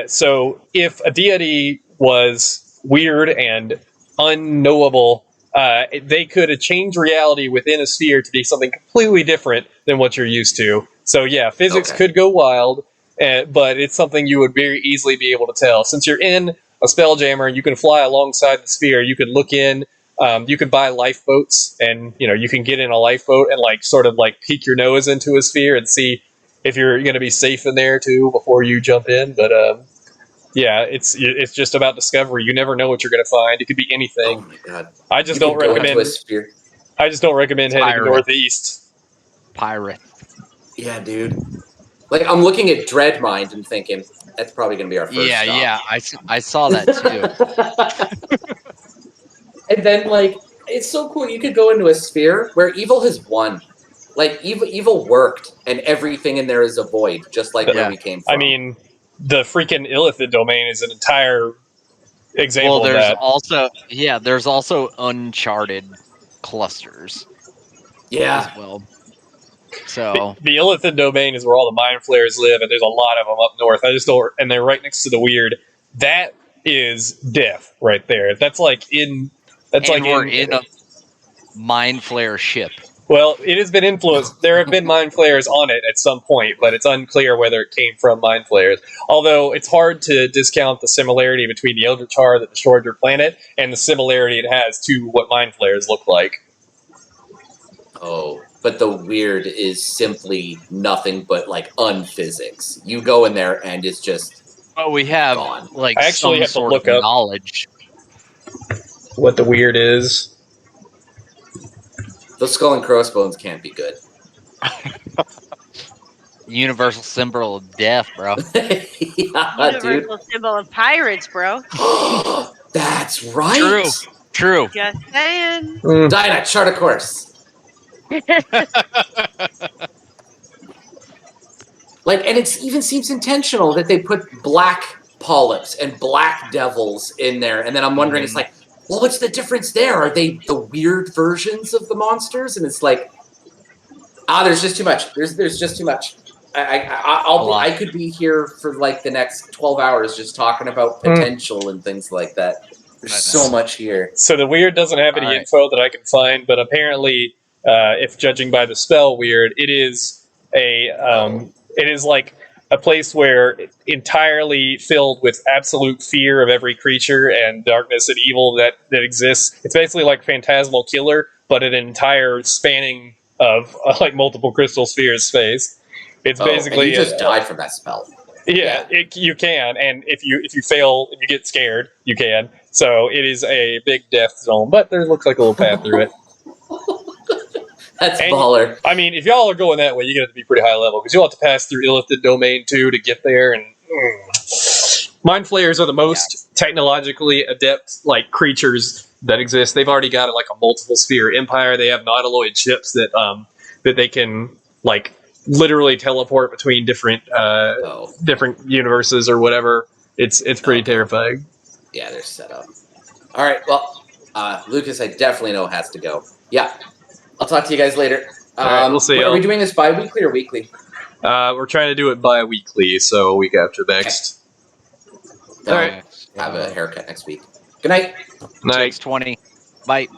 So if a deity was weird and unknowable, they could change reality within a sphere to be something completely different than what you're used to. So yeah, physics could go wild, but it's something you would very easily be able to tell. Since you're in a Spelljammer, you can fly alongside the sphere. You can look in. You could buy lifeboats, and you can get in a lifeboat and sort of peek your nose into a sphere and see if you're going to be safe in there too before you jump in. But yeah, it's just about discovery. You never know what you're going to find. It could be anything. Oh my god! I just don't recommend. I just don't recommend heading Pirate. northeast. Pirate. Yeah, dude. Like, I'm looking at Dreadmind and thinking, that's probably going to be our first Yeah, stop. yeah. I saw that too. And then, like, it's so cool. You could go into a sphere where evil has won. Like, evil worked, and everything in there is a void, just like where Yeah. we came from. I mean, the freaking Illithid domain is an entire example Well, of that. there's also Uncharted clusters yeah. as well. So The Illithid domain is where all the mind flayers live, and there's a lot of them up north. I just don't, and they're right next to the weird. That is death right there. That's like in. That's and like we're in a mind flare ship. Well, it has been influenced. There have been mind flayers on it at some point, but it's unclear whether it came from mind flayers. Although it's hard to discount the similarity between the Eldritch Horror that destroyed your planet and the similarity it has to what mind flayers look like. Oh, but the weird is simply nothing but, like, unphysics. You go in there, and it's just But we have gone. like I actually some have to sort look of up knowledge. what the weird is. Those skull and crossbones can't be good. Universal symbol of death, bro. Yeah, dude. Universal symbol of pirates, bro. That's right. True. Just saying. Dinah, chart a course. Like, and it even seems intentional that they put black polyps and black devils in there. And then I'm wondering, it's like, well, what's the difference there? Are they the weird versions of the monsters? And it's like, there's just too much. There's just too much. I could be here for like the next 12 hours just talking about potential and things like that. There's so much here. So the weird doesn't have any info that I can find, but apparently, if judging by the spell weird, it is it is like a place where entirely filled with absolute fear of every creature and darkness and evil that exists. It's basically like Phantasmal Killer, but an entire spanning of like multiple crystal spheres space. It's basically and you just died from that spell. Yeah, you can, and if you fail, if you get scared, you can. So it is a big death zone, but there looks like a little path through it. That's baller. I mean, if y'all are going that way, you're going to be pretty high level, because you'll have to pass through Illithid Domain too to get there, and Mind Flayers are the most technologically adept like creatures that exist. They've already got like a multiple sphere empire. They have nautiloid ships that that they can like literally teleport between different different universes or whatever. It's pretty terrifying. Yeah, they're set up. All right, well, Lucas, I definitely know has to go. Yeah, I'll talk to you guys later. All right, we'll see. Are we doing this bi-weekly or weekly? We're trying to do it bi-weekly, so a week after next. Okay. All right. Have a haircut next week. Good night. Night. 6:20. Bye.